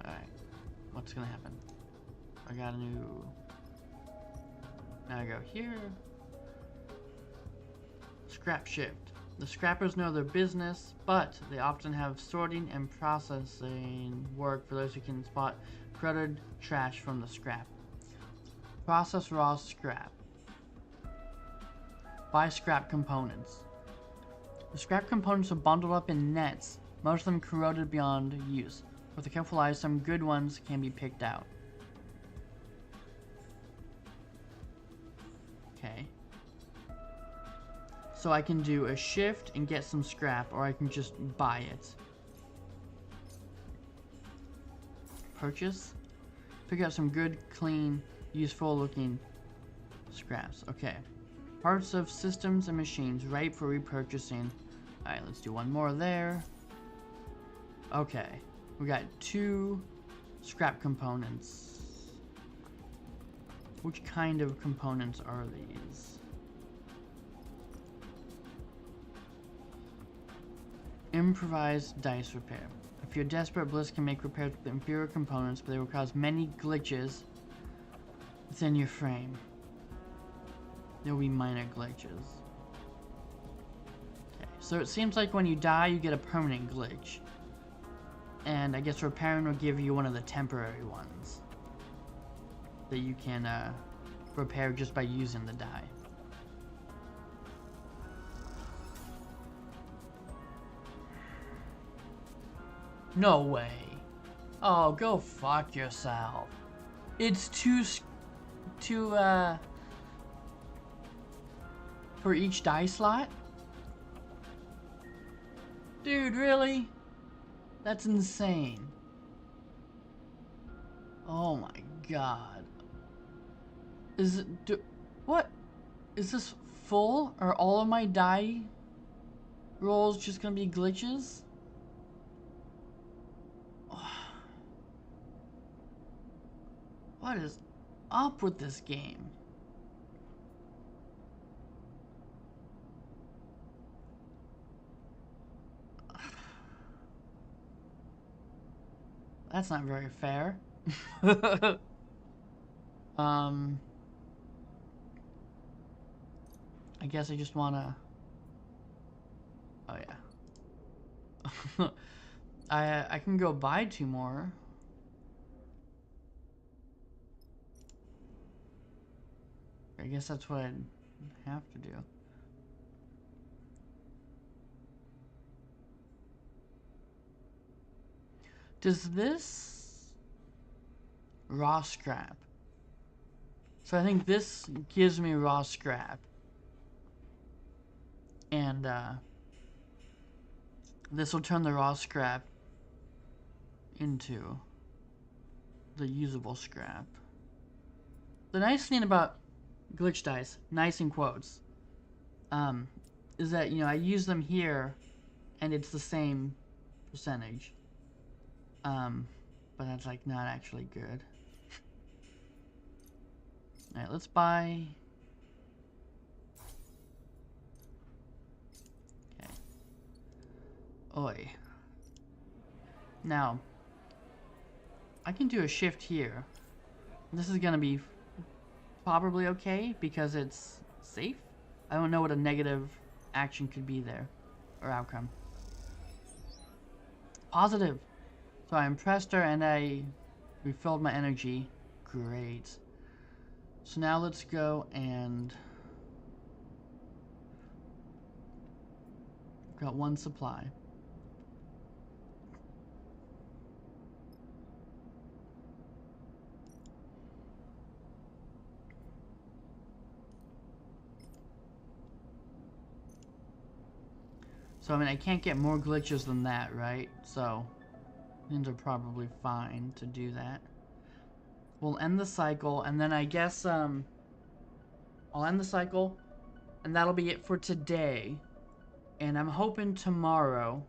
Alright. What's gonna happen? I got a new... Now I go here. Scrap shift. The scrappers know their business, but they often have sorting and processing work for those who can spot corroded trash from the scrap. Process raw scrap. Buy scrap components. The scrap components are bundled up in nets, most of them corroded beyond use. With a careful eye, some good ones can be picked out. Okay. So I can do a shift and get some scrap, or I can just buy it. Purchase. Pick up some good, clean, useful looking scraps. Okay. Parts of systems and machines ripe for repurchasing. Alright, let's do 1 more there. Okay. We got 2 scrap components. Which kind of components are these? Improvised dice repair. If you're desperate, Bliss can make repairs with inferior components, but they will cause many glitches within your frame. There will be minor glitches. Okay, so it seems like when you die, you get a permanent glitch. And I guess repairing will give you one of the temporary ones that you can repair just by using the die. No way. Oh, go fuck yourself. It's 2 to, for each die slot? Dude, really? That's insane. Oh my god. Is it, what? Is this full? Are all of my die rolls just gonna be glitches? What is up with this game? That's not very fair. I guess I just wanna... Oh yeah. I can go buy 2 more. I guess that's what I'd have to do. Does this raw scrap? So I think this gives me raw scrap. And this will turn the raw scrap into the usable scrap. The nice thing about glitch dice, nice in quotes, is that, you know, I use them here and it's the same percentage. But that's like not actually good. Alright, let's buy... Okay. Oi. Now, I can do a shift here. This is gonna be probably okay because it's safe. I don't know what a negative action could be there, or outcome. Positive. So I impressed her and I refilled my energy. Great. So now let's go and... Got 1 supply. So, I mean, I can't get more glitches than that, right? So, things are probably fine to do that. We'll end the cycle, and then I guess, I'll end the cycle, and that'll be it for today. And I'm hoping tomorrow,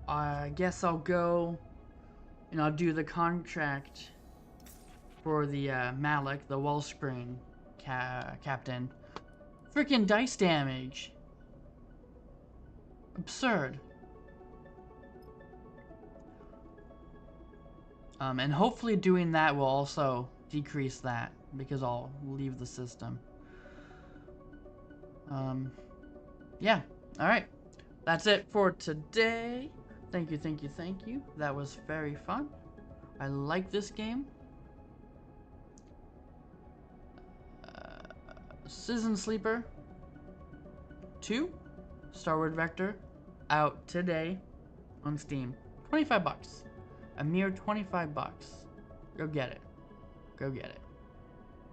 I guess I'll go, and I'll do the contract for the, Malik, the Wellspring captain. Freaking dice damage. Absurd. And hopefully doing that will also decrease that, because I'll leave the system. Yeah. Alright. That's it for today. Thank you, thank you, thank you. That was very fun. I like this game. Citizen Sleeper 2, Starward Vector, out today on Steam. 25 bucks. A mere 25 bucks. Go get it. Go get it.